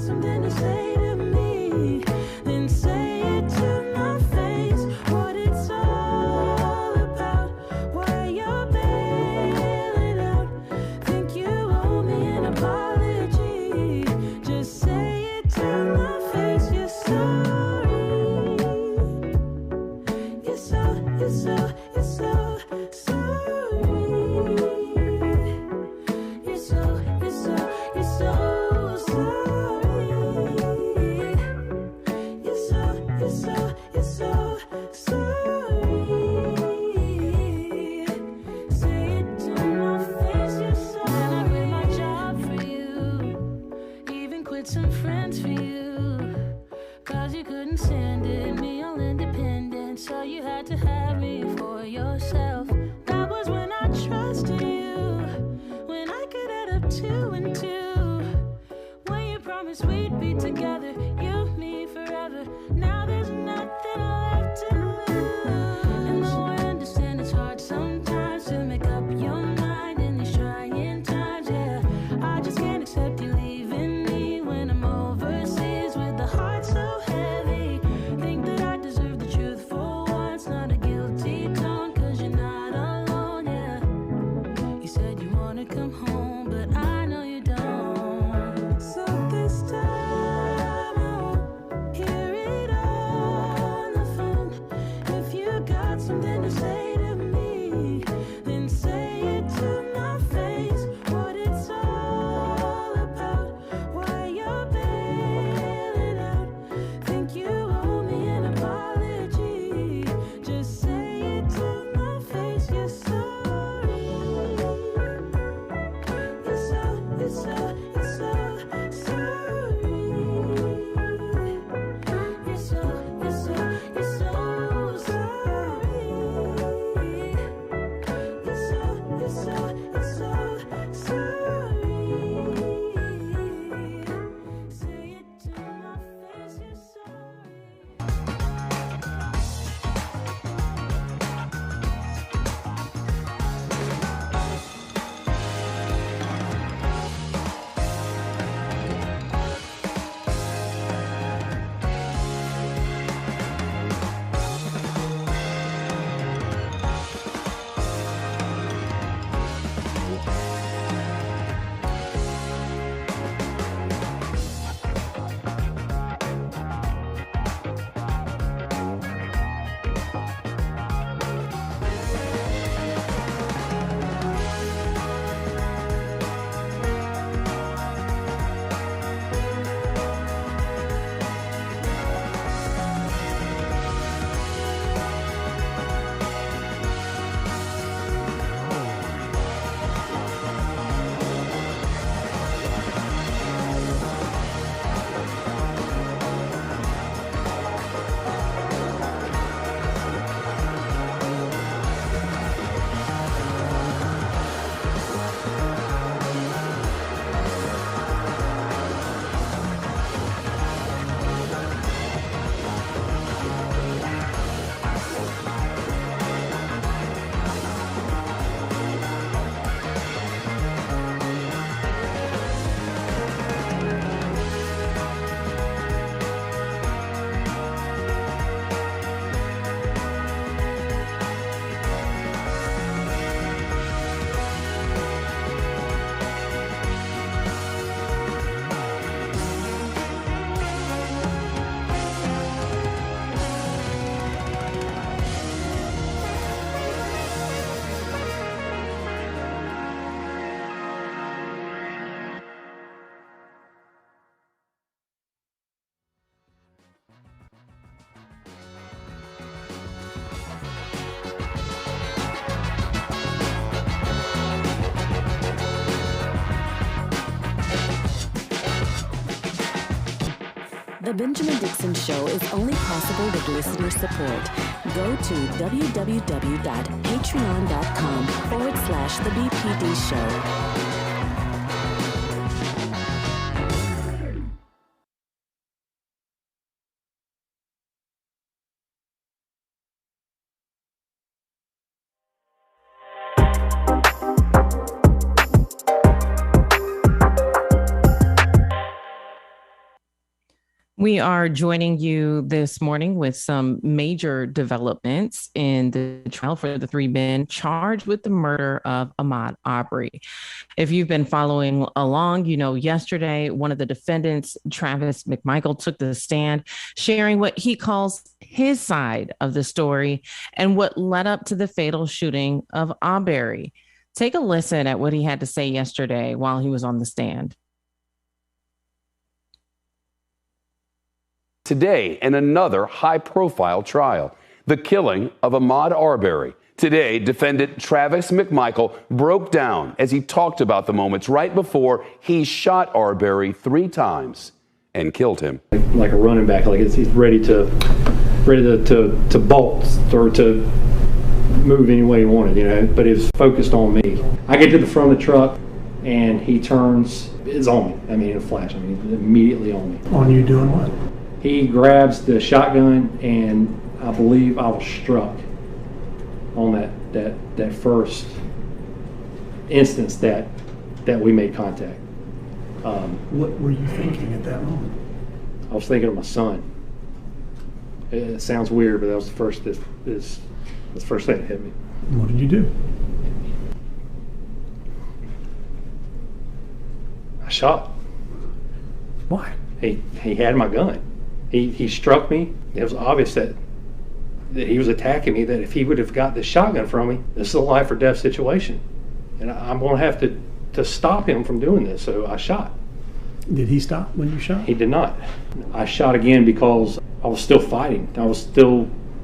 something to say to me, then say it to my face, what it's all about, why you're bailing out, think you owe me an apology, just say it to my face, you're sorry, you're so sorry. to have me for yourself. That was when I trusted you, when I could add up 2 and 2. When you promised we'd be together, you, me, forever. Now there's nothing left to lose. And though I understand it's hard sometimes to make up your mind in these trying times, yeah, I just can't accept you leaving me when I'm overseas with the heart so heavy. Think that I deserve the truth for once, not a guilty tone, 'cause you're not alone, yeah. You said you wanna come home, but I know you don't. So this time I won't hear it on the phone. If you got something to say to me, then say it to my face. What it's all about, why you're bailing out. Think you owe me an apology. Just say it to my face. You're sorry. You're so sorry. You're so sorry. You're so sorry. Say it to my face. You're sorry. The Benjamin Dixon Show is only possible with listener support. Go to www.patreon.com/The BPD Show. We are joining you this morning with some major developments in the trial for the 3 men charged with the murder of Ahmaud Arbery. If you've been following along, you know, yesterday, one of the defendants, Travis McMichaels, took the stand, sharing what he calls his side of the story and what led up to the fatal shooting of Arbery. Take a listen at what he had to say yesterday while he was on the stand. Today, in another high-profile trial, the killing of Ahmaud Arbery. Today, defendant Travis McMichaels broke down as he talked about the moments right before he shot Arbery 3 times and killed him. Like a running back, like he's ready to ready to bolt or to move any way he wanted, but he was focused on me. I get to the front of the truck and he turns, it's on me. I mean, in a flash, immediately on me. On you doing what? He grabs the shotgun, and I believe I was struck on that first instance that we made contact. What were you thinking at that moment? I was thinking of my son. It sounds weird, but that was the first thing that hit me. What did you do? I shot. Why? He had my gun. He struck me. It was obvious that he was attacking me, that if he would have got the shotgun from me, this is a life or death situation. And I'm going to have to stop him from doing this, so I shot. Did he stop when you shot? He did not. I shot again because I was still fighting.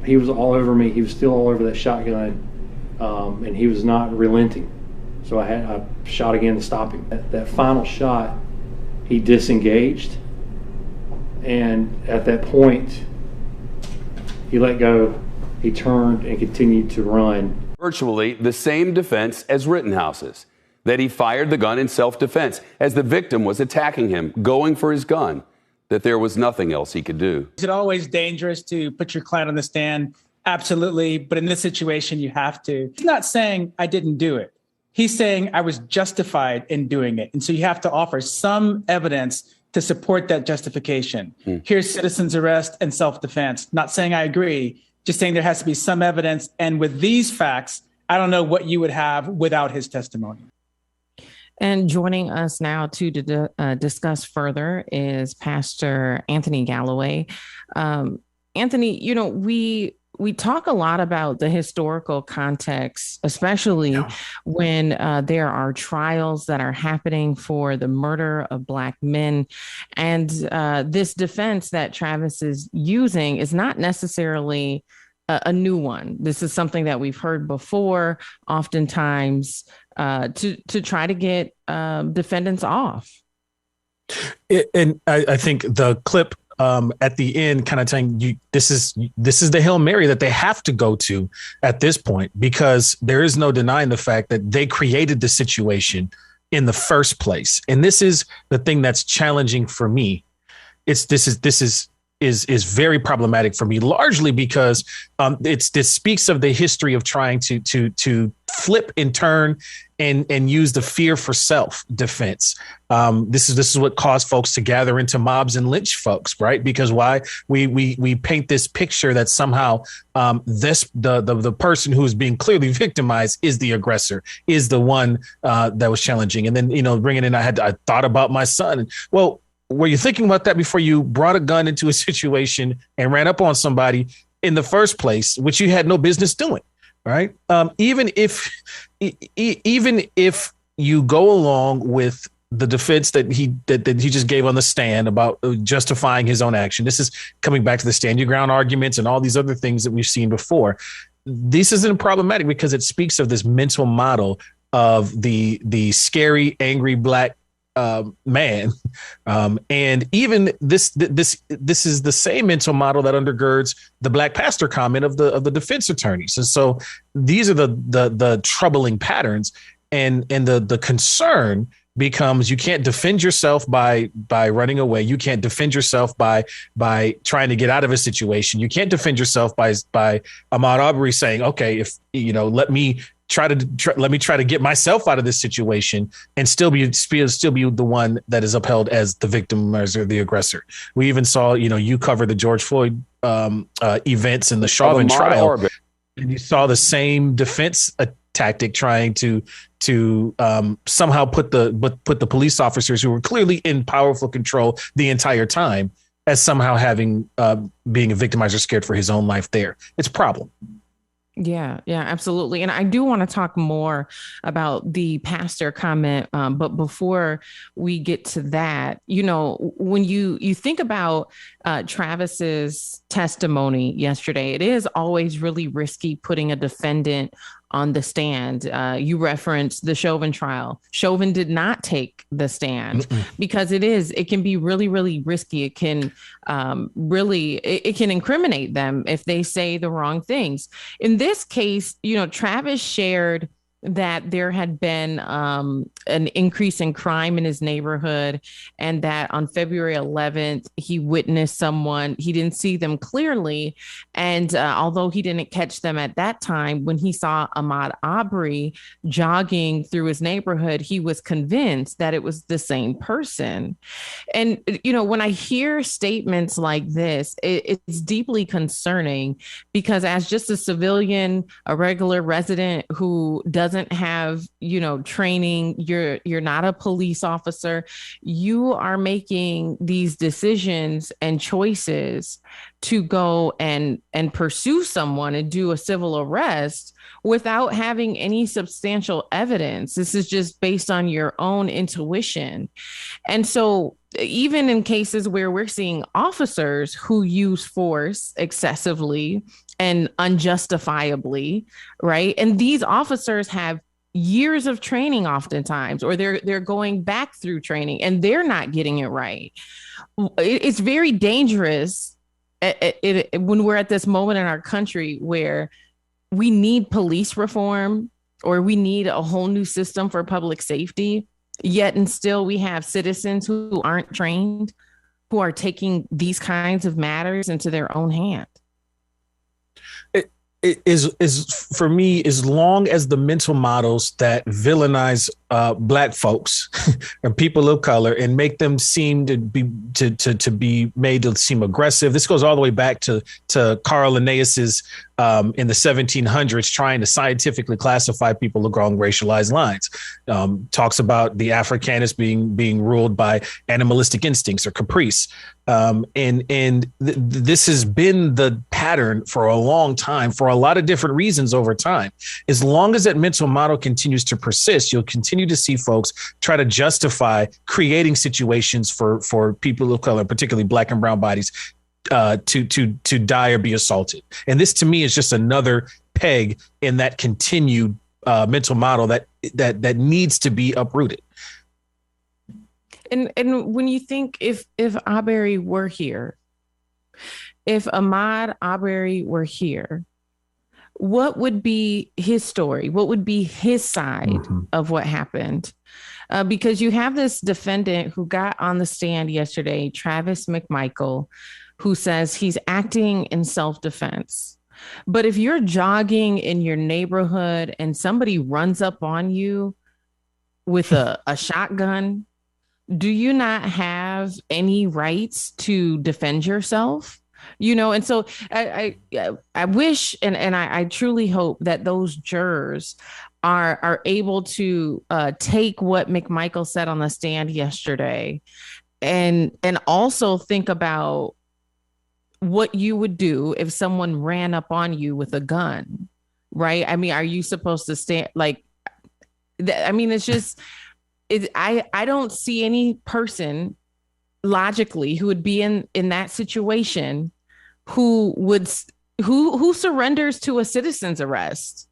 He was all over me. He was still all over that shotgun, and he was not relenting. So I shot again to stop him. That final shot, he disengaged, and at that point, he let go, he turned and continued to run. Virtually the same defense as Rittenhouse's, that he fired the gun in self-defense as the victim was attacking him, going for his gun, that there was nothing else he could do. Is it always dangerous to put your client on the stand? Absolutely. But in this situation, you have to. He's not saying I didn't do it. He's saying I was justified in doing it. And so you have to offer some evidence to support that justification. Here's citizen's arrest and self-defense. Not saying I agree, just saying there has to be some evidence. And with these facts, I don't know what you would have without his testimony. And joining us now to discuss further is Pastor Anthony Galloway. Anthony, we talk a lot about the historical context, especially when there are trials that are happening for the murder of Black men. And this defense that Travis is using is not necessarily a new one. This is something that we've heard before, oftentimes to try to get defendants off. And I think the clip at the end kind of telling you this is the Hail Mary that they have to go to at this point, because there is no denying the fact that they created the situation in the first place. And this is the thing that's challenging for me. This is very problematic for me, largely because this speaks of the history of trying to flip and turn and use the fear for self-defense. This is what caused folks to gather into mobs and lynch folks, right? Because why we paint this picture that somehow the person who is being clearly victimized is the aggressor, is the one that was challenging. And then bringing in, I thought about my son. Well, were you thinking about that before you brought a gun into a situation and ran up on somebody in the first place, which you had no business doing? Right. Even if you go along with the defense that he just gave on the stand about justifying his own action, this is coming back to the stand your ground arguments and all these other things that we've seen before. This isn't problematic because it speaks of this mental model of the scary, angry Black man. And even this is the same mental model that undergirds the Black pastor comment of the defense attorneys. And so these are the troubling patterns, and the concern becomes you can't defend yourself by running away. You can't defend yourself by trying to get out of a situation. You can't defend yourself by Ahmaud Arbery saying, okay, if let me try to get myself out of this situation and still be the one that is upheld as the victim or the aggressor. We even saw, you cover the George Floyd events in the Chauvin trial, Arbery. And you saw the same defense tactic trying to somehow put the police officers who were clearly in powerful control the entire time as somehow having being a victimizer, scared for his own life there. It's a problem. Yeah, absolutely. And I do want to talk more about the pastor comment. But before we get to that, when you think about Travis's testimony yesterday, it is always really risky putting a defendant on the stand. You referenced the Chauvin trial. Chauvin did not take the stand because it can be really, really risky. It can it can incriminate them if they say the wrong things. In this case, Travis shared that there had been an increase in crime in his neighborhood, and that on February 11th, he witnessed someone. He didn't see them clearly. And although he didn't catch them at that time, when he saw Ahmaud Arbery jogging through his neighborhood, he was convinced that it was the same person. And, when I hear statements like this, it's deeply concerning, because as just a civilian, a regular resident who doesn't have, training, you're not a police officer, you are making these decisions and choices to go and pursue someone and do a civil arrest without having any substantial evidence. This is just based on your own intuition. And so even in cases where we're seeing officers who use force excessively and unjustifiably, right? And these officers have years of training oftentimes, or they're going back through training and they're not getting it right. It's very dangerous when we're at this moment in our country where we need police reform, or we need a whole new system for public safety, yet and still we have citizens who aren't trained, who are taking these kinds of matters into their own hand. It is for me, as long as the mental models that villainize Black folks and people of color and make them seem to be made to seem aggressive. This goes all the way back to Carl Linnaeus's in the 1700s, trying to scientifically classify people along racialized lines. Talks about the Afrikaners being ruled by animalistic instincts or caprice. This has been the pattern for a long time, for a lot of different reasons over time. As long as that mental model continues to persist, you'll continue to see folks try to justify creating situations for people of color, particularly Black and brown bodies, to die or be assaulted. And this, to me, is just another peg in that continued mental model that needs to be uprooted. And when you think if Arbery were here, if Ahmaud Arbery were here, what would be his story? What would be his side of what happened? Because you have this defendant who got on the stand yesterday, Travis McMichael, who says he's acting in self-defense. But if you're jogging in your neighborhood and somebody runs up on you with a shotgun, do you not have any rights to defend yourself? And so I wish and I truly hope that those jurors are able to take what McMichael said on the stand yesterday and also think about what you would do if someone ran up on you with a gun, right? I mean, are you supposed to stand it's just, I don't see any person logically who would be in that situation who surrenders to a citizen's arrest.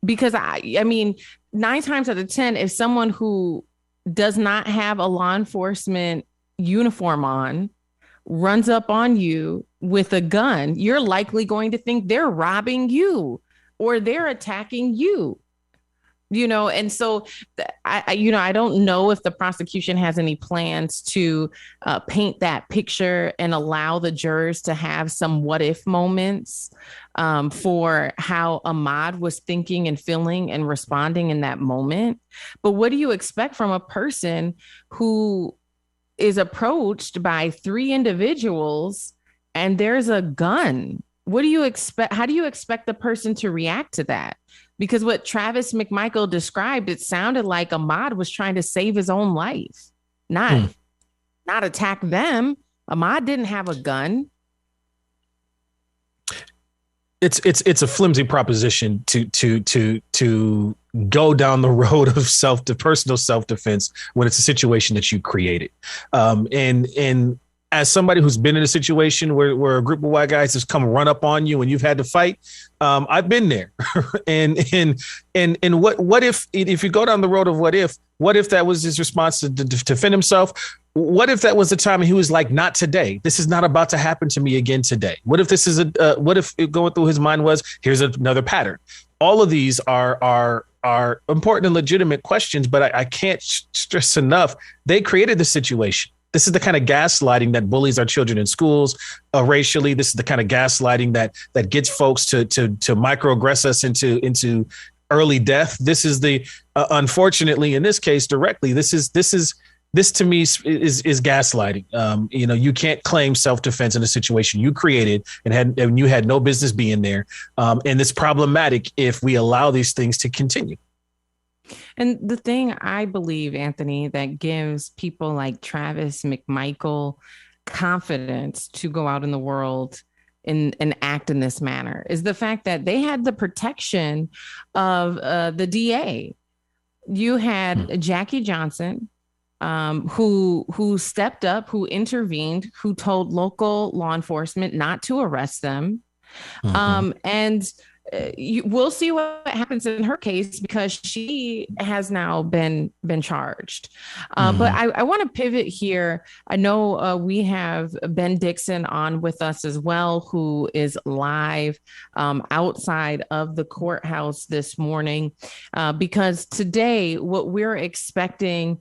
Because I mean, 9 times out of 10, if someone who does not have a law enforcement uniform on runs up on you with a gun, you're likely going to think they're robbing you or they're attacking you. And so I don't know if the prosecution has any plans to paint that picture and allow the jurors to have some what if moments for how Ahmaud was thinking and feeling and responding in that moment. But what do you expect from a person who is approached by 3 individuals and there's a gun? What do you expect? How do you expect the person to react to that? Because what Travis McMichael described, it sounded like Ahmaud was trying to save his own life, not attack them. Ahmaud didn't have a gun. It's a flimsy proposition to go down the road of personal self-defense when it's a situation that you created. And as somebody who's been in a situation where a group of white guys just come run up on you and you've had to fight, I've been there. and what if you go down the road of what if that was his response to defend himself? What if that was the time and he was like, not today? This is not about to happen to me again today. What if this is what if going through his mind was, here's another pattern? All of these are important and legitimate questions, but I can't stress enough. They created the situation. This is the kind of gaslighting that bullies our children in schools racially. This is the kind of gaslighting that gets folks to microaggress us into early death. This is the unfortunately in this case directly. This to me is gaslighting. You can't claim self-defense in a situation you created and you had no business being there. And it's problematic if we allow these things to continue. And the thing I believe, Anthony, that gives people like Travis McMichael confidence to go out in the world and act in this manner is the fact that they had the protection of the DA. You had Jackie Johnson, who stepped up, who intervened, who told local law enforcement not to arrest them. We'll see what happens in her case because she has now been charged. But I want to pivot here. I know we have Ben Dixon on with us as well, who is live outside of the courthouse this morning, because today what we're expecting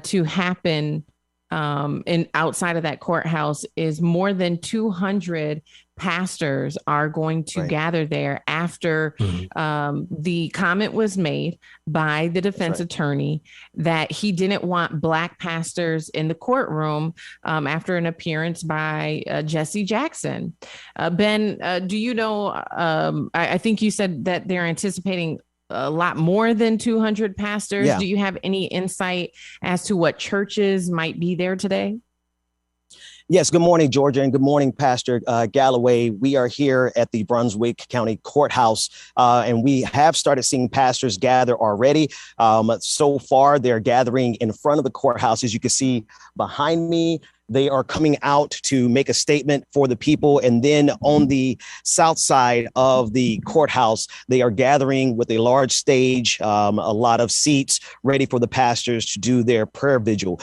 to happen outside of that courthouse is more than 200 pastors are going to gather there after the comment was made by the defense attorney that he didn't want Black pastors in the courtroom after an appearance by Jesse Jackson. Ben, do you know, I think you said that they're anticipating a lot more than 200 pastors. Yeah. Do you have any insight as to what churches might be there today? Yes. Good morning, Georgia, and good morning, Pastor Galloway. We are here at the Brunswick County Courthouse, and we have started seeing pastors gather already. So far, they're gathering in front of the courthouse, as you can see behind me. They are coming out to make a statement for the people. And then on the south side of the courthouse, they are gathering with a large stage, a lot of seats ready for the pastors to do their prayer vigil.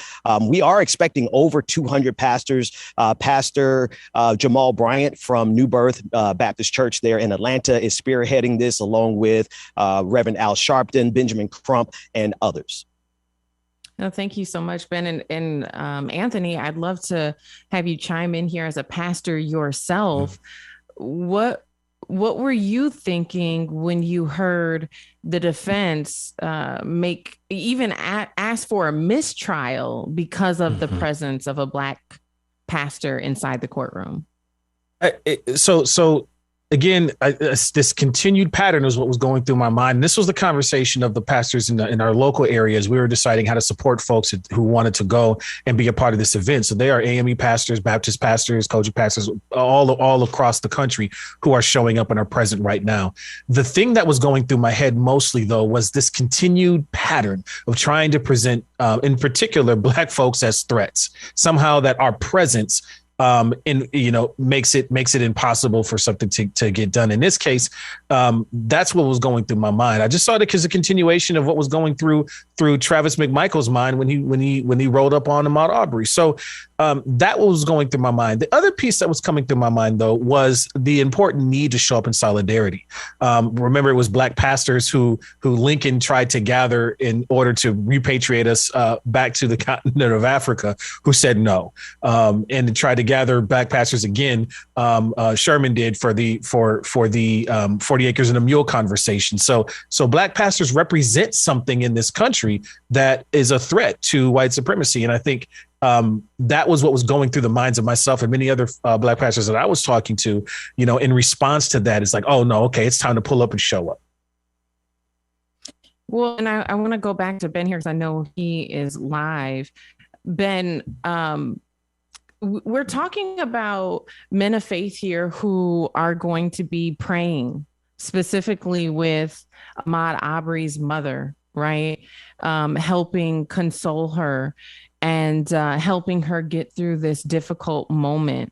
We are expecting over 200 pastors. Pastor Jamal Bryant from New Birth Baptist Church there in Atlanta is spearheading this along with Reverend Al Sharpton, Benjamin Crump, and others. No, thank you so much, Ben. And Anthony, I'd love to have you chime in here as a pastor yourself. What were you thinking when you heard the defense ask for a mistrial because of the presence of a Black pastor inside the courtroom? Again, this continued pattern is what was going through my mind. And this was the conversation of the pastors in our local areas. We were deciding how to support folks who wanted to go and be a part of this event. So they are AME pastors, Baptist pastors, Kojic pastors, all across the country who are showing up and are present right now. The thing that was going through my head mostly, though, was this continued pattern of trying to present, in particular, Black folks as threats. Somehow that our presence makes it impossible for something to get done. In this case, that's what was going through my mind. I just saw it as a continuation of what was going through Travis McMichael's mind when he rolled up on Ahmaud Arbery. So that was going through my mind. The other piece that was coming through my mind, though, was the important need to show up in solidarity. Remember, it was Black pastors who Lincoln tried to gather in order to repatriate us back to the continent of Africa, who said no, and tried to gather Black pastors again. Sherman did for the 40 acres and a mule conversation. So Black pastors represent something in this country that is a threat to white supremacy. And I think that was what was going through the minds of myself and many other Black pastors that I was talking to, in response to that. It's like, oh no, okay, it's time to pull up and show up. Well, and I want to go back to Ben here because I know he is live. Ben, we're talking about men of faith here who are going to be praying specifically with Ahmaud Arbery's mother right? Helping console her and helping her get through this difficult moment.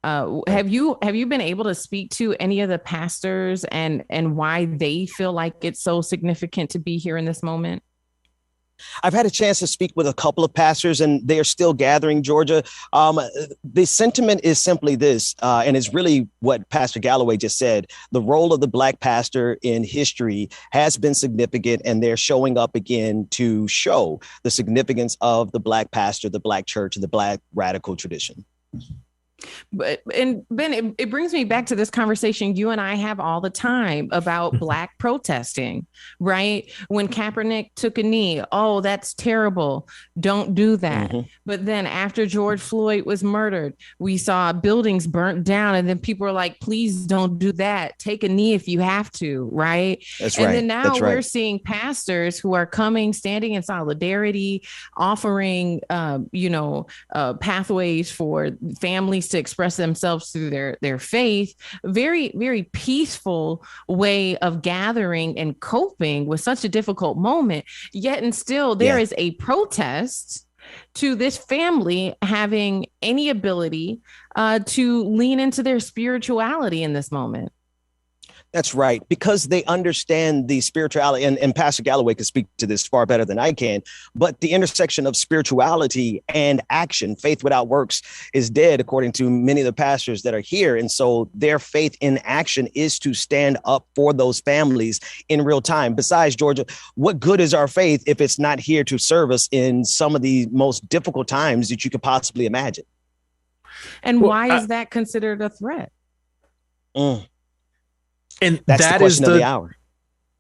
Have you been able to speak to any of the pastors and why they feel like it's so significant to be here in this moment? I've had a chance to speak with a couple of pastors, and they are still gathering, Georgia. The sentiment is simply this, and it's really what Pastor Galloway just said. The role of the Black pastor in history has been significant, and they're showing up again to show the significance of the Black pastor, the Black church, and the Black radical tradition. And Ben, it brings me back to this conversation you and I have all the time about Black protesting, right? When Kaepernick took a knee, oh, that's terrible. Don't do that. Mm-hmm. But then after George Floyd was murdered, we saw buildings burnt down, and then people are like, please don't do that. Take a knee if you have to, right? That's right. And then now we're seeing pastors who are coming, standing in solidarity, offering, pathways for families to express themselves through their faith. Very, very peaceful way of gathering and coping with such a difficult moment. Yet and still there is a protest to this family having any ability to lean into their spirituality in this moment. That's right, because they understand the spirituality, and Pastor Galloway can speak to this far better than I can, but the intersection of spirituality and action, faith without works is dead, according to many of the pastors that are here. And so their faith in action is to stand up for those families in real time. Besides, Georgia, what good is our faith if it's not here to serve us in some of the most difficult times that you could possibly imagine? And why is that considered a threat? And that's the question of the hour.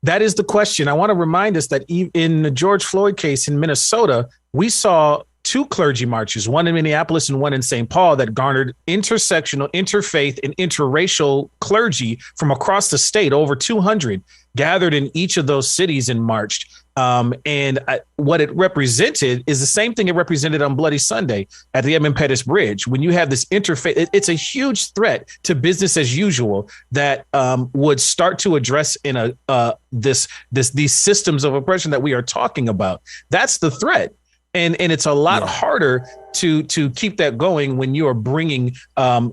That is the question. I want to remind us that in the George Floyd case in Minnesota, we saw two clergy marches, one in Minneapolis and one in St. Paul, that garnered intersectional, interfaith, and interracial clergy from across the state. Over 200 gathered in each of those cities and marched. What it represented is the same thing it represented on Bloody Sunday at the Edmund Pettus Bridge. When you have this interfaith, it's a huge threat to business as usual that would start to address in these systems of oppression that we are talking about. That's the threat. And it's a lot harder to keep that going when you are bringing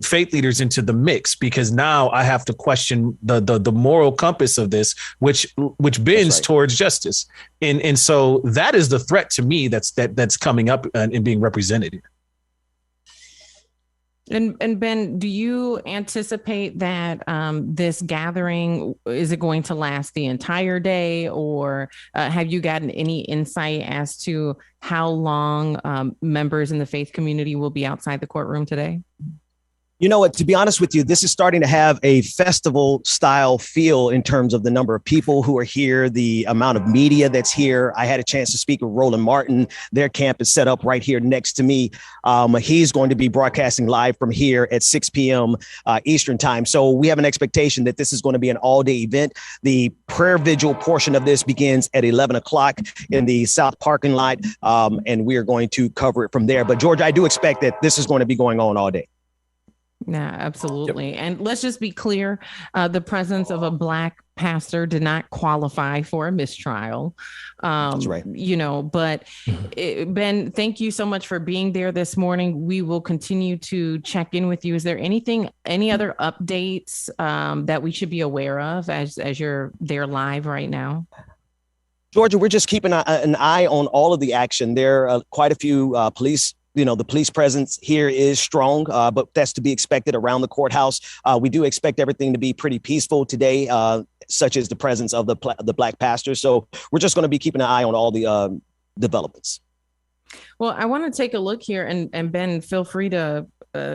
faith leaders into the mix, because now I have to question the moral compass of this, which bends towards justice. And so that is the threat to me that's coming up and being represented here. And Ben, do you anticipate that this gathering, is it going to last the entire day, or have you gotten any insight as to how long members in the faith community will be outside the courtroom today? You know what, to be honest with you, this is starting to have a festival style feel in terms of the number of people who are here, the amount of media that's here. I had a chance to speak with Roland Martin. Their camp is set up right here next to me. He's going to be broadcasting live from here at 6 p.m. Eastern time. So we have an expectation that this is going to be an all day event. The prayer vigil portion of this begins at 11 o'clock in the South parking lot. And we are going to cover it from there. But George, I do expect that this is going to be going on all day. Yeah, absolutely. Yep. And let's just be clear. The presence of a Black pastor did not qualify for a mistrial. That's right. But Ben, thank you so much for being there this morning. We will continue to check in with you. Is there any other updates that we should be aware of as you're there live right now? Georgia, we're just keeping an eye on all of the action. There are quite a few police. The police presence here is strong, but that's to be expected around the courthouse. We do expect everything to be pretty peaceful today, such as the presence of the Black pastor. So we're just going to be keeping an eye on all the developments. Well, I want to take a look here, and Ben, feel free to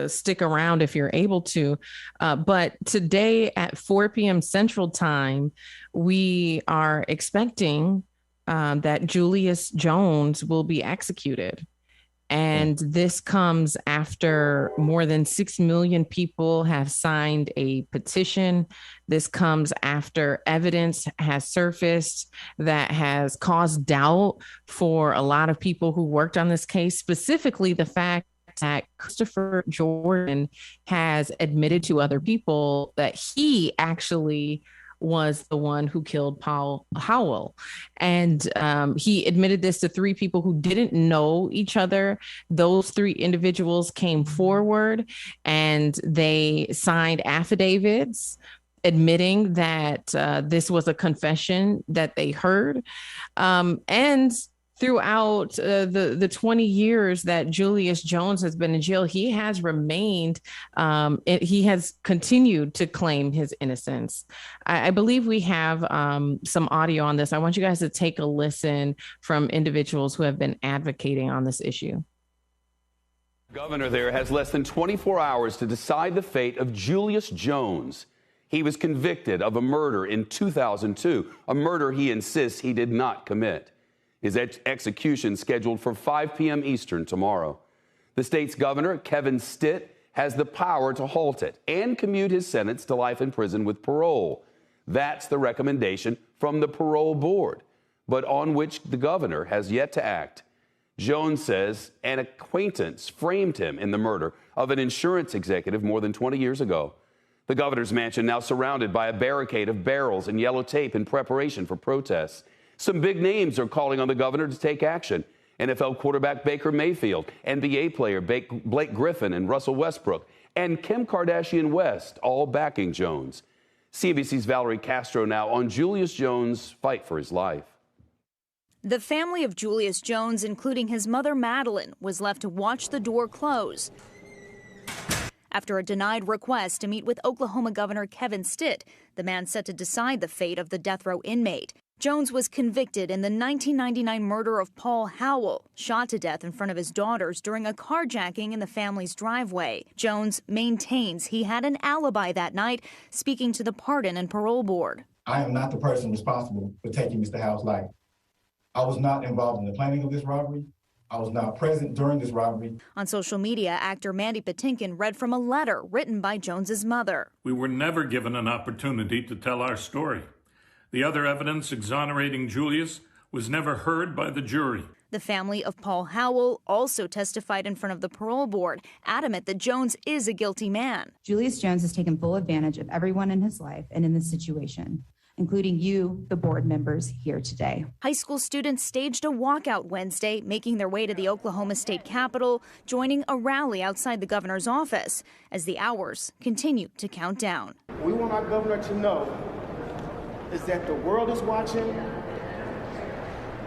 stick around if you're able to. But today at 4 p.m. Central Time, we are expecting that Julius Jones will be executed. And this comes after more than 6 million people have signed a petition. This comes after evidence has surfaced that has caused doubt for a lot of people who worked on this case, specifically the fact that Christopher Jordan has admitted to other people that he actually was the one who killed Paul Howell. And he admitted this to three people who didn't know each other. Those three individuals came forward and they signed affidavits admitting that this was a confession that they heard. And throughout the 20 years that Julius Jones has been in jail, he has remained, he has continued to claim his innocence. I believe we have some audio on this. I want you guys to take a listen from individuals who have been advocating on this issue. The governor there has less than 24 hours to decide the fate of Julius Jones. He was convicted of a murder in 2002, a murder he insists he did not commit. His execution scheduled for 5 p.m. Eastern tomorrow. The state's governor, Kevin Stitt, has the power to halt it and commute his sentence to life in prison with parole. That's the recommendation from the parole board, but on which the governor has yet to act. Jones says an acquaintance framed him in the murder of an insurance executive more than 20 years ago. The governor's mansion now surrounded by a barricade of barrels and yellow tape in preparation for protests. Some big names are calling on the governor to take action. NFL quarterback Baker Mayfield, NBA player Blake Griffin and Russell Westbrook, and Kim Kardashian West, all backing Jones. CNBC's Valerie Castro now on Julius Jones' fight for his life. The family of Julius Jones, including his mother Madeline, was left to watch the door close after a denied request to meet with Oklahoma Governor Kevin Stitt, the man set to decide the fate of the death row inmate. Jones was convicted in the 1999 murder of Paul Howell, shot to death in front of his daughters during a carjacking in the family's driveway. Jones maintains he had an alibi that night, speaking to the Pardon and Parole Board. I am not the person responsible for taking Mr. Howell's life. I was not involved in the planning of this robbery. I was not present during this robbery. On social media, actor Mandy Patinkin read from a letter written by Jones's mother. We were never given an opportunity to tell our story. The other evidence exonerating Julius was never heard by the jury. The family of Paul Howell also testified in front of the parole board, adamant that Jones is a guilty man. Julius Jones has taken full advantage of everyone in his life and in this situation, including you, the board members here today. High school students staged a walkout Wednesday, making their way to the Oklahoma State Capitol, joining a rally outside the governor's office as the hours continue to count down. We want our governor to know is that the world is watching.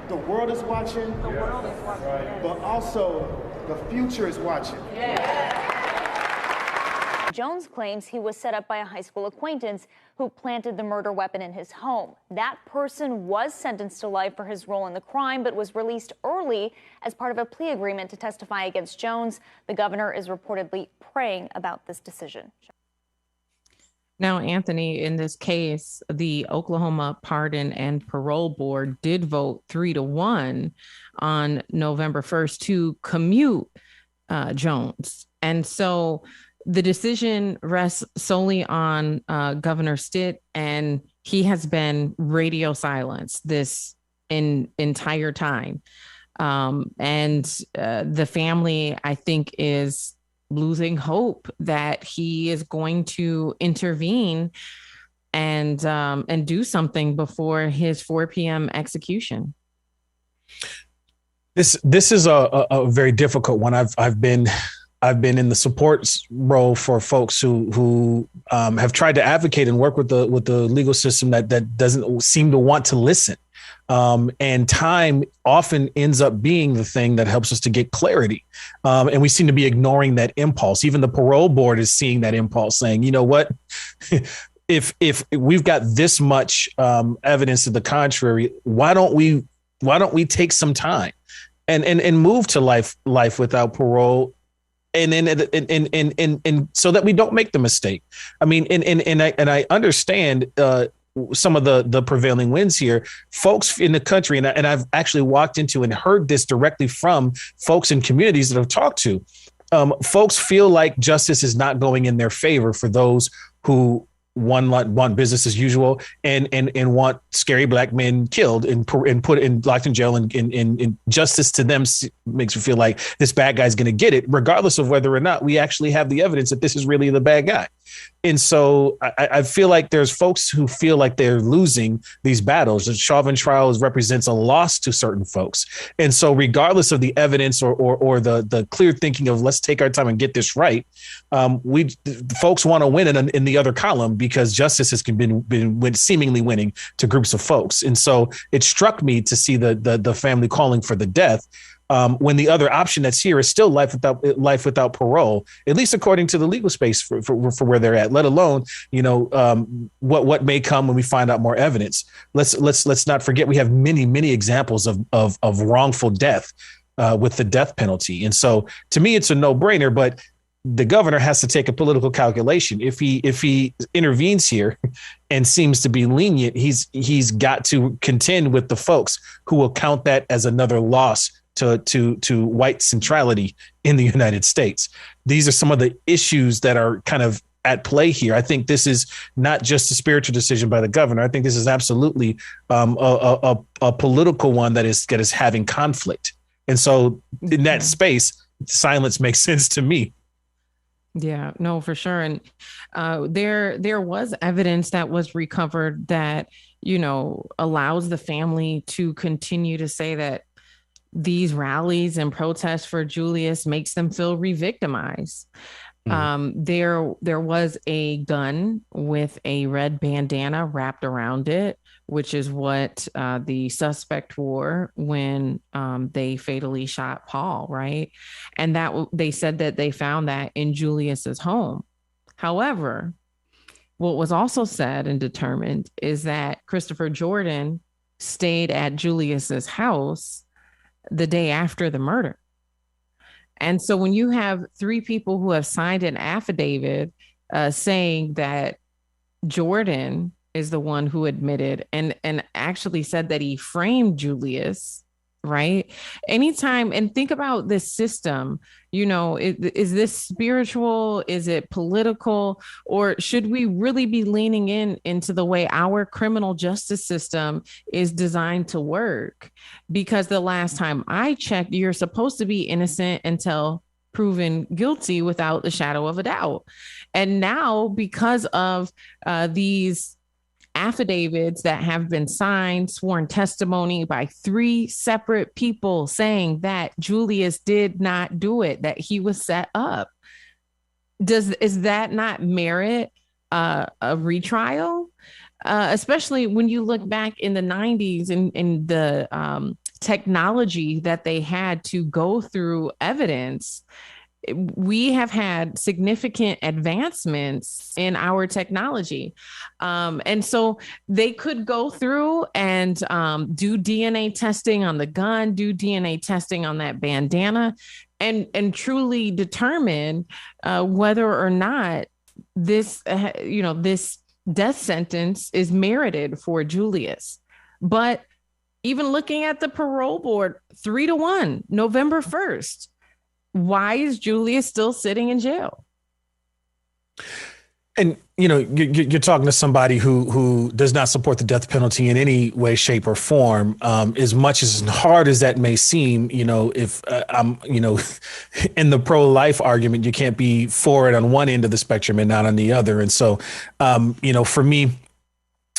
The world is watching. The world is watching. But also the future is watching. Jones claims he was set up by a high school acquaintance who planted the murder weapon in his home. That person was sentenced to life for his role in the crime, but was released early as part of a plea agreement to testify against Jones. The governor is reportedly praying about this decision. Now, Anthony, in this case, the Oklahoma Pardon and Parole Board did vote 3-1 on November 1st to commute Jones. And so the decision rests solely on Governor Stitt, and he has been radio silenced this entire time. And the family, I think, is losing hope that he is going to intervene and do something before his 4 p.m. execution. This is a very difficult one. I've been in the support role for folks who have tried to advocate and work with the legal system that doesn't seem to want to listen. And time often ends up being the thing that helps us to get clarity. And we seem to be ignoring that impulse. Even the parole board is seeing that impulse, saying, you know what, if we've got this much evidence to the contrary, why don't we take some time and move to life without parole? And so that we don't make the mistake. I mean, and I understand some of the prevailing winds here. Folks in the country, and I've actually walked into and heard this directly from folks in communities that I've talked to. Folks feel like justice is not going in their favor for those who want business as usual and want scary black men killed and put in locked in jail and justice to them makes you feel like this bad guy's going to get it, regardless of whether or not we actually have the evidence that this is really the bad guy. And so I feel like there's folks who feel like they're losing these battles. The Chauvin trial represents a loss to certain folks. And so regardless of the evidence or the clear thinking of let's take our time and get this right, folks want to win in the other column because justice has been seemingly winning to groups of folks. And so it struck me to see the family calling for the death. When the other option that's here is still life without parole, at least according to the legal space for where they're at, let alone, what may come when we find out more evidence. Let's not forget we have many examples of wrongful death with the death penalty. And so to me, it's a no brainer, but the governor has to take a political calculation. If he intervenes here and seems to be lenient, he's got to contend with the folks who will count that as another loss to white centrality in the United States. These are some of the issues that are kind of at play here. I think this is not just a spiritual decision by the governor. I think this is absolutely a political one that is having conflict. And so in that space, silence makes sense to me. Yeah, no, for sure. And there was evidence that was recovered that, allows the family to continue to say that these rallies and protests for Julius makes them feel re-victimized. There was a gun with a red bandana wrapped around it, which is what the suspect wore when they fatally shot Paul, right? And that they said that they found that in Julius's home. However, what was also said and determined is that Christopher Jordan stayed at Julius's house the day after the murder. And so when you have three people who have signed an affidavit saying that Jordan is the one who admitted and actually said that he framed Julius, right? Anytime, and think about this system, is this spiritual? Is it political? Or should we really be leaning into the way our criminal justice system is designed to work? Because the last time I checked, you're supposed to be innocent until proven guilty without the shadow of a doubt. And now, because of these affidavits that have been signed, sworn testimony by three separate people saying that Julius did not do it, that he was set up. Is that not merit a retrial? Especially when you look back in the 90s and the technology that they had to go through evidence. We have had significant advancements in our technology. And so they could go through and do DNA testing on the gun, do DNA testing on that bandana, and truly determine whether or not this, this death sentence is merited for Julius. But even looking at the parole board, 3-1, November 1st. Why is Julius still sitting in jail? And, you're talking to somebody who does not support the death penalty in any way, shape, or form. As much as hard as that may seem, if I'm, in the pro-life argument, you can't be for it on one end of the spectrum and not on the other. And so, for me,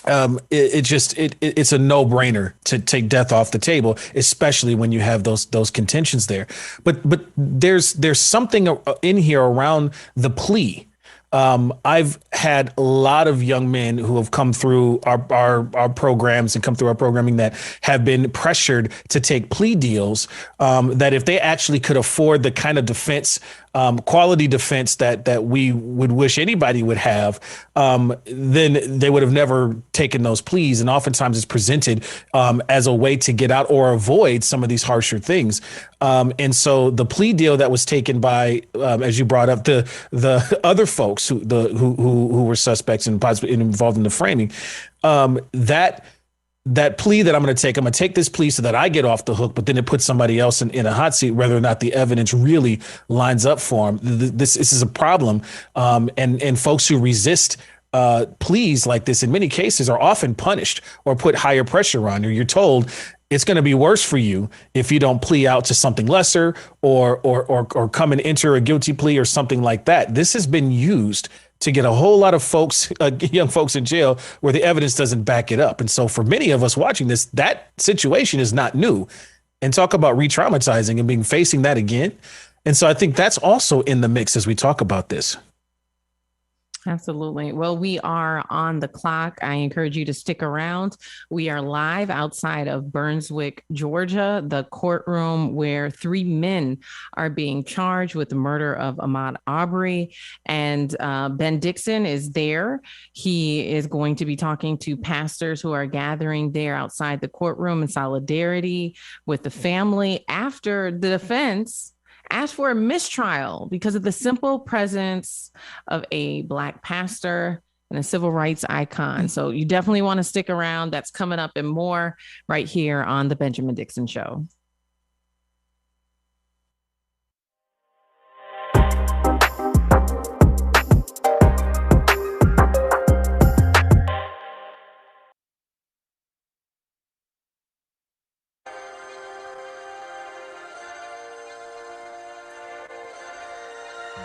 it's a no-brainer to take death off the table, especially when you have those contentions there. But there's something in here around the plea. I've had a lot of young men who have come through our programs and come through our programming that have been pressured to take plea deals, that if they actually could afford the kind of defense, quality defense that we would wish anybody would have, then they would have never taken those pleas. And oftentimes it's presented as a way to get out or avoid some of these harsher things. And so the plea deal that was taken by, as you brought up, the other folks who were suspects and possibly involved in the framing, that plea that I'm going to take this plea so that I get off the hook, but then it puts somebody else in a hot seat, whether or not the evidence really lines up for them. This is a problem. And folks who resist pleas like this in many cases are often punished or put higher pressure on. Or you're told it's going to be worse for you if you don't plea out to something lesser or come and enter a guilty plea or something like that. This has been used to get a whole lot of folks, young folks in jail where the evidence doesn't back it up. And so for many of us watching this, that situation is not new. And talk about re-traumatizing and facing that again. And so I think that's also in the mix as we talk about this. Absolutely. Well, we are on the clock. I encourage you to stick around. We are live outside of Brunswick, Georgia, the courtroom where 3 men are being charged with the murder of Ahmaud Arbery. And Ben Dixon is there. He is going to be talking to pastors who are gathering there outside the courtroom in solidarity with the family after the defense asked for a mistrial because of the simple presence of a Black pastor and a civil rights icon. So you definitely want to stick around. That's coming up and more right here on the Benjamin Dixon Show.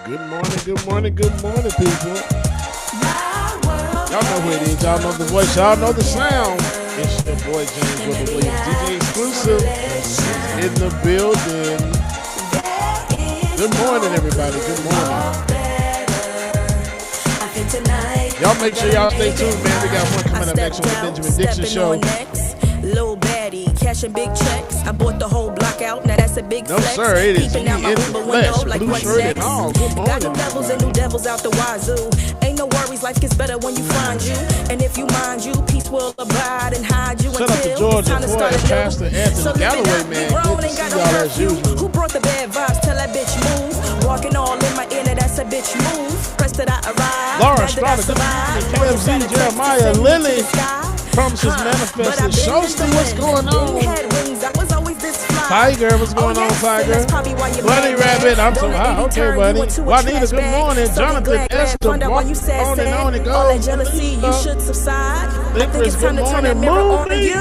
Good morning, people. Y'all know who it is. Y'all know the voice. Y'all know the sound. It's your boy James Williams, DJXXXclusive in the building. Good morning, everybody. Good morning. Y'all make sure y'all stay tuned, man. We got one coming up next on the Benjamin Dixon Show. Little baddie, cashing big checks. I bought the whole block out, now that's a big flex. No, sir, it is Peeping out my Uber window like what's next. Good morning. Got new devils and new devils out the wazoo. Ain't no worries, life gets better when you find you. And if you mind you, peace will abide and hide you Shout out to until it's Georgia time to boy start and Pastor Anthony So Galloway, man. grown, Good to ain't see got no y'all as curfew. usual. Who brought the bad vibes? Tell that bitch move. Walking all in my inner, that's a bitch move. Press that I arrive. Laura Strada, good morning. KFZ, Jeremiah, Lily. Promises manifested. Shosty, what's going on? Tiger, what's going on, Tiger? Bunny Rabbit, I'm so high. Okay, buddy. Juanita, good morning. Jonathan, Esther, on and on it goes. Nicholas, good morning. Movie.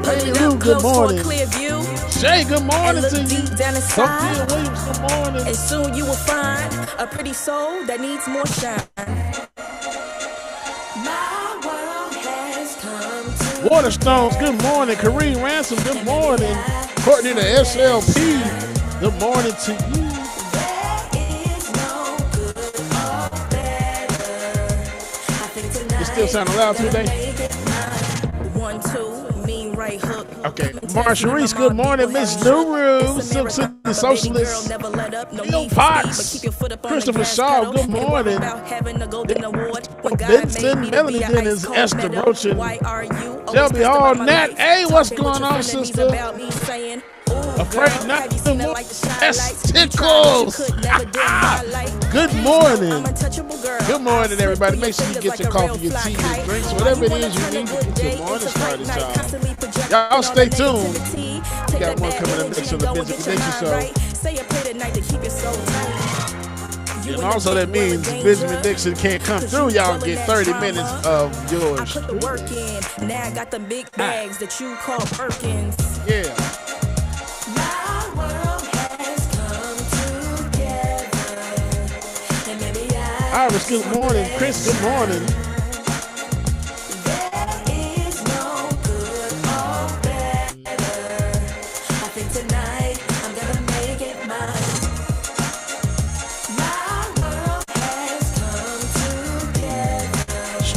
Hey, Lou, good morning. Shay, good morning to you. Sophia Williams, good morning. And soon you will find a pretty soul that needs more shine. Waterstones, good morning. Kareem Ransom, good morning. Courtney the SLP, good morning to you. You still sounding loud today? 1, 2, mean right hook. Okay. Marsha Reese, good morning. Miss Nuru, Silk City Socialist. Neil Potts, Christopher Shaw, good morning. Benson, Melanie Dennis, Esther Brochin, Shelby Hall, Nat. Hey, what's going on, sister? Afraid not to move. S. Tickles. Good morning. Good morning, everybody. Make sure you get your coffee, your tea, your drinks, whatever it is you need to get your morning started, y'all. Y'all stay tuned. We got one coming up next on the Benjamin Dixon Show. And also that means Benjamin Dixon can't come through. Y'all get 30 minutes of yours. I put the work in. Now I got the big bags that you call Perkins. Yeah. Iris, good morning. Chris, good morning.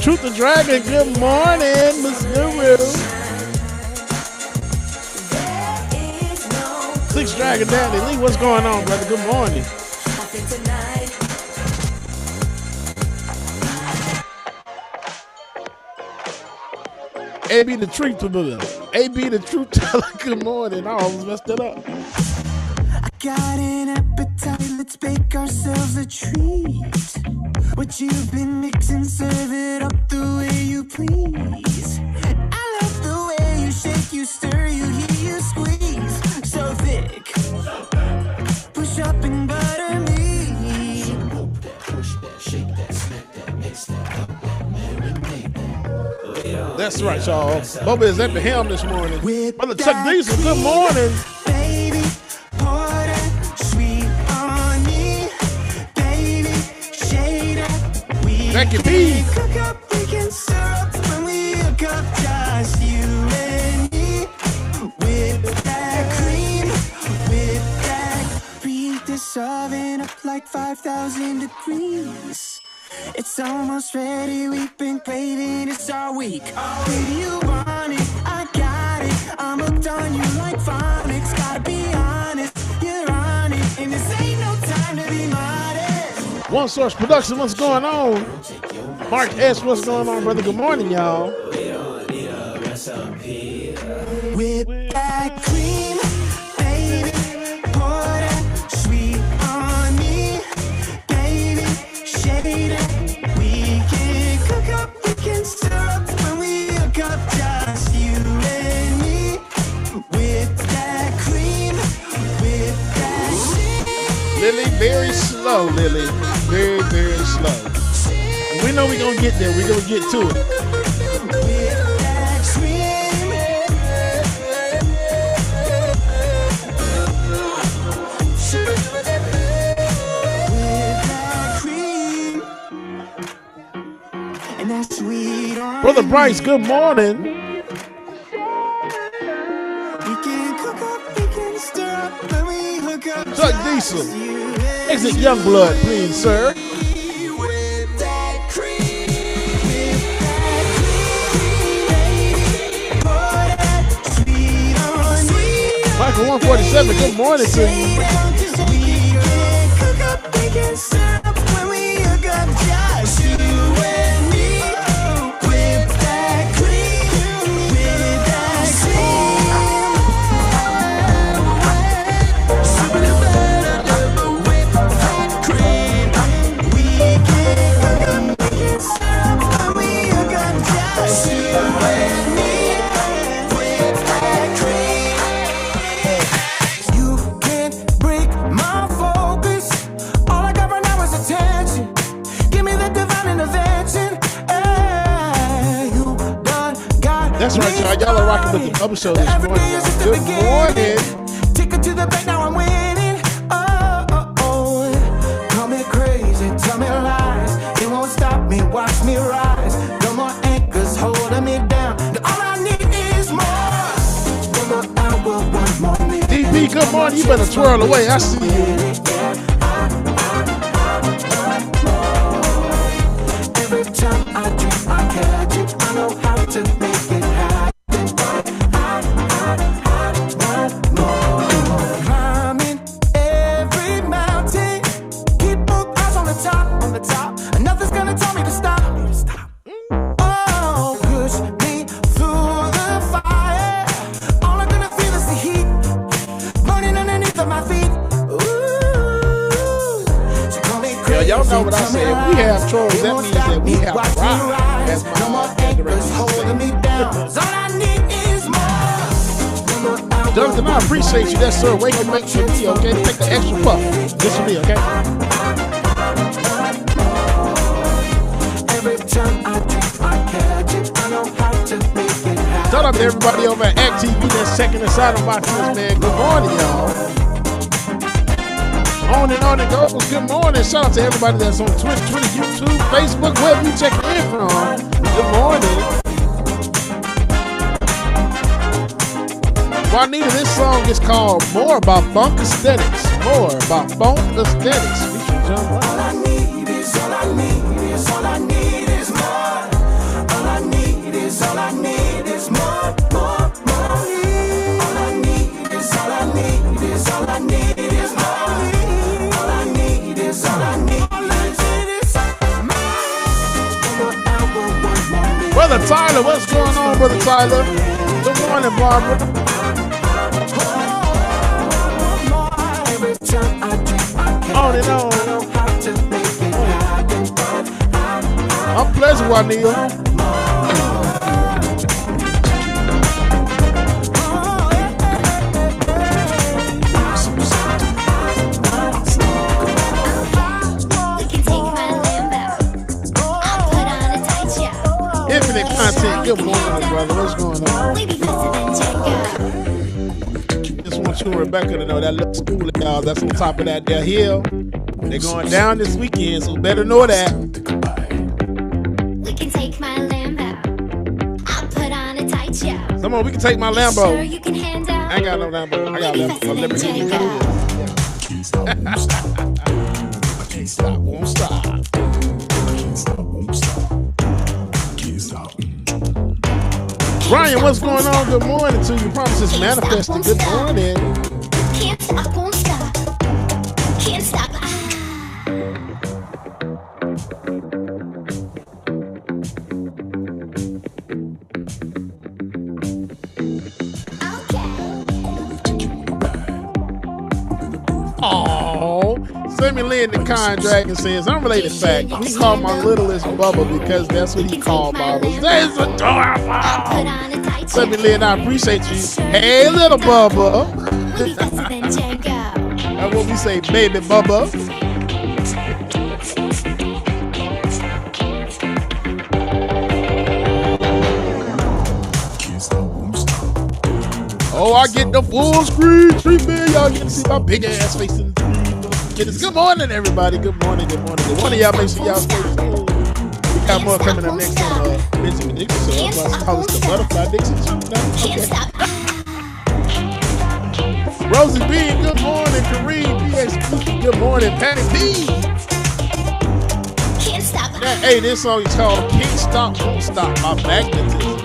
Truth the Dragon, good morning, Miss Nuru. Six Dragon Daddy Lee, what's going on, brother? Good morning. AB the truth teller. AB the truth teller. Good morning. I almost messed it up. I got an appetite. Let's bake ourselves a treat. What you've been mixing, serve it up the way you please. I love the way you shake, you stir, you heat, you squeeze. So thick. Push up and butter me. Push that, shake that, smack that, mix that up, marinate that. That's right, y'all. Bubba is at the helm this morning. Brother Chuck Diesel, good morning. Baby, pour that sweet on me. Baby, shade that, we Becky B. Cook up, we can syrup when we hook up, just you and me. Whip that cream, whip that. Preheat this oven up like 5,000 degrees. It's almost ready, we've been craving this all week. Baby, you want it, I got it. I'm hooked on you like phonics. Gotta be honest, you're on it, and this ain't no time to be modest. One Source Production, what's going on? Mark S, what's going on, brother? Good morning, y'all. Whip that cream, baby. Pour that sweet on me, baby. Shade it. We can cook up, we can stir up when we hook up, just you and me. Whip that cream, whip that shit. Lily, very slow, Lily. Very, very slow. And we know we're going to get there. We're going to get to it. Brother Bryce, good morning. We can cook up, we can stir up when we hook up. Chuck Diesel. Exit Youngblood, please, sir. Michael 147, good morning to you. That's right, y'all. Y'all are rocking with the Bubba Show this morning. Good morning. Take it to the bank, now I'm winning. Oh. Call me crazy, tell me lies. It won't stop me, watch me rise. No more anchors holding me down. All I need is more. One more hour, one more minute. DP, good morning. You better twirl away. I see you. Every time I drink, I catch it. I know how to make it happen. Climbing every mountain. Keep both eyes on the top. And nothing's gonna tell me to stop. Oh, push me through the fire. All I'm gonna feel is the heat burning underneath of my feet. Ooh, so call me crazy. Y'all know what I say. If we have trolls, that means that we have rock. That's my holding me down. All I need is more. Jonathan, I appreciate you. That's sir. Wake and make for me, okay? Take the extra puff. This for me, okay? Every time I drink, I catch it. I know how to make it happen. Shout out to everybody over at Act TV that's checking us out and watching us, man. Good morning, y'all. On it goes. Good morning. Shout out to everybody that's on Twitch, Twitter, YouTube, Facebook, wherever you checking in from. Good morning. Juanita, this song is called More About Funk Aesthetics. More About Funk Aesthetics. Featuring John Brown. All I need is, all I need is, all I need is more. All I need is, all I need is more, more, more. All I need is, all I need is, all I need is more. All I need is, all I need is more. Brother Tyler, what's going on, Brother Tyler? Good morning, Barbara. On and on. I'm pleasant, Juanita. Infinite content. Good morning, brother. What's going on? Just want you and Rebecca to know that little school of y'all that's on top of that there hill. They're going down this weekend, so better know that. my Lambo. I'll put on a tight show. Come on, we can take my Lambo. Sure you can handle. I ain't got no Lambo. I got a Lamborghini. Can't stop, won't stop. Can't stop, won't stop. Can't stop, won't stop. Can't stop. Ryan, what's going on? Good morning to you. Promises manifesting. Good morning. Can't stop, won't stop. Can't stop. Oh, Sammy Lynn the Kind Dragon says, unrelated fact, he called my littlest Bubba because that's what he called bottles. That is adorable. Sammy Lynn, I appreciate you. Hey, little Bubba. That's what we say, baby Bubba. Oh, I get the full screen treatment. Y'all get to see my big ass face in the screen. Good morning, everybody. Good morning, good morning. Good morning, y'all. Make sure y'all stay tuned. We got more coming up next on Benjamin Dixon Show. That's why I call it the Butterfly Dixon Show now. Okay. Rosie B, good morning. Kareem, DJXXXclusive, good morning. Patty B. Can't stop. Hey, this song is called Can't Stop, Won't Stop by Magnetism.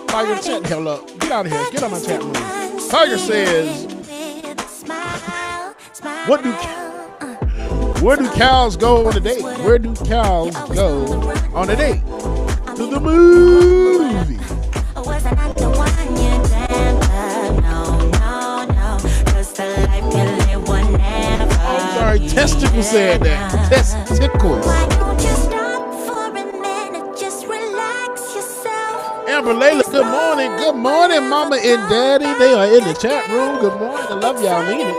Tiger chat, hell up. Get out of here. Get on my chat room. Tiger says, where do cows go on a date? Where do cows go on a date? To the movie. I'm sorry, Testicle said that. Testicles. Amber Layla, good morning. Good morning, Mama and Daddy. They are in the chat room. Good morning. I love y'all. Mean it.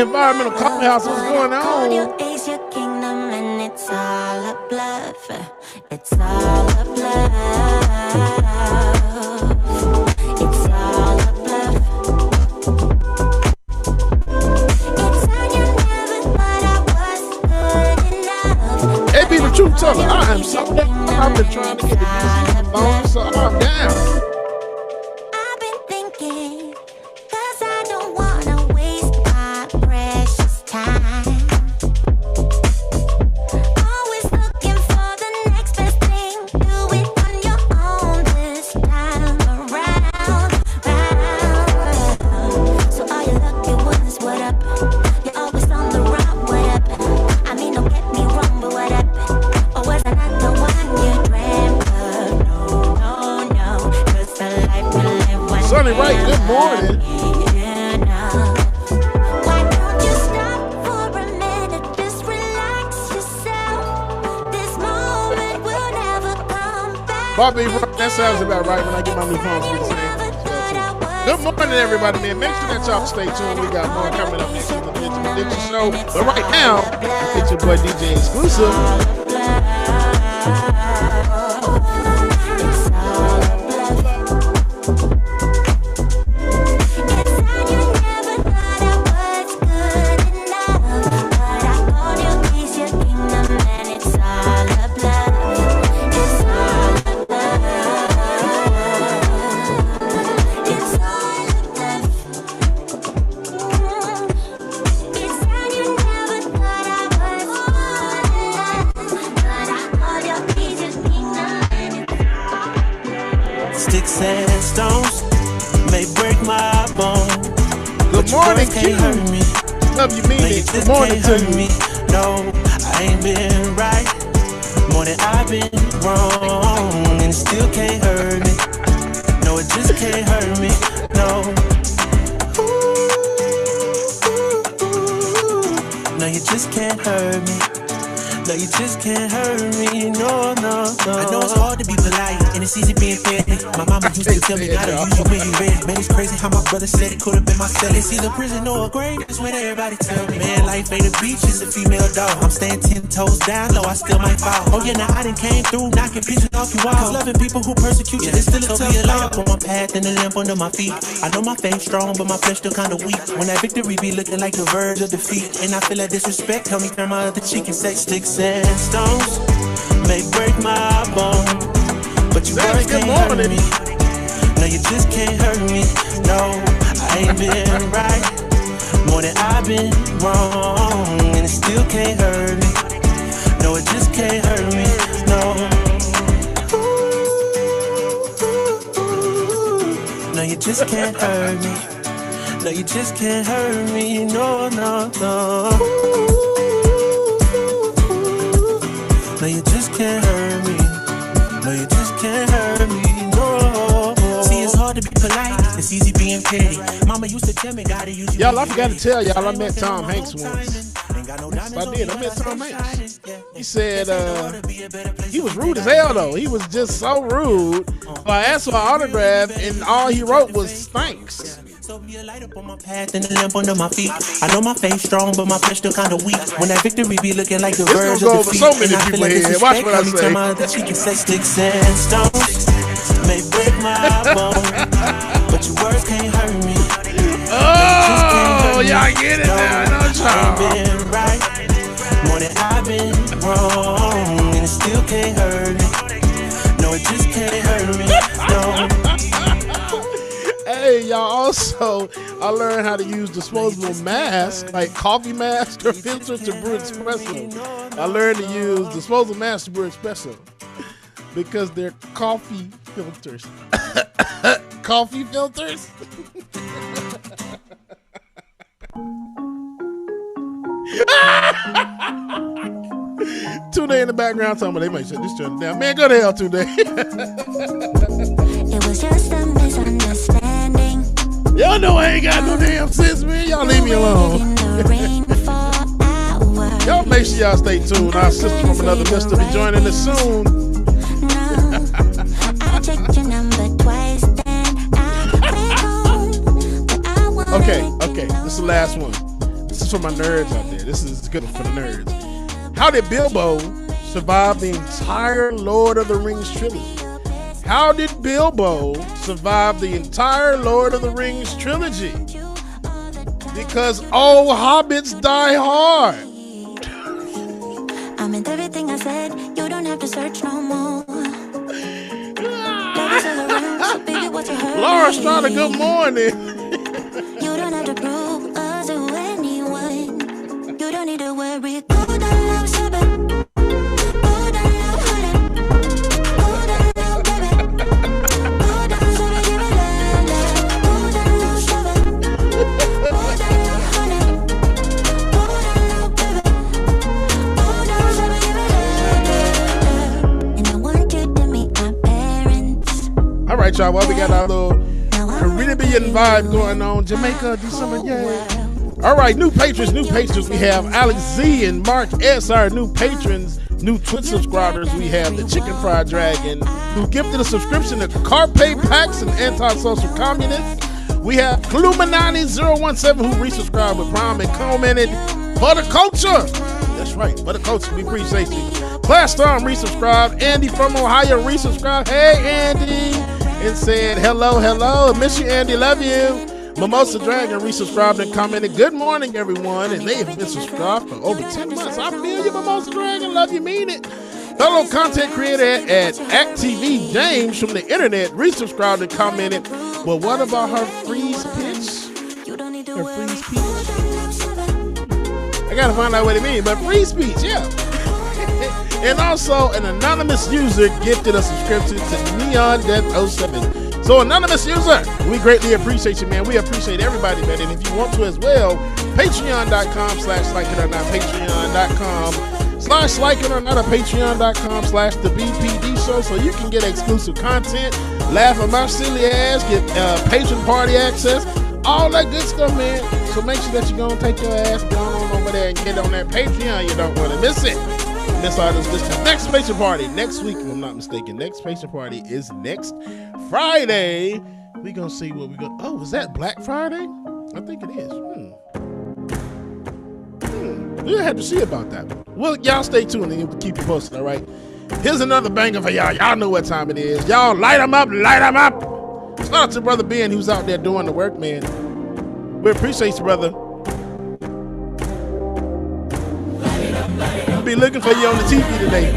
Environmental Coffee House, what's going on? It's your kingdom and it's all a bluff. It's all a bluff. It's all a bluff. It's how you never thought I was good enough. Hey, be the truth teller. I am so damn. I've been trying to get the music long, so I'm down. I've been thinking, 'cause I don't wanna waste my precious time. Always looking for the next best thing. Do it on your own this time around. So all you lucky ones, what up? You're always on the run, what up? I mean, don't get me wrong, but what up? Or was I not the one you dreamt of? No, 'cause the life we live one Sonny Wright, good morning. Why don't you stop for a minute? Just relax yourself. This moment will never come back. Bobby, that sounds about right when I get my new phone. Good morning, everybody, man. Make sure that y'all stay tuned. We got more coming up next on the Benjamin Dixon Show. But right now, it's your boy DJXXXclusive. Sticks and stones may break my bones. Good morning, Q. Love you, mean it. Good morning to you. No, I ain't been right more than I've been wrong, and it still can't hurt me. No, it just can't hurt me. No. No, you just can't hurt me. No, you just can't hurt me, no, no, no. I know it's hard to be polite, and it's easy being petty. My mama used to tell me not to use you when you ready. Man, it's crazy how my brother said it could have been my cell. It's either prison or a grave, that's what everybody tell me. Man, life ain't a beach, it's a female dog. I'm staying 10 toes down low, I still might fall. Oh yeah, now I done came through, knocking pieces off your wall. Cause loving people who persecute you, it's still a tough life. On my path and a lamp under my feet. I know my faith strong, but my flesh still kinda weak. When that victory be looking like the verge of defeat, and I feel that disrespect, help me turn my other cheek and say sticks and stones may break my bone, but you words can't hurt me. No, you just can't hurt me. No, I ain't been right more than I've been wrong, and it still can't hurt me. No, it just can't hurt me. No. No, you just can't hurt me. No, you just can't hurt me. No, no, no. No, you just can't hurt me. No, you just can't hurt me. No. See, it's hard to be polite. It's easy being petty. Mama used to tell me, gotta use you. Y'all, I forgot to tell y'all, I met Tom Hanks once. Yes, I did. I met Tom Hanks. He said he was rude as hell, though. He was just so rude. So I asked for an autograph, and all he wrote was thanks. So be a light up on my path and a lamp under my feet. I know my faith strong, but my flesh still kinda weak. When that victory be looking like the verge of defeat, so many people here. Watch what I say. Turn my other cheek and say sticks and stones may break my bone, but your words can't hurt me. Oh, y'all get it now, don't y'all? I've been right more than I've been wrong, and it still can't hurt me. No, it just can't hurt me. No. Hey, y'all, also, I learned how to use disposable masks, like coffee masks or filters to brew espresso. I learned to use disposable masks to brew espresso because they're coffee filters. Coffee filters? Today in the background talking about they might shut this channel down. Man, go to hell today. It was just a misunderstanding. Y'all know I ain't got no damn sense, man. Y'all leave me alone. Y'all make sure y'all stay tuned. Our sister from another mister will be joining us soon. I checked your number twice, then I went home. But I Okay. This is the last one. This is for my nerds out there. This is good for the nerds. How did Bilbo survive the entire Lord of the Rings trilogy? How did Bilbo survive the entire Lord of the Rings trilogy? Because all hobbits die hard. I meant everything I said. You don't have to search no more. Laura Strada, good morning. You don't have to prove us to anyone. You don't need to worry. Go down low, seven. Go down low, honey. Go down low, baby. Go down, seven, give it love. Go down low, seven. Go down low, honey. Go down low, baby. Go down, seven, give it love. And I want you to meet my parents. All right, y'all. Well, we got our little Caribbean vibe going on. Jamaica, December, yay. All right, new patrons. We have Alex Z and Mark S, our new patrons, new Twitch subscribers. We have the Chicken Fried Dragon, who gifted a subscription to Carpe Pax and Antisocial Communists. We have Cluminati017, who resubscribed with Prime and commented, for the culture. That's right, for the culture. We appreciate you. Class Storm resubscribed. Andy from Ohio resubscribed. Hey, Andy. And said, hello. Miss you, Andy. Love you. Mimosa Dragon resubscribed and commented, good morning, everyone. And they have been subscribed for over 10 months. I feel you, Mimosa Dragon. Love you, mean it. Fellow content creator at ActTV James from the internet resubscribed and commented, well, what about her freeze pitch? Her freeze pitch? I gotta find out what it means, but free speech, yeah. And also, an anonymous user gifted a subscription to Neon Death 07. So, anonymous user, we greatly appreciate you, man. We appreciate everybody, man. And if you want to as well, patreon.com/likeItOrNot, patreon.com/likeItOrNot, or patreon.com/the BPD show, so you can get exclusive content, laugh at my silly ass, get patron party access, all that good stuff, man. So make sure that you're going to take your ass down over there and get on that Patreon. You don't want to miss it. Miss all this time. Next patient party next week, if I'm not mistaken. Next patient party is next Friday. We gonna see what we go. Oh, is that Black Friday? I think it is. We'll have to see about that. Well, y'all stay tuned and we'll keep you posted, all right? Here's another banger for y'all. Y'all know what time it is. Y'all light them up, light them up. Shout out to Brother Ben, who's out there doing the work, man. We appreciate you, brother. I'll be looking for you on the TV today.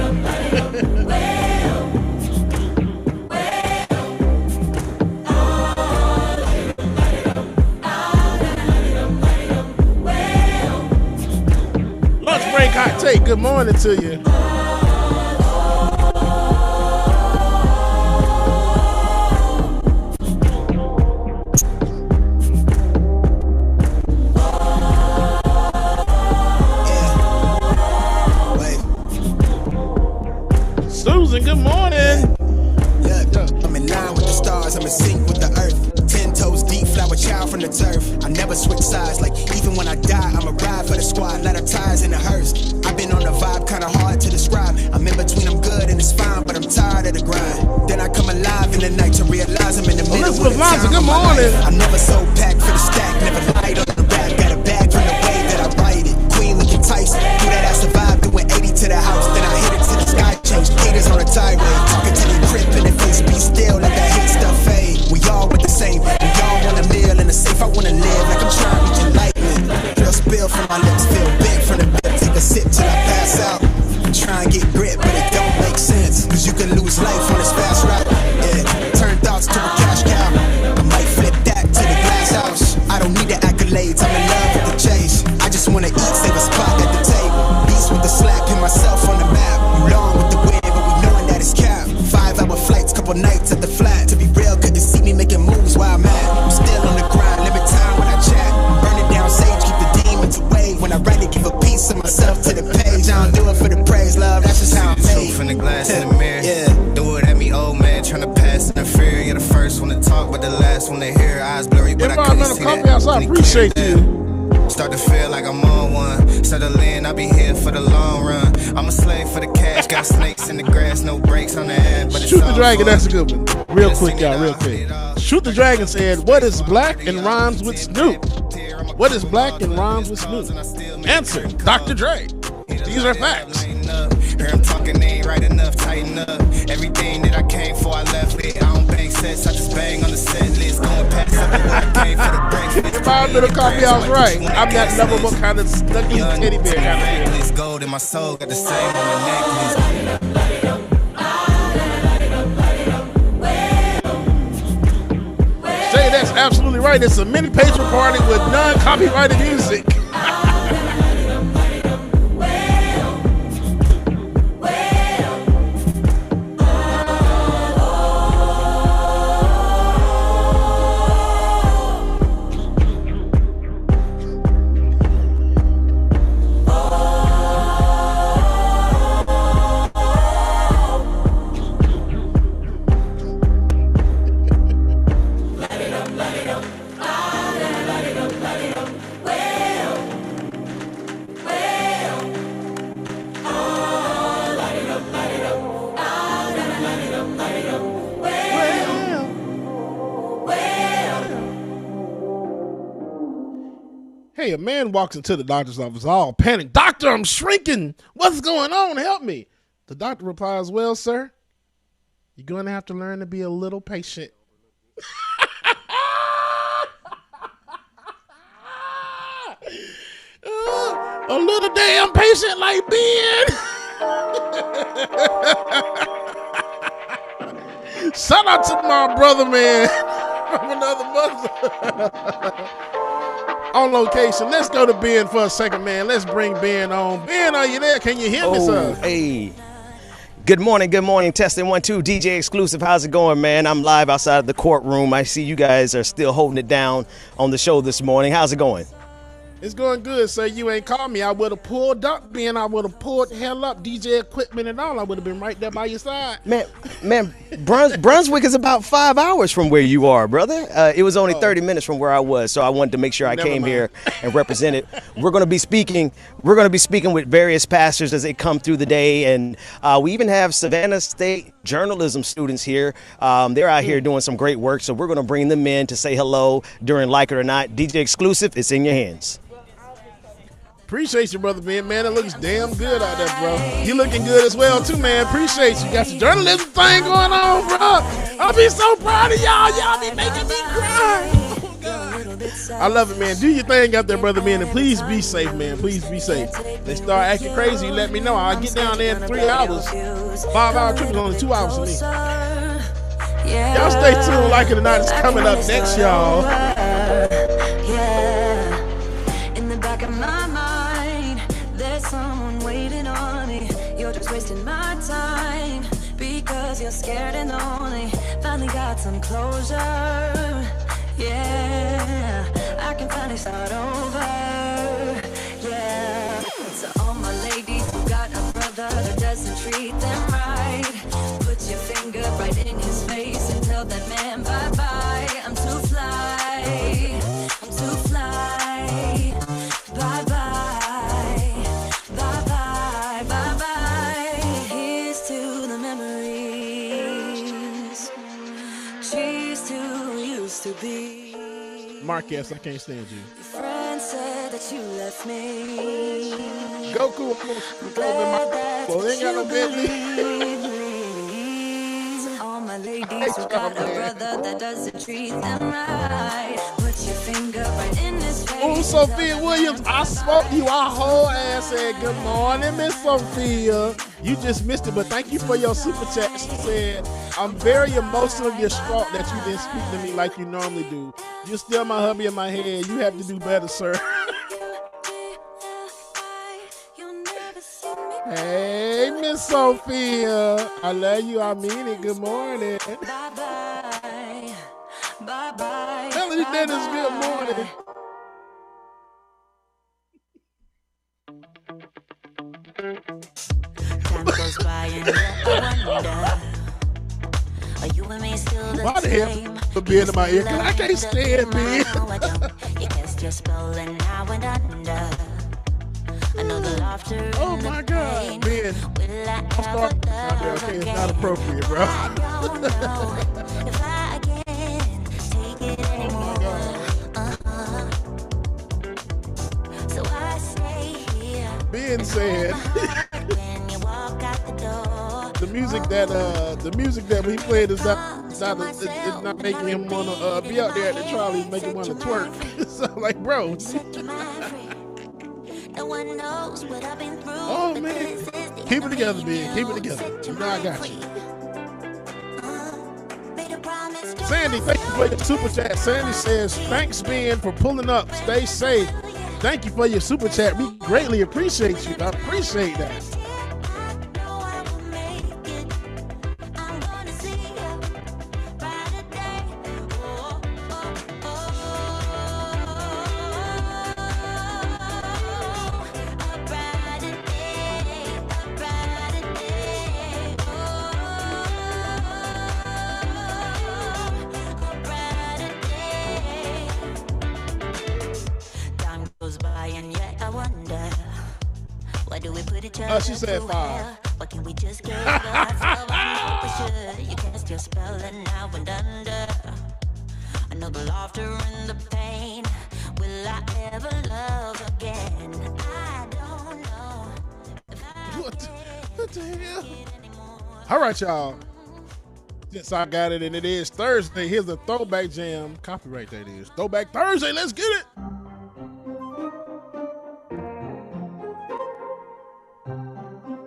Lunch break hot take. Good morning to you. Susan, good morning. Look, I'm in line with the stars, I'm in sync with the earth. 10 toes deep, flower child from the turf. I never switch sides, like even when I die, I'ma ride for the squad, let her ties in the hearse. I've been on the vibe, kinda hard to describe. I'm in between, I'm good and it's fine, but I'm tired of the grind. Then I come alive in the night to realize I'm in the middle of the time. Good morning. I'm never so packed for the stack, never lied on the rap. Got a bag from the way that I write it. Queen looking Tyson, do that I survived, doing 80 to the house, then I hit it to the sky. Change haters on the tirade, talking to the crib in the face, be still, let that hate stuff fade. We all with the same, we all want a meal in the safe. I wanna live like I'm trying to reach enlightenment. Real spill from my lips, feel big from the bit. Take a sip till I pass out. I'm trying to get grit, but it don't make sense. Cause you can lose life on this fast route. Yeah, turn thoughts to a cash cow. I might flip that to the glass house. I don't need the accolades, I'm in love with the chase. I just wanna eat, save a spot at the table. Beast with the slap, pin myself on the map. You long with the wind, but we knowing that it's cap. 5-hour flights, couple nights at the flat. To be real, couldn't see me making moves while I'm at. I'm still on the grind, limit time when I chat. Burning down sage, keep the demons away. When I write it, give a piece of myself to the page. I don't do it for the praise, love, that's just how I'm made. From the glass in the mirror, do it at me, old man, trying to pass in the fear. You're the first one to talk, but the last one to hear. Eyes blurry, but I couldn't see that. I appreciate you. Start to feel like I'm on one. Settle in, I'll be here for the long run. I'm a slave for the cash, got snakes in the grass, no brakes on the end. But Shoot the Dragon, that's a good one. Real quick, y'all, real quick. Shoot the Dragon said, what is black and rhymes with Snoop? What is black and rhymes with Snoop? Answer, Dr. Dre. These are facts. Hear him talking, they ain't right enough, tighten up. Everything that I came for, I left it. I don't bang sets, I just bang on the set list. Going past something where I came for the breakfast. If I'm gonna coffee house right, I'm that number one kind of snuggly teddy bear kind of thing. Gold in my soul, got the same on the necklace. Say that's absolutely right. It's a mini patron party with non-copyrighted music. Hey, a man walks into the doctor's office all panicked. Doctor, I'm shrinking. What's going on? Help me. The doctor replies, well, sir, you're going to have to learn to be a little patient. A little damn patient like Ben. Shout out to my brother, man, from another mother. On location. Let's go to Ben for a second, man. Let's bring Ben on. Ben, are you there? Can you hear me, sir? Hey. Good morning. Testing 1, 2. DJXXClusive. How's it going, man? I'm live outside of the courtroom. I see you guys are still holding it down on the show this morning. How's it going? It's going good, sir. You ain't called me. I would have pulled up, Ben. I would have pulled the hell up, DJ equipment and all. I would have been right there by your side. Man, Man, Brunswick is about 5 hours from where you are, brother. It was only 30 minutes from where I was, so I wanted to make sure I came here and represented. We're going to be speaking with various pastors as they come through the day, and we even have Savannah State journalism students here. They're out here doing some great work, so we're going to bring them in to say hello during Like It or Not. DJXXClusive, it's in your hands. Appreciate you, brother Ben. Man, it looks damn good out there, bro. You looking good as well, too, man. Appreciate you. Got some journalism thing going on, bro. I'll be so proud of y'all. Y'all be making me cry. Oh, God. I love it, man. Do your thing out there, brother Ben, and please be safe, man. Please be safe. They start acting crazy, let me know. I'll get down there in 3 hours. 5-hour trip is only 2 hours for me. Y'all stay tuned. Like It or Not is coming up next, y'all. In the back of my mind, there's someone waiting on me. You're just wasting my time because you're scared and lonely. Finally got some closure. Yeah, I can finally start over. Yeah, so all my ladies who got a brother that doesn't treat them right, put your finger right in his face and tell that man bye-bye. I'm too fly. I'm too fly. Bye-bye. Bye-bye. Bye-bye. Here's to the memories. Cheers to who used to be. Marquez, I can't stand you. Your friend said that you left me. Goku, I'm glad that you ain't got no Bentley. All my ladies who got a brother that doesn't treat them right, put your finger right in his face. Oh, Sophia Williams, I spoke to you. Our whole ass said, good morning, Miss Sophia. You just missed it, but thank you for your super chat. She said, I'm very emotionally distraught that you didn't speak to me like you normally do. You're still my hubby in my head. You have to do better, sir. Hey, Miss Sophia. I love you. I mean it. Good morning. Bye-bye. Bye-bye. Melody Dennis, good morning. Time goes by and I wonder, are you and me still the Why the hell for being in my ear? Cause I can't stand being. You cast your spell and now and under. I know the laughter. Oh my God, Ben. I'm starting. Okay, it's not appropriate, bro. If I can't take it anymore. So I stay here. Ben said when you walk out the door. the music that we played is not making him wanna be out there at the trolley, making him wanna twerk. So like, bro. No one knows what I've been through. Oh man, keep it together, Ben. Keep it together. You know I got you. Sandy, thank you for your super chat. Sandy says, thanks, Ben, for pulling up. Stay safe. Thank you for your super chat. We greatly appreciate you. I appreciate that. She said 5. What can we just give ourselves? You cast your spell and now and under. I know the laughter and the pain. Will I ever love again? I don't know. What the hell? All right, y'all. Since I got it and it is Thursday, here's a throwback jam. Copyright that is. Throwback Thursday. Let's get it.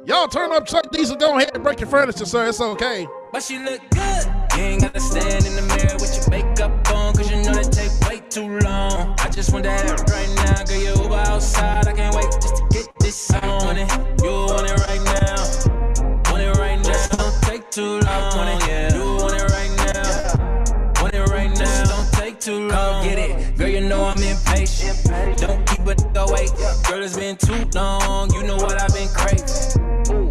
Y'all turn up Chuck Diesel. Go ahead and break your furniture, sir. It's okay. But she look good. You ain't gotta stand in the mirror with your makeup on, cause you know that take way too long. I just want that right now. Girl, you Uber outside. I can't wait just to get this on it. You want it right now. Want it right now. Don't take too long. Want it, yeah. You want it right now. Want it right now. Don't take too long. Come get it. Girl, you know I'm impatient. Don't keep a nigga wait. Girl, it's been too long. You know what I've been craving.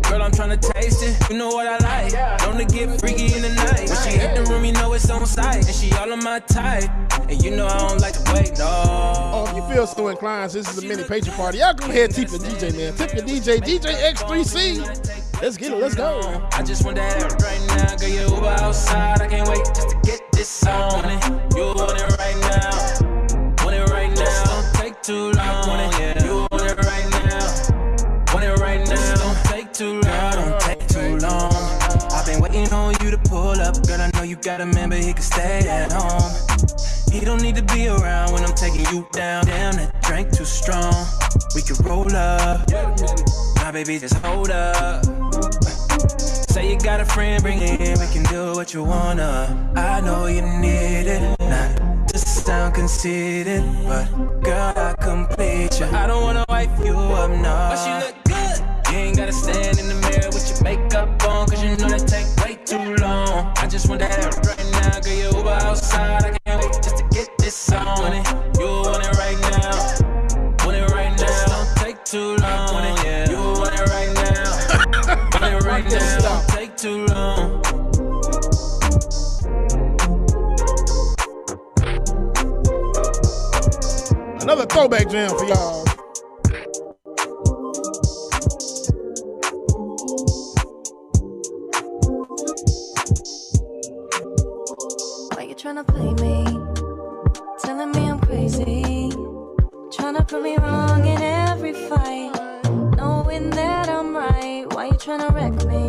Girl, I'm tryna taste it. You know what I like. Known to get freaky in the night. When she hit the room, you know it's on sight. And she all on my type. And you know I don't like to wait, no. Oh, if you feel so inclined, this is a mini Patreon party. Y'all go ahead and tip your DJ, man. Tip your DJ, DJXXXclusive. Let's get it, let's go. I just want that right now. Girl, you Uber outside. I can't wait just to get this on. You want it right now. Want it right now. Don't take too long. You want it right now. Want it right now. Don't take too long. Don't take too long. I've been waiting on you to pull up. Girl, I know you got a man, but he can stay at home. He don't need to be around when I'm taking you down. Damn, that drink too strong. We can roll up. My baby, just hold up. Say you got a friend, bring it in. We can do what you wanna. I know you need it. Not to sound conceited, but girl, I complete you. I don't wanna wipe you up, no. But she look good. You ain't gotta stand in the mirror with your makeup on, cause you know that take way too long. I just want that right now. Girl, you Uber outside. I can't wait just to get this on. You want it right now. Want it right now. Don't take too long. You want it right now. Want it right now. Don't take too long. Another throwback jam for y'all. Why you tryna play me? Telling me I'm crazy. Tryna prove me wrong in every fight. Knowing that I'm right. Why you tryna wreck me?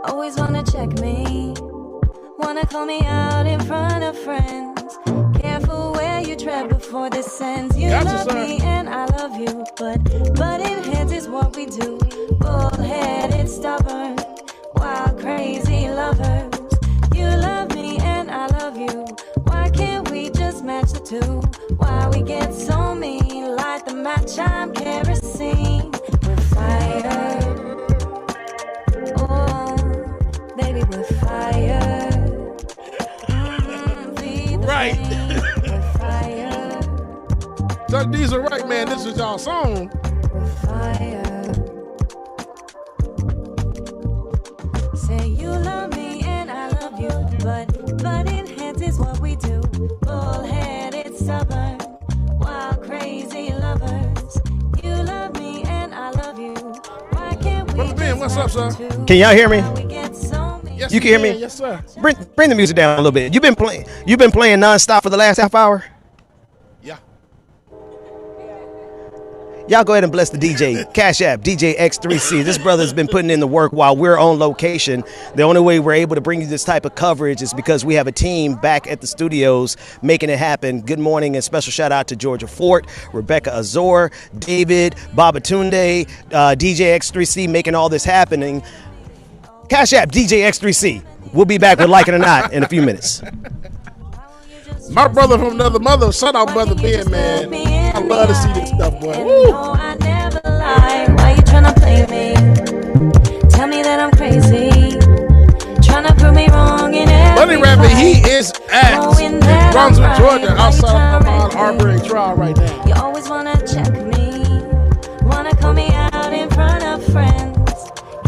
Always wanna check me. Wanna call me out in front of friends. Careful where you tread before this ends. You love me and I love you, but butting heads is what we do. Bullheaded, stubborn, wild, crazy lovers. You love me and I love you. Why can't we just match the two? Why we get so mean? Light the match, I'm kerosene. We're fire. Oh, baby, we're fire. Right. Doug Diesel, right, man. This is y'all song. Say you love me and I love you, but butting heads is what we do. Bullheaded, stubborn, wild, crazy lovers. You love me and I love you. Why can't we? Brother Ben, what's up, sir? Can y'all hear me? Yes, You can hear me? Yes, sir. Bring the music down a little bit. You've been playing nonstop for the last half hour? Yeah. Y'all go ahead and bless the DJ. Cash App, DJXXXclusive. This brother's been putting in the work while we're on location. The only way we're able to bring you this type of coverage is because we have a team back at the studios making it happen. Good morning and special shout out to Georgia Fort, Rebecca Azor, David, Babatunde, DJXXXclusive making all this happening. Cash App, DJXXXclusive. We'll be back with Like It or Not in a few minutes. My brother from another mother, shout out Brother Ben, man. I love to see this stuff, boy. Woo. I never lie. Why you tryna play me? Tell me that I'm crazy. Tryna prove me wrong in every Bunny Rabbit, he is at that Brunswick, I'm Georgia, right. outside of Arbery trial right now. You always wanna check me. Wanna call me out in front of friends.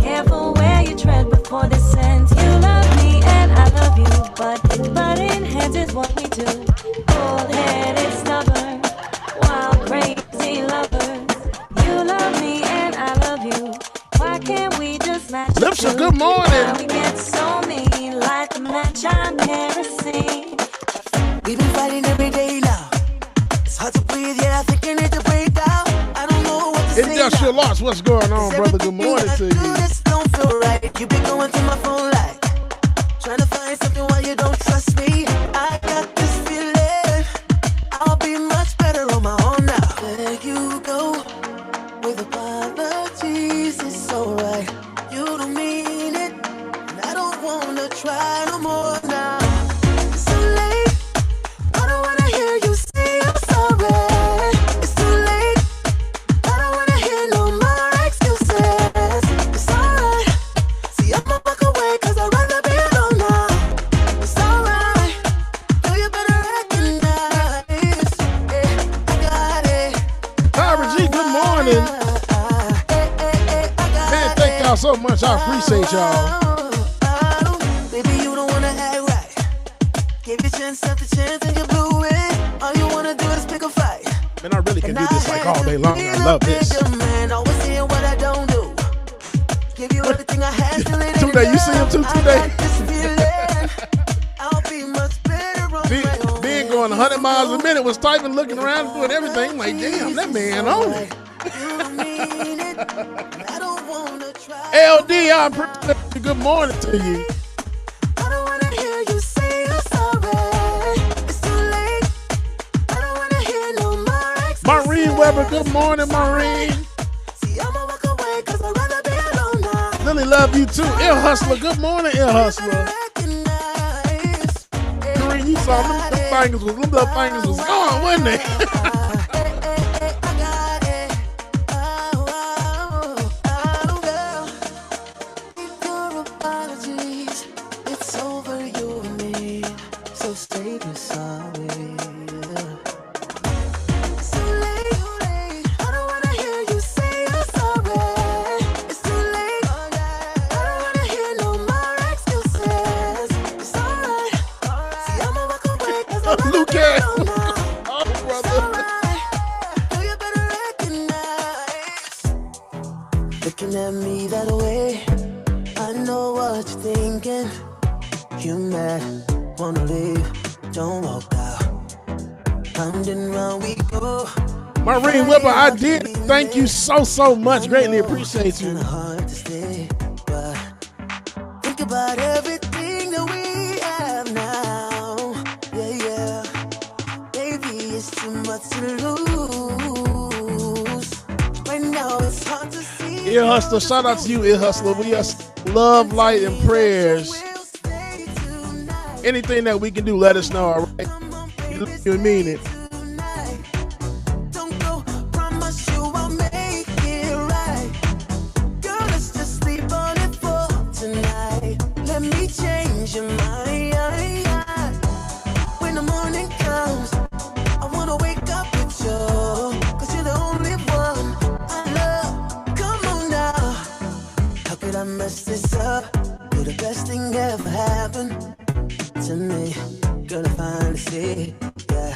Careful where you tread before this ends. You love me and I love you, but butting heads is what we do. Bullheaded, stubborn, wild, crazy lovers. You love me and I love you. Why can't we just match? Lipsa, good morning. Why we get so mean? Light the match, I'm kerosene. We've been fighting every day now. It's hard to breathe, yeah, I think you need to break down. I don't know what to say. Industrial Lots, what's going on, brother? Good morning to you. Don't feel right. You've been going through my phone like trying to find something why you don't trust me. I got this feeling I'll be much better on my own now. There you go with apologies. It's alright. You don't mean it, and I don't wanna try no more now. It's too late. I don't wanna hear you say I'm sorry. It's too late. I don't wanna hear no more excuses. It's alright. See, I'm a buck much. I appreciate y'all. Baby, you don't wanna act right. Give your chance after chance and you blew it. All you wanna do is pick a fight. Man, I really can do this like all day long. I love this. Man, always seeing what I don't do. Give you everything I had till it Today, you see him too today? I'll be much better on my own. Being going 100 miles a minute was typing, looking around, doing everything. I'm like, damn, that man on it. LD, I appreciate you. Good morning to you. I don't wanna hear you say you're sorry. It's too late. I don't wanna hear no more excuses. Maureen Weber, good morning, Maureen. See, I'ma walk away 'cause I'd rather be alone now. Lily, love you too. Ill Hustler, good morning, Ill Hustler. Kareem, you saw them little fingers was gone, wasn't they? Looking at me that way, I know what you're thinking. You mad, wanna leave, don't walk out. Round and round we go. Maureen Weber, I did. Thank you so much. Greatly appreciate you. Hard to stay, but think about everything that we have now. Yeah. Baby, it's too much to lose. Right now, it's hard to see. Ear Hustler, shout out to you, Ear Hustler. We are love, light, and prayers. Anything that we can do, let us know, all right? You mean it. This up, you're the best thing ever happened to me. Girl, I finally see, yeah.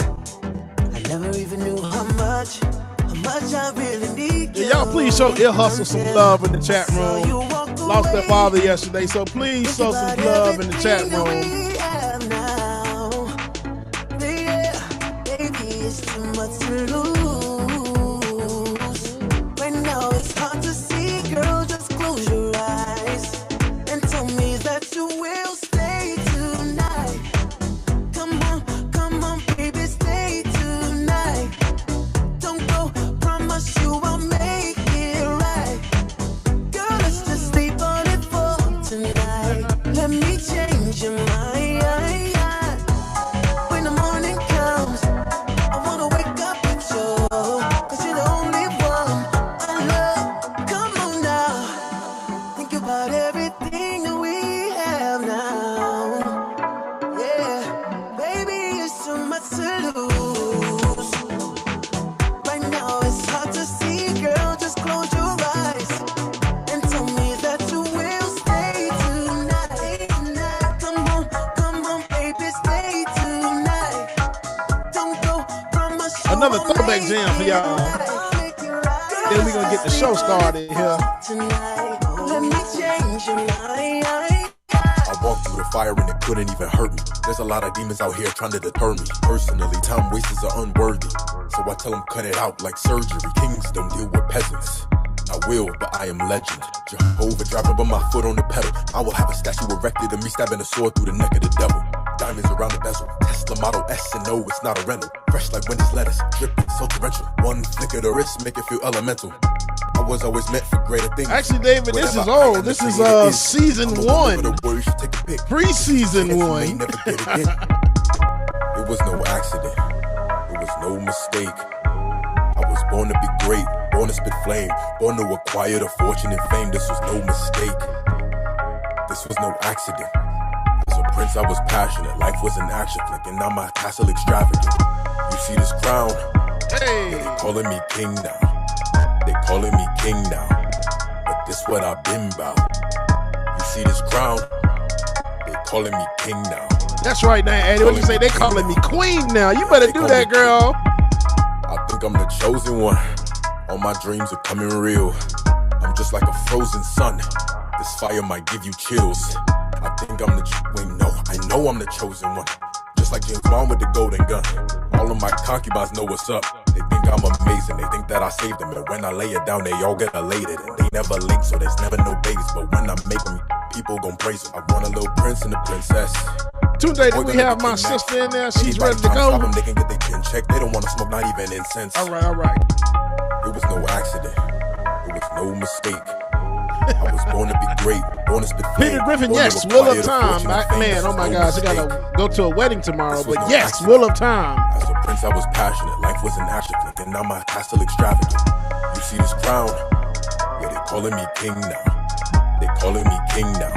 I never even knew how much I really need you. Yeah, y'all please show Ear Hustle some love in the chat room. Lost their father yesterday, so please show some love in the chat room. Baby, it's too much to lose. Right now it's hard to see, girl, just close your eyes and tell me that you will stay tonight. Come on, baby, stay tonight. Don't go, promise you I'll make it right. Girl, let's just sleep on it for tonight. Let me change your mind. When the morning comes, I wanna wake up with you, 'cause you're the only one I love. Come on now, think about everything that we have now. Yeah, baby, it's too much to lose. Right now it's hard to see, girl, just close your eyes and tell me that you will stay tonight. Come on, baby, stay tonight. Don't go, promise you Another throwback jam for y'all. Then we gonna get the show started here. tonight. Let me change your mind. I walked through the fire and it couldn't even hurt me. There's a lot of demons out here trying to deter me. Personally, time wasters are unworthy. So I tell them cut it out like surgery. Kings don't deal with peasants. I will, but I am legend. Jehovah driving with my foot on the pedal. I will have a statue erected of me stabbing a sword through the neck of the devil. Diamonds around the bezel. Tesla Model S and no, it's not a rental. Fresh like Wendy's lettuce, dripping so torrential. One flick of the wrist make it feel elemental. I was always meant for greater things. Actually, David, this is old. This is season 1. Pre-season 1. It was no accident. It was no mistake. I was born to be great, born to spit flame, born to acquire the fortune and fame. This was no mistake. This was no accident. As a prince, I was passionate. Life was an action flick, and now my tassel extravagant. You see this crown? Hey, they calling me king now. They calling me king now. But this what I've been about. see this crown? They calling me king now. That's right now, Eddie. What you say? They calling me queen now. You better do that, girl. I think I'm the chosen one. All my dreams are coming real. I'm just like a frozen sun. This fire might give you chills. I think I'm I know I'm the chosen one. Just like James Bond with the golden gun. All of my concubines know what's up. They think I'm amazing. They think that I saved them. And when I lay it down, they all get elated. And they never link, so there's never no babies. But when I make them, people gon' praise them. I want a little prince and a princess. Today, do we have my sister in there? She's ready to go. They can get their chin checked. They don't want to smoke, not even incense. All right. It was no accident. It was no mistake. I was born to be great, born to spit flame. Peter Griffin, yes, Wheel of Time. Man, oh my gosh, I gotta go to a wedding tomorrow, but yes, Wheel of Time. As a prince, I was passionate. Life was an action flick, and now my castle extravagant. You see this crown? Yeah, they calling me king now. They calling me king now.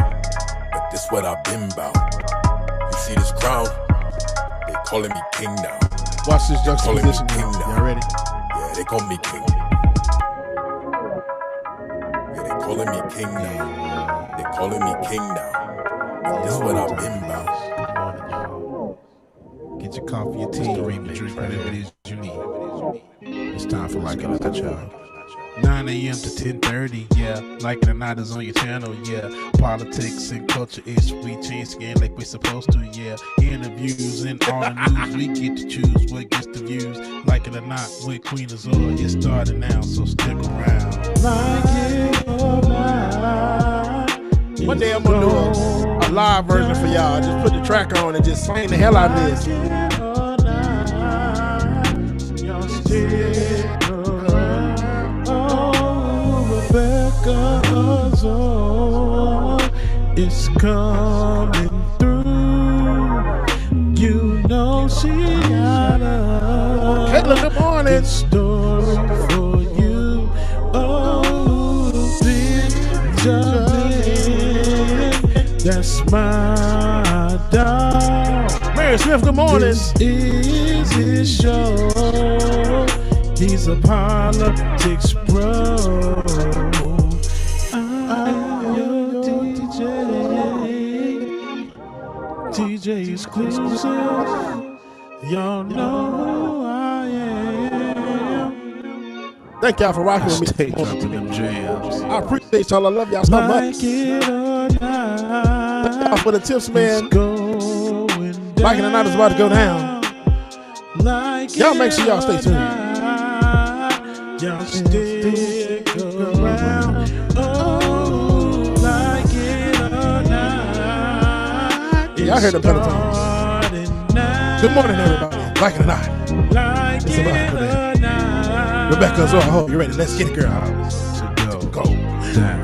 But this what I've been about. You see this crown? They calling me king now. Watch this juxtaposition. Y'all ready? Yeah, they call me king. Calling me king now. They calling me king now. This is what I've been about. Get your coffee, your tea, drink whatever it is you need. It's time for Like It or Not, y'all. 9 a.m. to 10:30, yeah. Like It or Not is on your channel, yeah. Politics and culture is we change skin like we're supposed to, yeah. Interviews and all the news, we get to choose what gets the views. Like It or Not with Queen Azor, it's starting now, so stick around. Like it or not. One day I'm gonna do a live version for y'all. Just put the track on and just sing the hell out of this. Rebecca Azor is coming through. You know she got a good morning story for you. Oh, Benjamin, that's my dog. Mary Smith, good morning. This is his show. He's a politics bro. I'm your DJXXXclusive. Y'all know who I am. Thank y'all for rocking with me. Them jams. I appreciate y'all. I love y'all so much. Thank y'all for the tips, man. Like It or Not is about to go down. Y'all make sure y'all stay tuned. Y'all stick around. Oh, like it or not. Y'all heard the Peloton. Good morning, everybody. Like It or Not. Like it's about to go. Rebecca Azor, I hope you're ready. Let's get it, girl. To go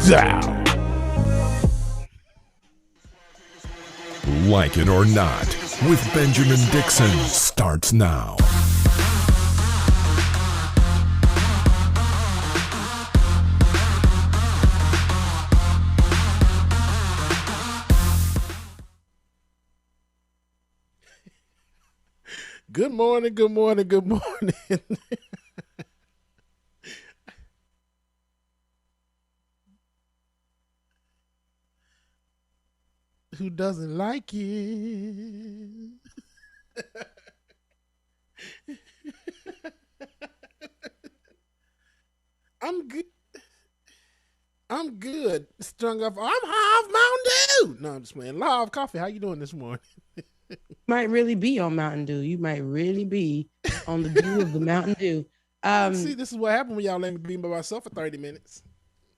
down. Like It or Not with Benjamin Dixon starts now. Good morning, good morning, good morning. Who doesn't like it? I'm good. I'm good. Strung up. I'm high off Mountain Dew. No, I'm just playing. Live coffee. How you doing this morning? Might really be on Mountain Dew. You might really be on the dew of the Mountain Dew. See, this is what happened when y'all let me be by myself for 30 minutes.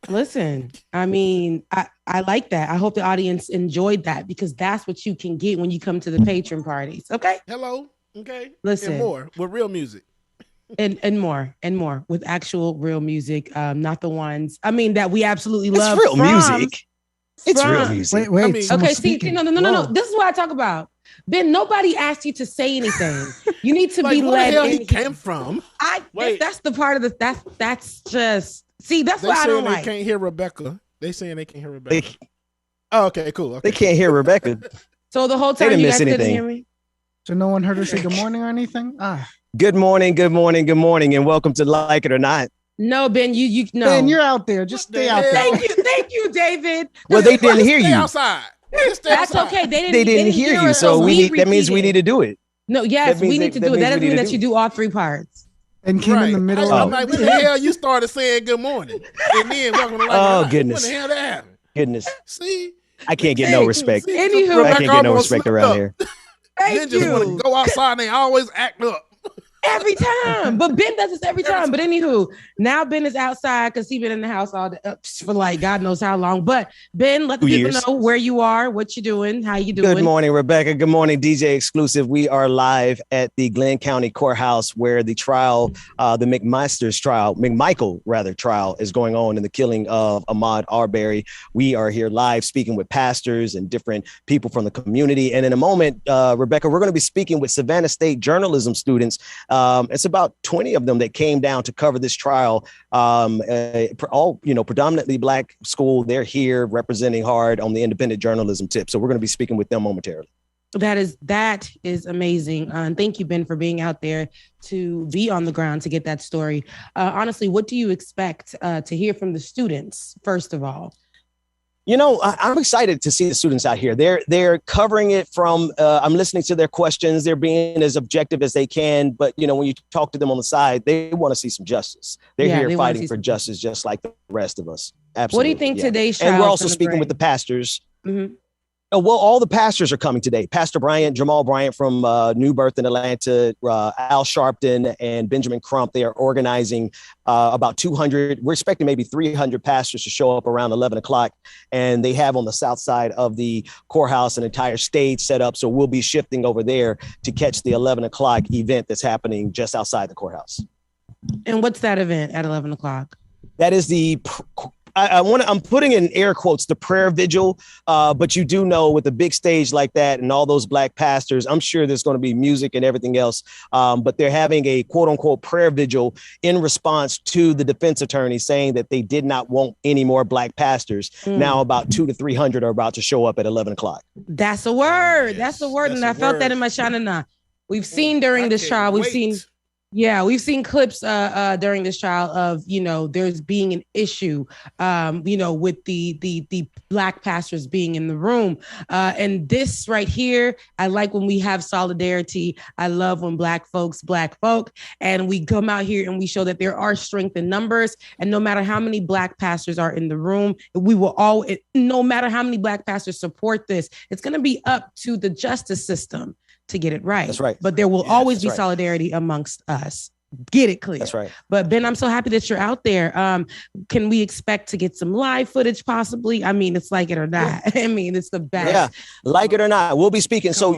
Listen, I mean, I like that. I hope the audience enjoyed that because that's what you can get when you come to the patron parties. Okay. Hello. Okay. Listen. And more with real music. And more with actual real music. Not the ones, I mean, that we absolutely love. It's real music. It's real music. Wait. I mean, okay, see, no. This is what I talk about. Ben, nobody asked you to say anything. You need to be led. Where the hell he came from? That's the part of the that's just see. That's why I don't like. They can't hear Rebecca. They saying they can't hear Rebecca. Okay, cool. Okay. They can't hear Rebecca. So the whole time you guys couldn't hear me. So no one heard her say good morning or anything. Good morning, and welcome to Like It or Not. No, Ben, you no. Ben, you're out there. Just stay out there. Thank you, David. Well, they didn't hear Stay you. outside. Just stay That's outside. okay. They didn't hear you, so that means we need to do it. No, yes, That means we need to do it. That doesn't mean that you do do all three parts. And came in the middle I'm of like, what the hell you started saying good morning? And then welcome to Life. Oh, What goodness. the hell that happened? Goodness. See? I can't get no respect. Anywho, I can't get no respect around here. Then just want to go outside and they always act up. Every time. But Ben does this every time. But anywho, now Ben is outside because he's been in the house all day, for like God knows how long. But Ben, let the 2 people years. know where you are, what you're doing, how you doing. Good morning, Rebecca. Good morning, DJ Exclusive. We are live at the Glenn County Courthouse where the trial, the McMichael trial is going on in the killing of Ahmaud Arbery. We are here live speaking with pastors and different people from the community. And in a moment, Rebecca, we're going to be speaking with Savannah State journalism students. It's about 20 of them that came down to cover this trial. All, predominantly Black school. They're here representing hard on the independent journalism tip. So we're going to be speaking with them momentarily. That is amazing. And thank you, Ben, for being out there to be on the ground to get that story. Honestly, what do you expect to hear from the students, first of all? I'm excited to see the students out here. They're covering it from, I'm listening to their questions. They're being as objective as they can. But, when you talk to them on the side, they want to see some justice. They're here fighting for justice just like the rest of us. Absolutely. What do you think today's trial? And we're also speaking with the pastors. Mm-hmm. Well, all the pastors are coming today. Pastor Jamal Bryant from New Birth in Atlanta, Al Sharpton and Benjamin Crump. They are organizing about 200. We're expecting maybe 300 pastors to show up around 11 o'clock. And they have on the south side of the courthouse an entire stage set up. So we'll be shifting over there to catch the 11 o'clock event that's happening just outside the courthouse. And what's that event at 11 o'clock? That is I'm putting in air quotes, the prayer vigil. But you do know with a big stage like that and all those Black pastors, I'm sure there's going to be music and everything else. But they're having a quote unquote prayer vigil in response to the defense attorney saying that they did not want any more Black pastors. Now about 200 to 300 are about to show up at 11 o'clock. That's a word. That's a word. And I felt that in my shanana. We've seen during this trial, we've seen clips during this trial of, there's being an issue, with the Black pastors being in the room. And this right here, I like when we have solidarity. I love when Black folk, and we come out here and we show that there are strength in numbers. And no matter how many Black pastors are in the room, no matter how many Black pastors support this, it's going to be up to the justice system to get it right. That's right. But there will always be solidarity amongst us. Get it clear. That's right. But Ben, I'm so happy that you're out there. Can we expect to get some live footage possibly? I mean, it's like it or not. I mean, it's the best. Yeah, like it or not, we'll be speaking. So,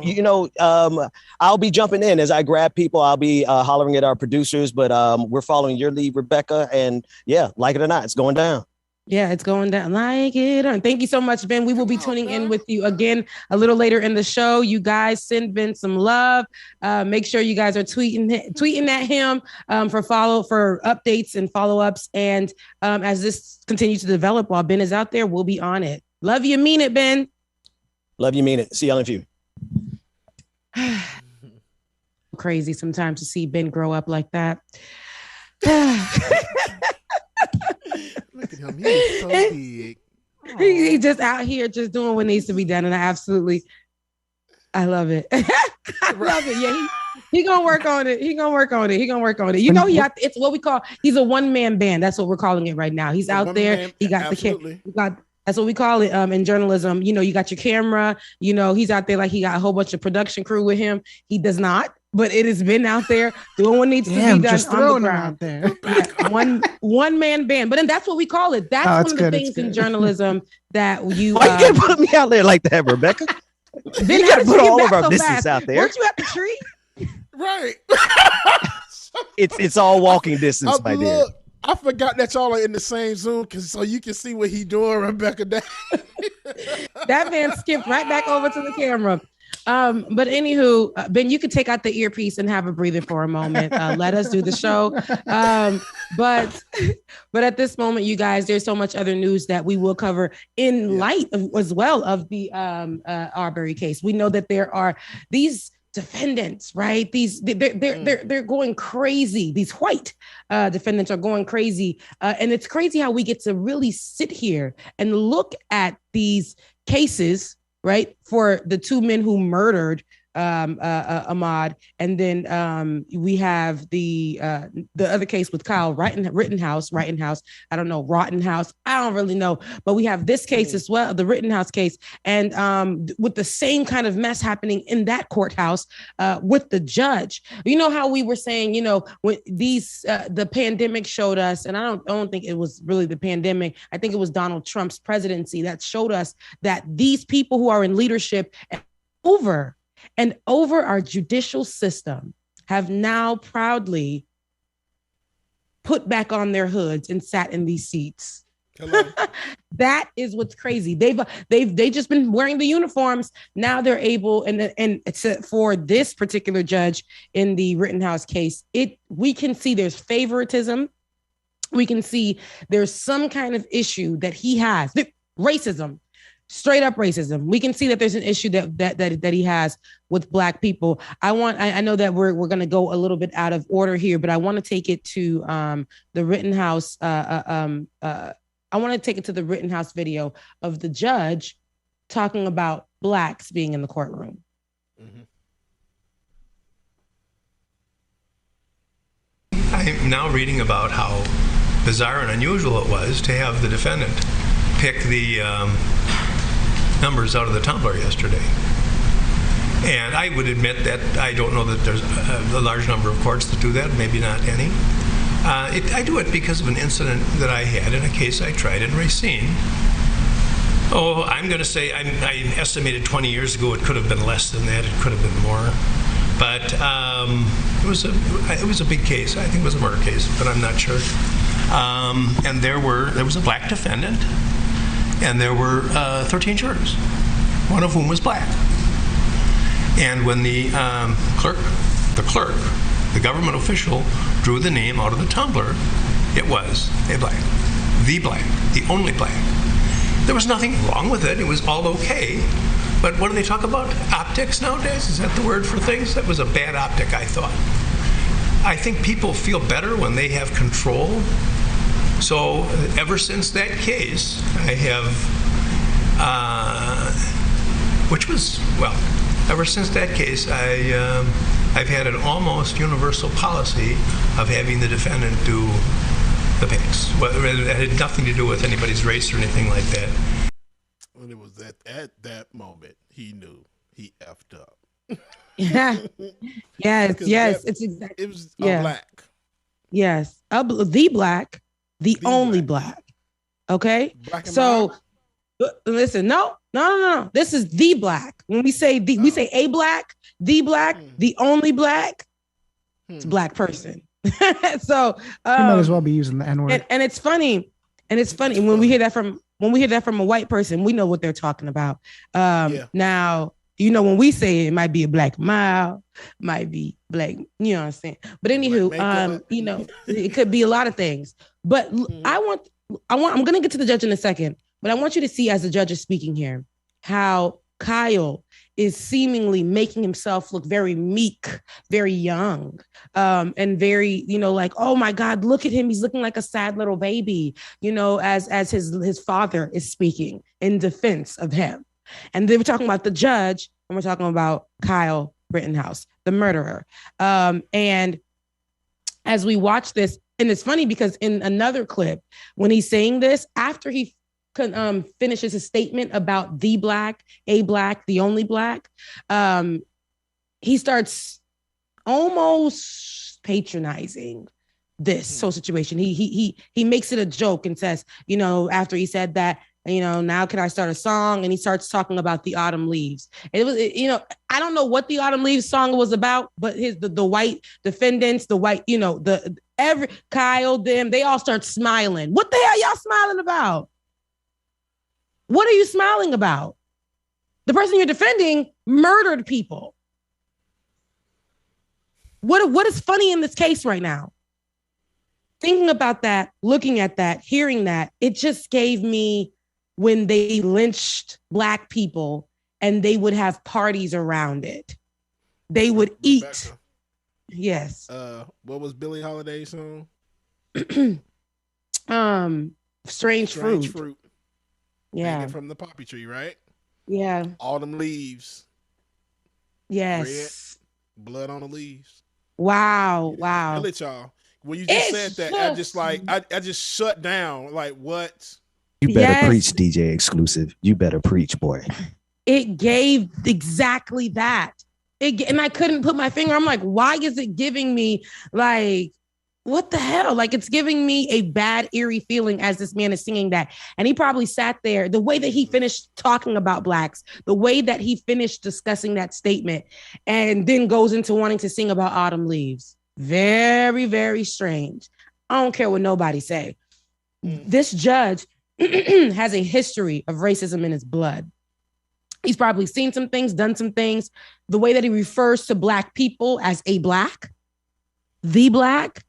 I'll be jumping in as I grab people. I'll be hollering at our producers, but we're following your lead, Rebecca. And yeah, like it or not, it's going down. Yeah, it's going down like it. And thank you so much, Ben. We will be tuning in with you again a little later in the show. You guys send Ben some love. Make sure you guys are tweeting at him for updates and follow-ups. And as this continues to develop while Ben is out there, we'll be on it. Love you, mean it, Ben. Love you, mean it. See y'all in a few. Crazy sometimes to see Ben grow up like that. Look at him. He's so big. He's just out here just doing what needs to be done. And I love it. I love it. Yeah, he gonna work on it. He gonna work on it. It's what we call, he's a one-man band. That's what we're calling it right now. He's out there. He got that's what we call it in journalism. You got your camera, he's out there like he got a whole bunch of production crew with him. He does not. But it has been out there doing what needs to be done just on the ground. out there. One man band. But then that's what we call it. That's one of the things in journalism that you. Why you can't put me out there like that, Rebecca? Then you got to put all of our business out there. Weren't you at the tree? Right. It's all walking distance, my dear. I forgot that y'all are in the same Zoom so you can see what he doing, Rebecca. That man skipped right back over to the camera. But anywho, Ben, you could take out the earpiece and have a breather for a moment. Let us do the show. But at this moment, you guys, there's so much other news that we will cover in light of, as well of the Arbery case. We know that there are these defendants, right? They're going crazy. These white defendants are going crazy, and it's crazy how we get to really sit here and look at these cases, right? For the two men who murdered Ahmaud, and then we have the other case with Kyle Rittenhouse. I don't know, Rottenhouse. I don't really know, but we have this case as well, the Rittenhouse case, and with the same kind of mess happening in that courthouse with the judge. You know how we were saying, you know, when these the pandemic showed us, and I don't think it was really the pandemic. I think it was Donald Trump's presidency that showed us that these people who are in leadership over our judicial system have now proudly put back on their hoods and sat in these seats. That is what's crazy. They've just been wearing the uniforms. Now they're able, and except for this particular judge in the Rittenhouse case, we can see there's favoritism. We can see there's some kind of issue that he has. Racism. Straight up racism. We can see that there's an issue that he has with Black people. I know that we're going to go a little bit out of order here, but I want to take it to the Rittenhouse. I want to take it to the Rittenhouse video of the judge talking about Blacks being in the courtroom. I'm now reading about how bizarre and unusual it was to have the defendant pick the numbers out of the tumbler yesterday. And I would admit that I don't know that there's a large number of courts that do that, maybe not any. I do it because of an incident that I had in a case I tried in Racine. Oh, I'm going to say I estimated 20 years ago it could have been less than that, it could have been more. But it was a big case. I think it was a murder case, but I'm not sure. And there was a Black defendant, and there were 13 jurors, one of whom was Black. And when the clerk, the government official, drew the name out of the tumbler, it was a Black, the only Black. There was nothing wrong with it. It was all okay. But what do they talk about? Optics nowadays? Is that the word for things? That was a bad optic, I thought. I think people feel better when they have control. So ever since that case, I have, ever since that case, I've had an almost universal policy of having the defendant do the picks. Well, it had nothing to do with anybody's race or anything like that. When it was at that moment, he knew he effed up. Yeah. Yes. It's exactly. It was a Black. Yes. The Black. The only Black. Okay. So listen, no. This is the Black. When we say we say a Black, the Black, the only Black, it's a Black person. So you might as well be using the N-word. And it's funny. When we hear that from a white person, we know what they're talking about. Now, you know, when we say it might be a Black mile, might be Black, you know what I'm saying? But anywho, you know, it could be a lot of things. But I'm going to get to the judge in a second, but I want you to see, as the judge is speaking here, how Kyle is seemingly making himself look very meek, very young, and very, you know, like, oh my God, look at him. He's looking like a sad little baby, you know, as his father is speaking in defense of him. And they were talking about the judge, and we're talking about Kyle Rittenhouse, the murderer. And as we watch this, and it's funny because in another clip, when he's saying this, after he finishes his statement about the Black, a Black, the only Black, he starts almost patronizing this whole situation. He makes it a joke and says, you know, after he said that, you know, now can I start a song? And he starts talking about the autumn leaves. And it was, you know, I don't know what the autumn leaves song was about, but the white defendants, the white, you know, Kyle, them, they all start smiling. What the hell y'all smiling about? What are you smiling about? The person you're defending murdered people. What is funny in this case right now? Thinking about that, looking at that, hearing that, it just gave me when they lynched Black people and they would have parties around it. they would eat. Yes. What was Billie Holiday's song? Strange fruit. Yeah. Hanging from the poppy tree, right? Yeah. Autumn leaves. Yes. Red, blood on the leaves. Wow. Feel it, y'all. When you just said that, I just shut down. Like, what? You better preach, DJXXClusive. You better preach, boy. It gave exactly that. And I couldn't put my finger. I'm like, why is it giving me like, what the hell? Like, it's giving me a bad, eerie feeling as this man is singing that. And he probably sat there, the way that he finished talking about blacks, the way that he finished discussing that statement, and then goes into wanting to sing about autumn leaves. Very, very strange. I don't care what nobody say. This judge has a history of racism in his blood. He's probably seen some things, done some things. The way that he refers to black people as a black, the black,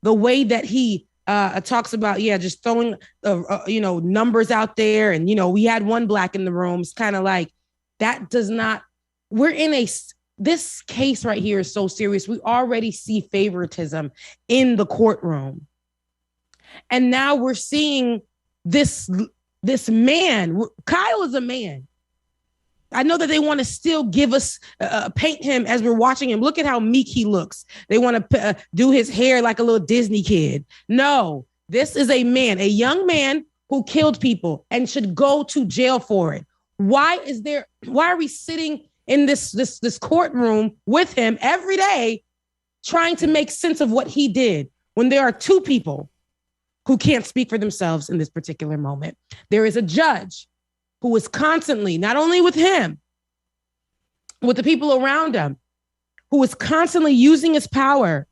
the way that he talks about, just throwing, numbers out there. And, we had one black in the room. It's kind of like that does not, this case right here is so serious. We already see favoritism in the courtroom. And now we're seeing this man. Kyle is a man. I know that they want to still give us, paint him as we're watching him. Look at how meek he looks. They want to do his hair like a little Disney kid. No, this is a man, a young man who killed people and should go to jail for it. Why are we sitting in this courtroom with him every day trying to make sense of what he did when there are two people who can't speak for themselves in this particular moment? There is a judge who is constantly, not only with him, with the people around him, who is constantly using his power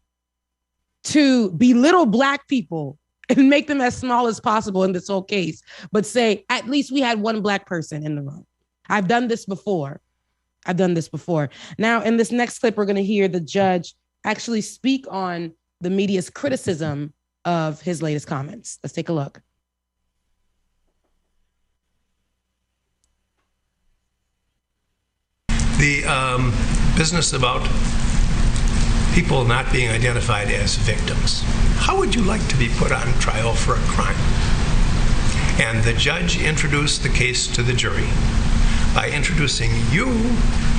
to belittle black people and make them as small as possible in this whole case, but say, at least we had one black person in the room. I've done this before. Now, in this next clip, we're going to hear the judge actually speak on the media's criticism of his latest comments. Let's take a look. The business about people not being identified as victims. How would you like to be put on trial for a crime? And the judge introduced the case to the jury by introducing you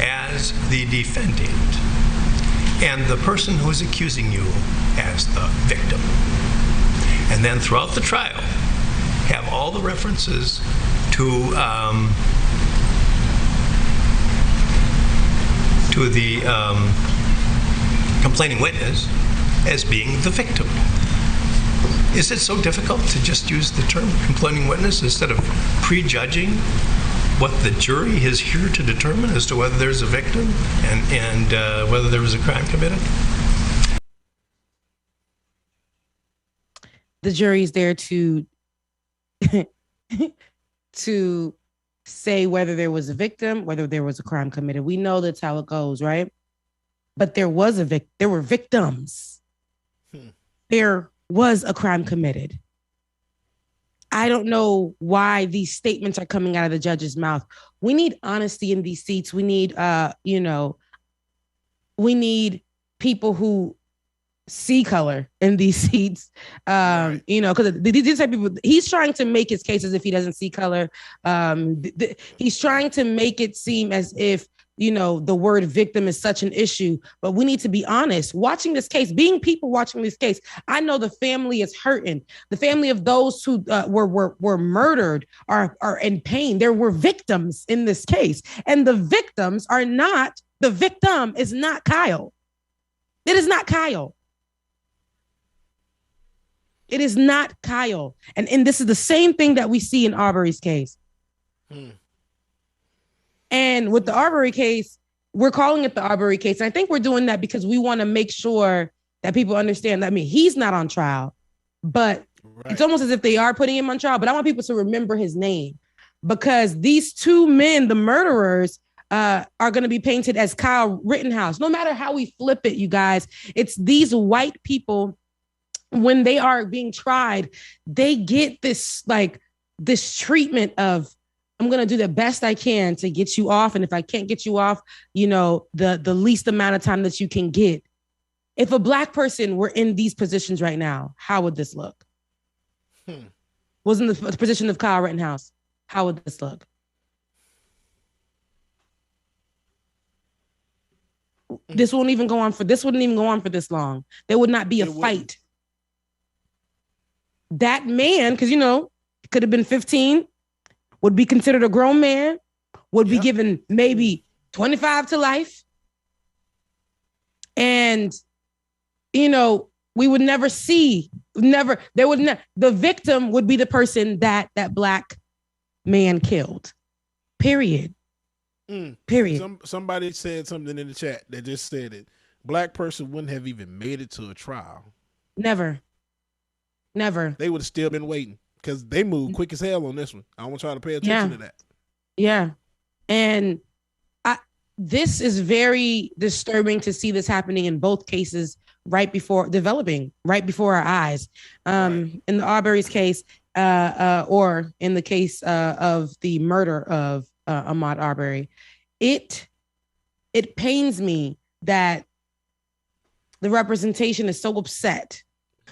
as the defendant and the person who's accusing you as the victim. And then throughout the trial, have all the references to the complaining witness as being the victim. Is it so difficult to just use the term complaining witness instead of prejudging what the jury is here to determine as to whether there's a victim and whether there was a crime committed? The jury's there to say whether there was a victim, whether there was a crime committed. We know that's how it goes, right? But there were victims. There was a crime committed. I don't know why these statements are coming out of the judge's mouth. We need honesty in these seats. We need, we need people who see color in these seats, because these type of people, he's trying to make his case as if he doesn't see color. He's trying to make it seem as if, the word victim is such an issue, but we need to be honest. Watching this case, being people watching this case, I know the family is hurting. The family of those who were murdered are in pain. There were victims in this case, and the victim is not Kyle. It is not Kyle. It is not Kyle. And this is the same thing that we see in Arbery's case. And with the Arbery case, we're calling it the Arbery case. And I think we're doing that because we want to make sure that people understand that, he's not on trial, but it's almost as if they are putting him on trial. But I want people to remember his name, because these two men, the murderers, are going to be painted as Kyle Rittenhouse. No matter how we flip it, you guys, it's these white people. When they are being tried, they get this treatment of I'm going to do the best I can to get you off. And if I can't get you off, the least amount of time that you can get. If a Black person were in these positions right now, how would this look? Wasn't the position of Kyle Rittenhouse? How would this look? This wouldn't even go on for this long. There would not be a fight. That man, because could have been 15, would be considered a grown man, would be given maybe 25 to life. And, we would never see, the victim would be the person that Black man killed. Period. Period. Somebody said something in the chat that just said it. Black person wouldn't have even made it to a trial. Never. They would have still been waiting because they moved quick as hell on this one. I want y'all to pay attention to that. Yeah. And this is very disturbing to see this happening in both cases right before our eyes. In the Arbery's case, or in the case of the murder of Ahmaud Arbery, it pains me that the representation is so upset,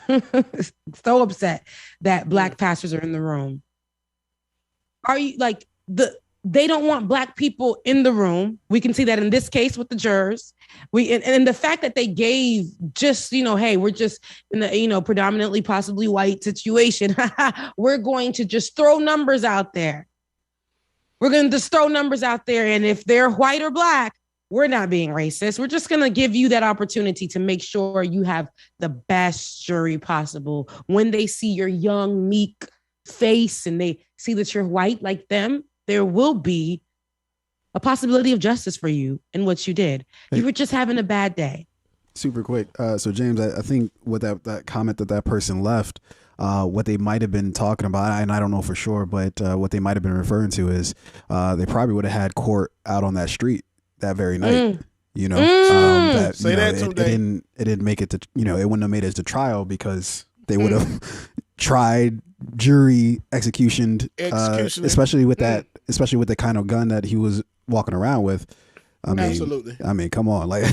that Black pastors are in the room. Are you they don't want Black people in the room? We can see that in this case with the jurors. And the fact that they gave just, hey, we're just in the, predominantly possibly white situation. We're going to just throw numbers out there. We're going to just throw numbers out there. And if they're white or Black, we're not being racist. We're just going to give you that opportunity to make sure you have the best jury possible. When they see your young, meek face and they see that you're white like them, there will be a possibility of justice for you in what you did. You were just having a bad day. Super quick. So James, I think with that comment that person left, what they might have been talking about, and I don't know for sure, but what they might have been referring to is they probably would have had court out on that street that very night. It didn't make it to, it wouldn't have made it to trial because they would have tried, jury, executioned, especially with the kind of gun that he was walking around with. Absolutely. I mean, come on, like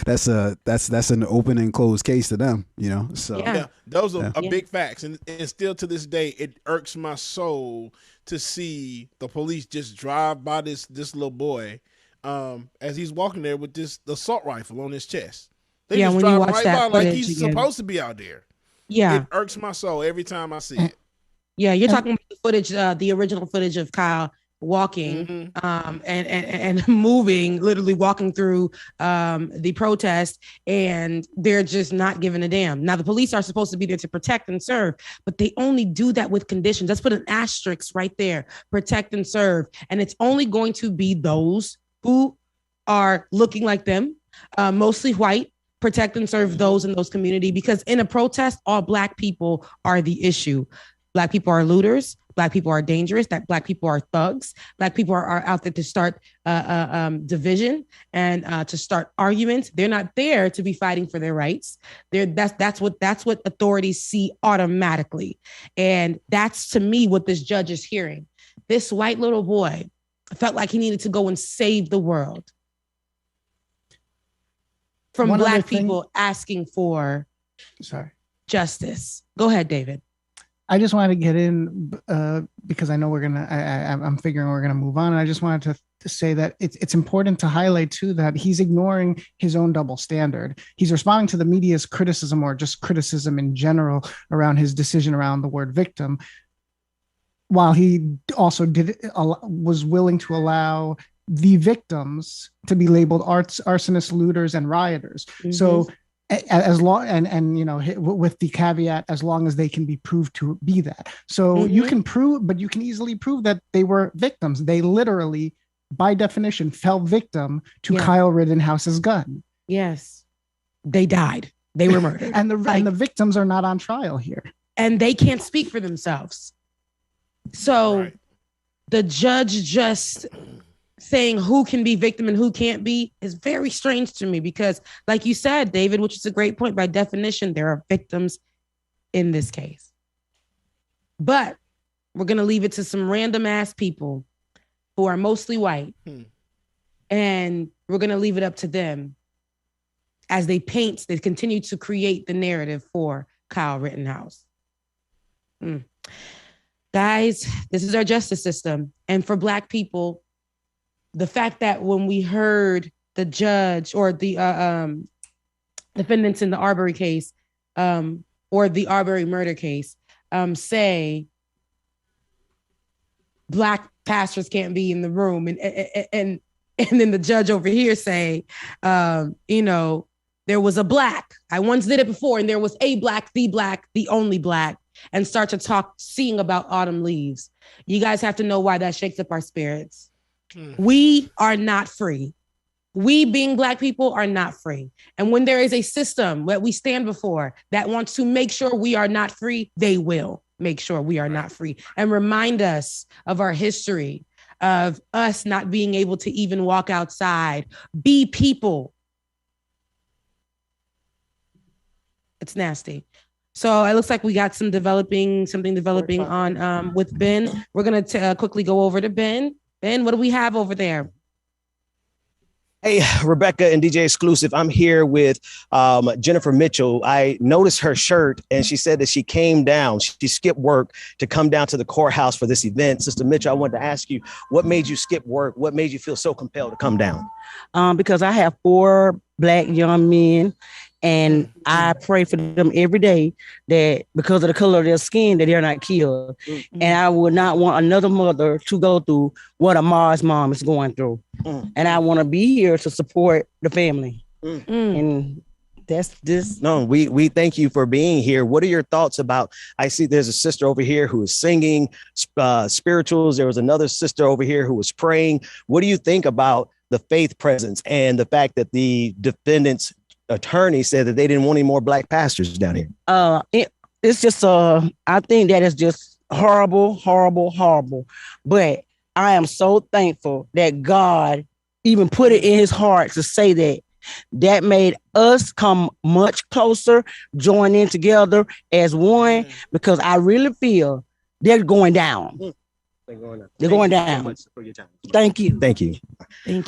that's an open and closed case to them, So yeah, those are big facts, and still to this day, it irks my soul to see the police just drive by this little boy, as he's walking there with this assault rifle on his chest. They just drive right by like he's supposed to be out there. Yeah, it irks my soul every time I see it. Yeah, you're talking about the footage, the original footage of Kyle walking, and moving, literally walking through the protest, and they're just not giving a damn. Now, the police are supposed to be there to protect and serve, but they only do that with conditions. Let's put an asterisk right there: protect and serve, and it's only going to be those who are looking like them, mostly white. Protect and serve those in those community, because in a protest, all Black people are the issue. Black people are looters. Black people are dangerous. That Black people are thugs. Black people are out there to start division and to start arguments. They're not there to be fighting for their rights. That's what authorities see automatically, and that's, to me, what this judge is hearing. This white little boy felt like he needed to go and save the world from Black people asking for justice. Go ahead, David. I just wanted to get in because I know I'm figuring we're gonna move on. And I just wanted to say that it's important to highlight too that he's ignoring his own double standard. He's responding to the media's criticism, or just criticism in general, around his decision around the word victim, while he also was willing to allow the victims to be labeled arsonists, looters, and rioters. Mm-hmm. So as long with the caveat, as long as they can be proved to be that. So you can easily prove that they were victims. They literally, by definition, fell victim to Kyle Rittenhouse's gun. Yes, they died. They were murdered, and the victims are not on trial here, and they can't speak for themselves. So the judge just saying who can be victim and who can't be is very strange to me, because, like you said, David, which is a great point, by definition, there are victims in this case. But we're going to leave it to some random ass people who are mostly white. And we're going to leave it up to them as they continue to create the narrative for Kyle Rittenhouse. Guys, this is our justice system. And for Black people, the fact that when we heard the judge or the defendants in the Arbery case or the Arbery murder case say Black pastors can't be in the room, and then the judge over here say, there was a Black. I once did it before, and there was a Black, the only Black, and start to sing about autumn leaves. You guys have to know why that shakes up our spirits. We are not free. We being Black people are not free. And when there is a system that we stand before that wants to make sure we are not free, they will make sure we are not free and remind us of our history, of us not being able to even walk outside, be people. It's nasty. So it looks like we got something developing on with Ben. We're going to quickly go over to Ben. Ben, what do we have over there? Hey, Rebecca and DJXXClusive. I'm here with Jennifer Mitchell. I noticed her shirt and she said that she came down. She skipped work to come down to the courthouse for this event. Sister Mitchell, I wanted to ask you, what made you skip work? What made you feel so compelled to come down? Because I have 4 Black young men, and I pray for them every day that because of the color of their skin, that they're not killed. And I would not want another mother to go through what Amar's mom is going through. And I want to be here to support the family. And that's this. No, we thank you for being here. What are your thoughts about, I see there's a sister over here who is singing spirituals. There was another sister over here who was praying. What do you think about the faith presence and the fact that the defendant's attorney said that they didn't want any more Black pastors down here? It's just I think that is just horrible. But I am so thankful that God even put it in his heart to say that made us come much closer, join in together as one, because I really feel they're going down. They're going down. Thank you. Thank you.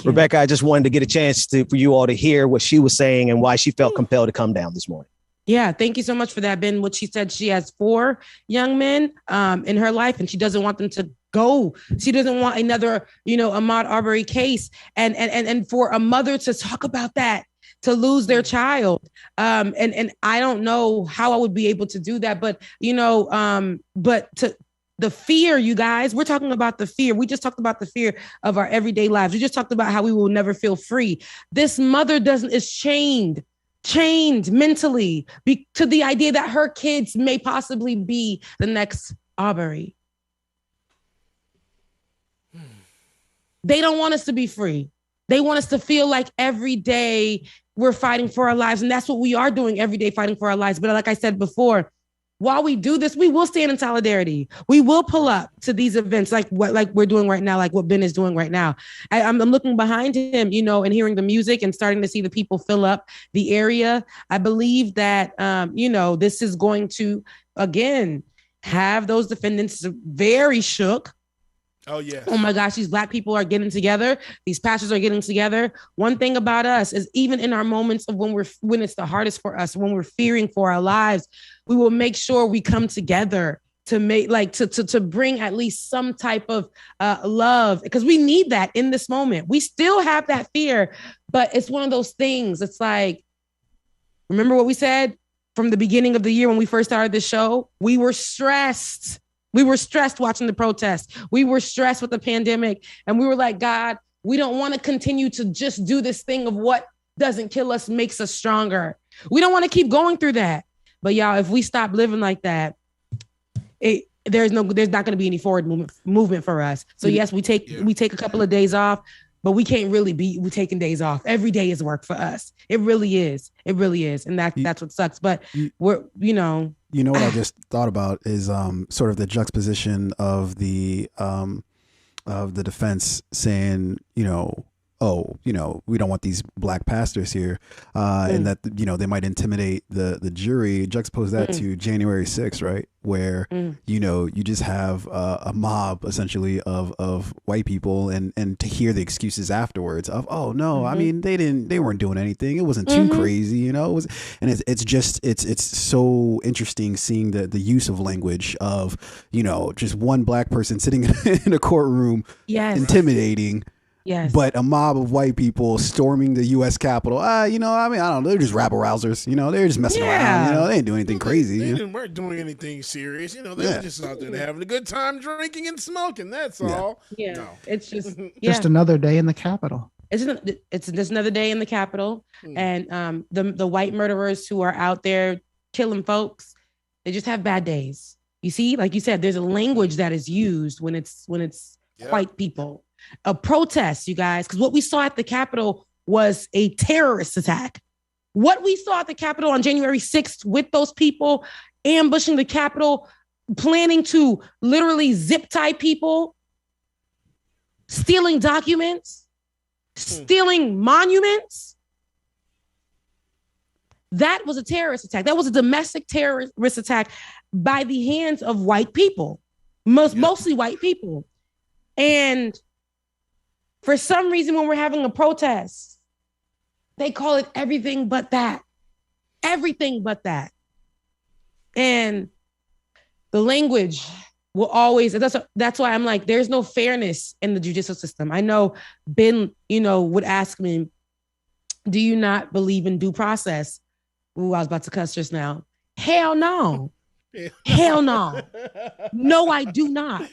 Rebecca, I just wanted to get a chance for you all to hear what she was saying and why she felt compelled to come down this morning. Yeah, thank you so much for that, Ben. What she said, she has 4 young men in her life, and she doesn't want them to go. She doesn't want another, Ahmaud Arbery case. And for a mother to talk about that, to lose their child. And I don't know how I would be able to do that, but, the fear, you guys, we're talking about the fear. We just talked about the fear of our everyday lives. We just talked about how we will never feel free. This mother is chained mentally to the idea that her kids may possibly be the next Arbery. They don't want us to be free. They want us to feel like every day we're fighting for our lives. And that's what we are doing every day, fighting for our lives. But like I said before, while we do this, we will stand in solidarity. We will pull up to these events like we're doing right now, like what Ben is doing right now. I'm looking behind him, and hearing the music and starting to see the people fill up the area. I believe that, this is going to, again, have those defendants very shook. Oh, yeah. Oh, my gosh, these Black people are getting together. These pastors are getting together. One thing about us is even in our moments of when it's the hardest for us, when we're fearing for our lives, we will make sure we come together to make to bring at least some type of love, because we need that in this moment. We still have that fear, but it's one of those things. It's like, remember what we said from the beginning of the year when we first started this show? We were stressed. We were stressed watching the protests. We were stressed with the pandemic. And we were like, God, we don't want to continue to just do this thing of what doesn't kill us makes us stronger. We don't want to keep going through that. But y'all, if we stop living like that, there's not going to be any forward movement for us. So yes, we take a couple of days off, but we can't really be taking days off. Every day is work for us. It really is. It really is. And that's what sucks. But we're, You know what I just thought about is sort of the juxtaposition of the defense saying, oh, we don't want these black pastors here, and that they might intimidate the jury. Juxtapose that to January 6th, right, where you just have a mob essentially of white people, and to hear the excuses afterwards of, oh no, I mean they weren't doing anything, it wasn't too crazy, it was, and it's so interesting seeing the use of language of just one black person sitting in a courtroom, intimidating. Yes. But a mob of white people storming the U.S. Capitol, I don't know. They're just rabble rousers. They're just messing around. They ain't doing anything crazy. They weren't doing anything serious. They were just out there having a good time drinking and smoking. That's all. Yeah. No. It's just just another day in the Capitol. It's just another day in the Capitol. And the white murderers who are out there killing folks, they just have bad days. You see, like you said, there's a language that is used when it's white people. A protest, you guys, because what we saw at the Capitol was a terrorist attack. What we saw at the Capitol on January 6th with those people ambushing the Capitol, planning to literally zip tie people, stealing documents, stealing monuments. That was a terrorist attack. That was a domestic terrorist attack by the hands of white people, mostly white people. And for some reason, when we're having a protest, they call it everything but that. Everything but that. And the language will always, that's why I'm like, there's no fairness in the judicial system. I know Ben, would ask me, do you not believe in due process? Ooh, I was about to cuss just now. Hell no. Hell no. No, I do not.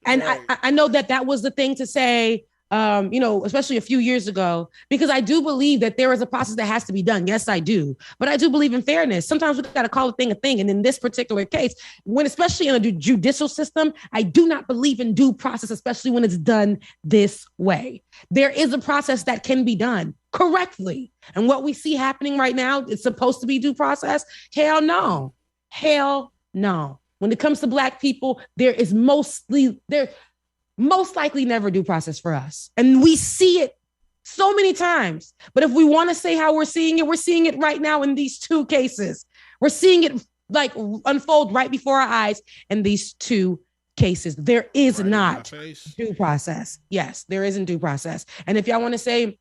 And I know that was the thing to say, especially a few years ago, because I do believe that there is a process that has to be done. Yes, I do. But I do believe in fairness. Sometimes we got to call a thing. And in this particular case, especially in a judicial system, I do not believe in due process, especially when it's done this way. There is a process that can be done correctly. And what we see happening right now, it's supposed to be due process. Hell no. Hell no. When it comes to Black people, there is most likely never due process for us. And we see it so many times. But if we want to say how we're seeing it right now in these two cases. We're seeing it like unfold right before our eyes in these two cases. There is not due process. Yes, there isn't due process. And if y'all want to say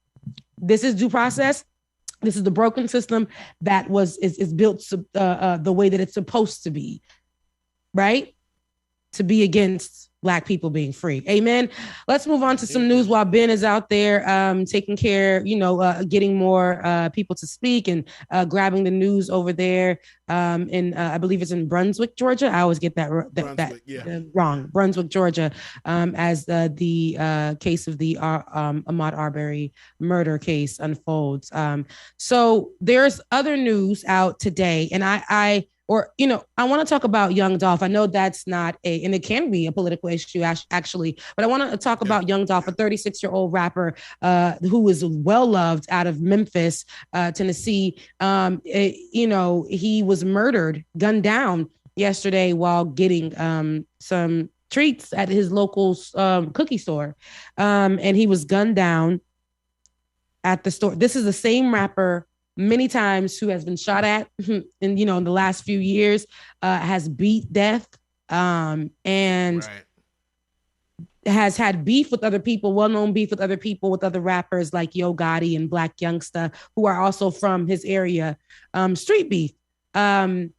this is due process, this is the broken system that is built the way that it's supposed to be, right? To be against Black people being free. Amen. Let's move on to some news while Ben is out there taking care, getting more people to speak and grabbing the news over there I believe it's in Brunswick, Georgia. I always get that wrong. Brunswick, Georgia, as the case of the Ahmaud Arbery murder case unfolds. So there's other news out today, and I want to talk about young Dolph. I know that's not and it can be a political issue actually, but I want to talk about young Dolph, a 36-year-old rapper who is well loved out of Memphis, Tennessee. He was murdered, gunned down yesterday while getting some treats at his local cookie store. And he was gunned down at the store. This is the same rapper many times who has been shot at in the last few years, has beat death and has had beef with other people, well-known beef with other people, with other rappers like Yo Gotti and Black Youngsta, who are also from his area, street beef. But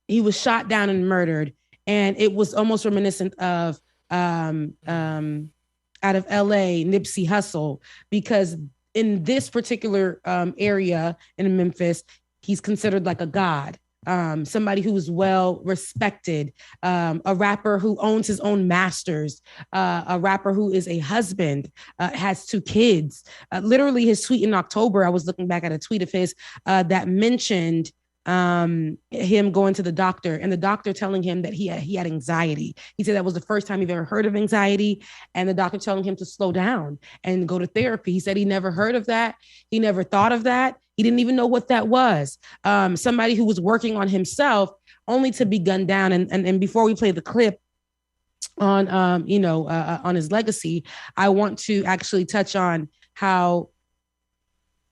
he was shot down and murdered. And it was almost reminiscent of out of LA, Nipsey Hussle, because in this particular area in Memphis, he's considered like a god, somebody who is well respected, a rapper who owns his own masters, a rapper who is a husband, has 2 kids. Literally his tweet in October, I was looking back at a tweet of his that mentioned him going to the doctor and the doctor telling him that he had anxiety. He said that was the first time he'd ever heard of anxiety, and the doctor telling him to slow down and go to therapy. He said he never heard of that. He never thought of that. He didn't even know what that was. Somebody who was working on himself only to be gunned down. And before we play the clip, on on his legacy, I want to actually touch on how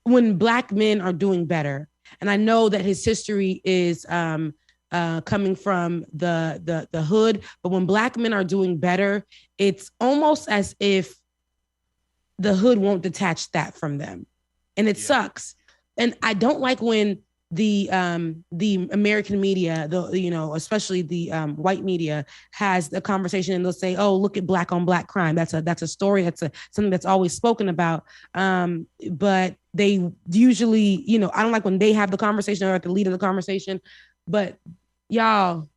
when Black men are doing better, and I know that his history is coming from the hood, but when Black men are doing better, it's almost as if the hood won't detach that from them, and it sucks. And I don't like when the American media, especially the white media, has the conversation and they'll say, "Oh, look at Black on Black crime. That's a story. That's something that's always spoken about." But they usually, I don't like when they have the conversation or at the lead of the conversation. But y'all,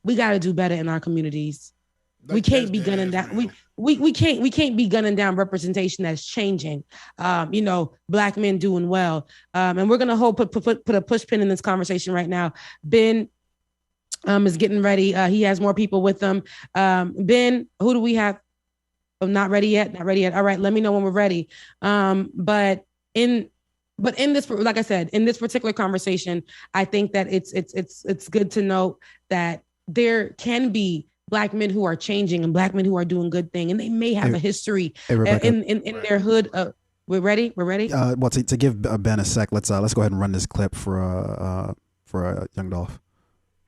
we got to do better in our communities. We can't be gunning down. We can't be gunning down representation that's changing. Black men doing well. And we're gonna put a push pin in this conversation right now. Ben is getting ready. He has more people with him. Ben, who do we have? Oh, not ready yet. Not ready yet. All right, let me know when we're ready. But in this, like I said, in this particular conversation, I think that it's good to note that there can be Black men who are changing and Black men who are doing good thing, and they may have a history in their hood. We're ready. Well, to give Ben a sec, let's go ahead and run this clip for Young Dolph.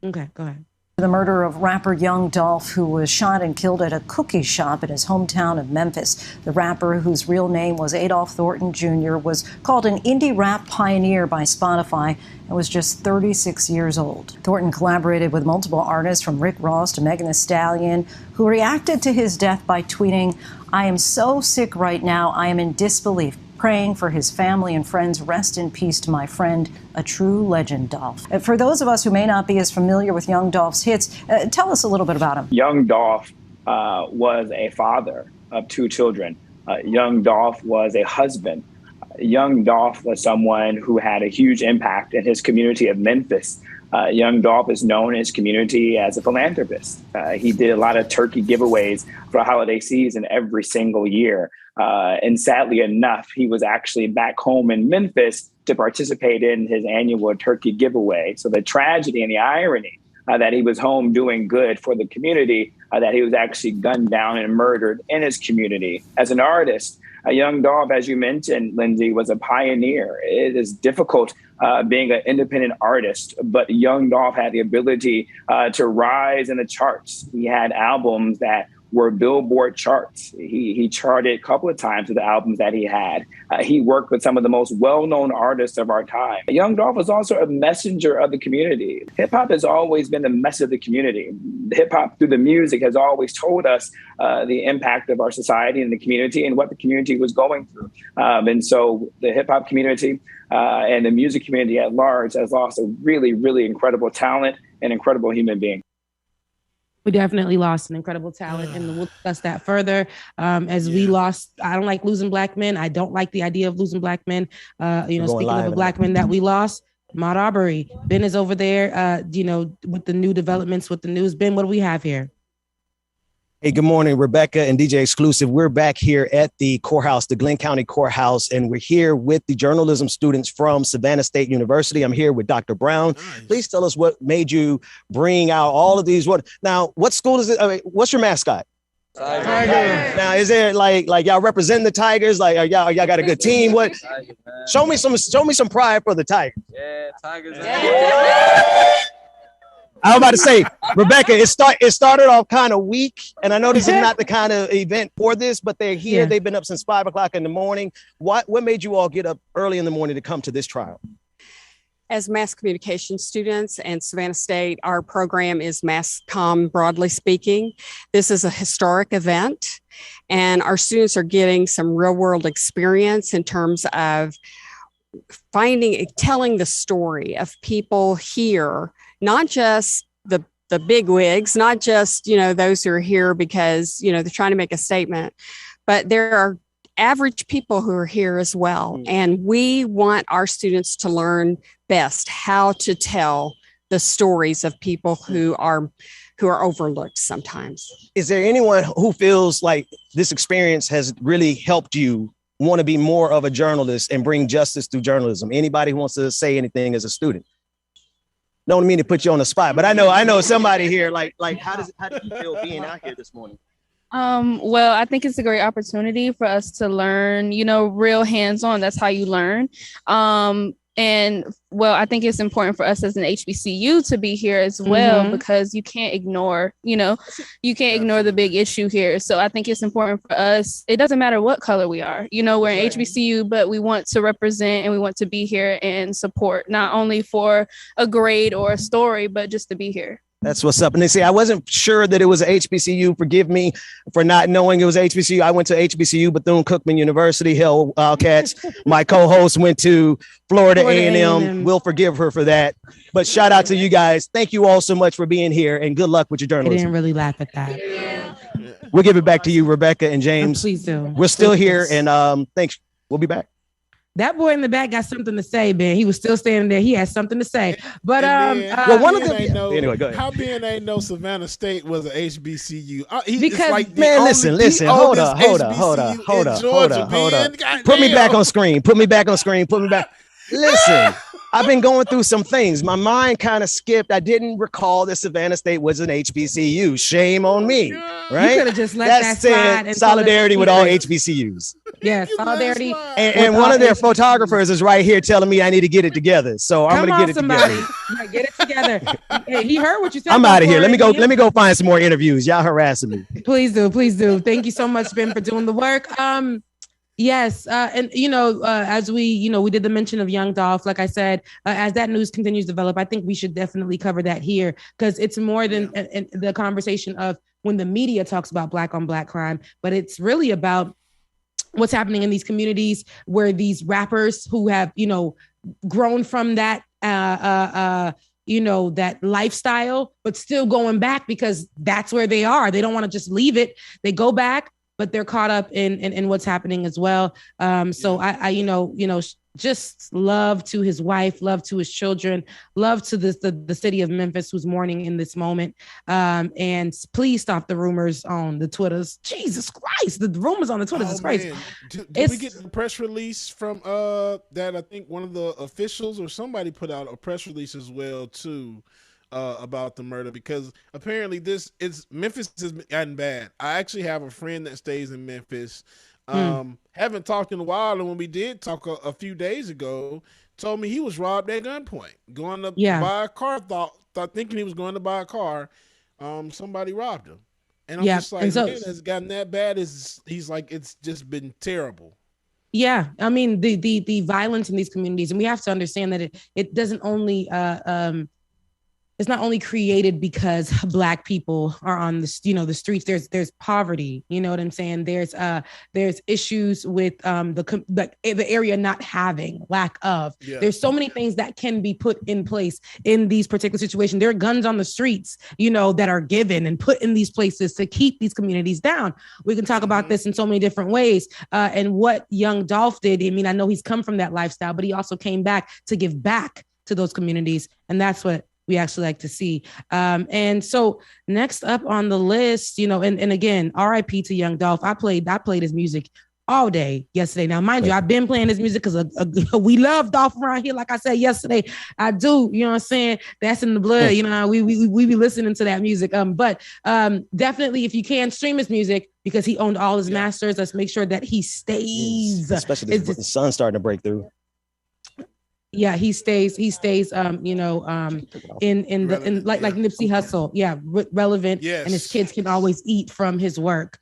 Okay, go ahead. The murder of rapper Young Dolph, who was shot and killed at a cookie shop in his hometown of Memphis. The rapper, whose real name was Adolph Thornton Jr., was called an indie rap pioneer by Spotify and was just 36 years old. Thornton collaborated with multiple artists from Rick Ross to Megan Thee Stallion, who reacted to his death by tweeting, "I am so sick right now, I am in disbelief. Praying for his family and friends. Rest in peace to my friend, a true legend, Dolph." For those of us who may not be as familiar with Young Dolph's hits, tell us a little bit about him. Young Dolph was a father of 2 children. Young Dolph was a husband. Young Dolph was someone who had a huge impact in his community of Memphis. Young Dolph is known in his community as a philanthropist. He did a lot of turkey giveaways for the holiday season every single year. And sadly enough, he was actually back home in Memphis to participate in his annual turkey giveaway. So the tragedy and the irony that he was home doing good for the community, that he was actually gunned down and murdered in his community. As an artist, Young Dolph, as you mentioned, Lindsay, was a pioneer. It is difficult being an independent artist, but Young Dolph had the ability to rise in the charts. He had albums that were Billboard charts. He charted a couple of times with the albums that he had. He worked with some of the most well-known artists of our time. Young Dolph was also a messenger of the community. Hip-hop has always been the message of the community. Hip-hop through the music has always told us the impact of our society and the community and what the community was going through. And so the hip-hop community and the music community at large has lost a really, really incredible talent and incredible human being. We definitely lost an incredible talent, and we'll discuss that further. We lost, I don't like losing Black men. I don't like the idea of losing Black men. Speaking of a Black man that we lost, Ahmaud Arbery. Ben is over there, with the new developments with the news. Ben, what do we have here? Hey, good morning, Rebecca and DJXXClusive. We're back here at the courthouse, the Glenn County Courthouse, and we're here with the journalism students from Savannah State University. I'm here with Dr. Brown. Nice. Please tell us what made you bring out all of these. What school is it? I mean, what's your mascot? Tiger. Now, is there like y'all represent the Tigers? Like, y'all got a good team? What? Show me some pride for the Tigers. Yeah, Tigers. I was about to say, Rebecca, it started off kind of weak, and I know this is not the kind of event for this, but they're here. Yeah. They've been up since 5 o'clock in the morning. What made you all get up early in the morning to come to this trial? As mass communication students and Savannah State, our program is Mass Comm, broadly speaking. This is a historic event, and our students are getting some real world experience in terms of telling the story of people here, not just the big wigs, not just, those who are here because, they're trying to make a statement, but there are average people who are here as well. And we want our students to learn best how to tell the stories of people who are overlooked sometimes. Is there anyone who feels like this experience has really helped you want to be more of a journalist and bring justice through journalism? Anybody who wants to say anything as a student? Don't mean to put you on the spot, but I know somebody here. Like, how do you feel being out here this morning? Well, I think it's a great opportunity for us to learn, real hands-on. That's how you learn. And well, I think it's important for us as an HBCU to be here as well, because you can't ignore, ignore the big issue here. So I think it's important for us. It doesn't matter what color we are, we're an HBCU, but we want to represent and we want to be here and support, not only for a grade or a story, but just to be here. That's what's up. And they say, I wasn't sure that it was a HBCU. Forgive me for not knowing it was HBCU. I went to HBCU, Bethune-Cookman University, Hell Wildcats. My co-host went to Florida A&M. We'll forgive her for that. But shout out to you guys. Thank you all so much for being here, and good luck with your journalism. I didn't really laugh at that. We'll give it back to you, Rebecca and James. Please do. We're still here, and thanks. We'll be back. That boy in the back got something to say, Ben. He was still standing there. He had something to say. But well, one of them. Anyway, go ahead. How Ben ain't know Savannah State was an HBCU? Because like man, listen. Hold up. Put me back on screen. Listen. I've been going through some things. My mind kind of skipped. I didn't recall that Savannah State was an HBCU. Shame on me, right? You could have just let that slide. And solidarity with all HBCUs. Yeah, solidarity. And one of their photographers is right here telling me I need to get it together. So I'm going to get it together. Get it together. Hey, he heard what you said. I'm out of here. Let me go find some more interviews. Y'all harassing me. Please do. Thank you so much, Ben, for doing the work. Yes. And, as we did the mention of young Dolph, like I said, as that news continues to develop, I think we should definitely cover that here, because it's more than the conversation of when the media talks about Black on Black crime, but it's really about what's happening in these communities where these rappers who have, grown from that, that lifestyle, but still going back because that's where they are. They don't want to just leave it. They go back, but they're caught up in what's happening as well. So I just love to his wife, love to his children, love to the city of Memphis who's mourning in this moment. And please stop the rumors on the Twitters. Jesus Christ, the rumors on the Twitters is crazy. Did we get the press release from that? I think one of the officials or somebody put out a press release as well too. About the murder, because apparently Memphis has gotten bad. I actually have a friend that stays in Memphis. Haven't talked in a while, and when we did talk a few days ago, told me he was robbed at gunpoint, going to buy a car. Thought thinking he was going to buy a car. Somebody robbed him, and I'm just like, man, has gotten that bad? He's like, it's just been terrible. Yeah, I mean the violence in these communities, and we have to understand that it doesn't only it's not only created because Black people are on the streets. There's poverty. You know what I'm saying? There's issues with the area not having, lack of. Yeah. There's so many things that can be put in place in these particular situations. There are guns on the streets, that are given and put in these places to keep these communities down. We can talk about this in so many different ways. And what young Dolph did, I mean, I know he's come from that lifestyle, but he also came back to give back to those communities, and that's what we actually like to see. And so next up on the list, and again, RIP to young Dolph. I played his music all day yesterday. Now, mind you, I've been playing his music because we love Dolph around here. Like I said yesterday, I do. You know what I'm saying? That's in the blood. We be listening to that music. But definitely, if you can, stream his music because he owned all his masters. Let's make sure that he stays. Especially the sun's starting to break through. Yeah, he stays, in like Nipsey Hussle. Yeah, relevant. Yes. And his kids can always eat from his work.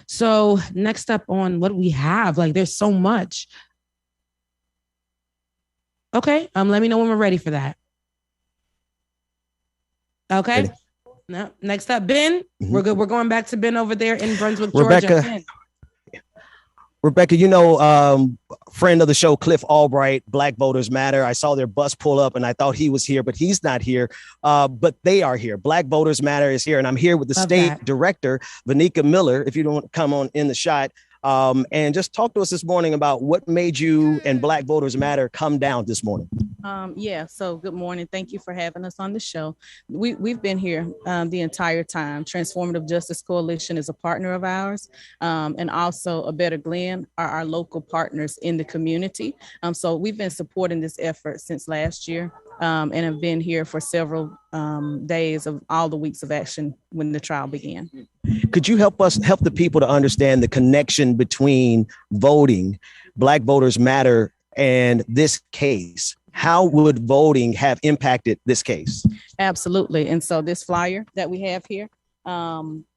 So next up on what we have, there's so much. Okay. Let me know when we're ready for that. Okay. Ready. No, next up, Ben. Mm-hmm. We're good. We're going back to Ben over there in Brunswick, Georgia. Rebecca, friend of the show, Cliff Albright, Black Voters Matter. I saw their bus pull up and I thought he was here, but he's not here. But they are here. Black Voters Matter is here. And I'm here with the state director, Vanika Miller, if you don't want to come on in the shot. And just talk to us this morning about what made you and Black Voters Matter come down this morning. So good morning. Thank you for having us on the show. We've been here the entire time. Transformative Justice Coalition is a partner of ours, and also A Better Glen are our local partners in the community. So we've been supporting this effort since last year. and have been here for several days of all the weeks of action when the trial began. Could you help the people to understand the connection between voting, Black Voters Matter, and this case? How would voting have impacted this case? Absolutely. And so this flyer that we have here,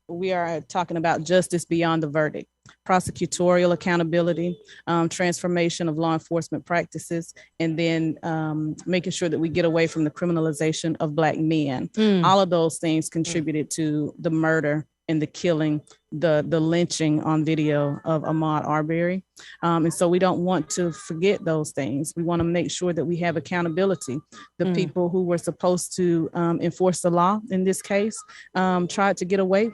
we are talking about justice beyond the verdict, prosecutorial accountability, transformation of law enforcement practices, and then making sure that we get away from the criminalization of Black men. All of those things contributed to the murder and the killing, the lynching on video of Ahmaud Arbery. And so we don't want to forget those things. We want to make sure that we have accountability. The people who were supposed to enforce the law in this case tried to get away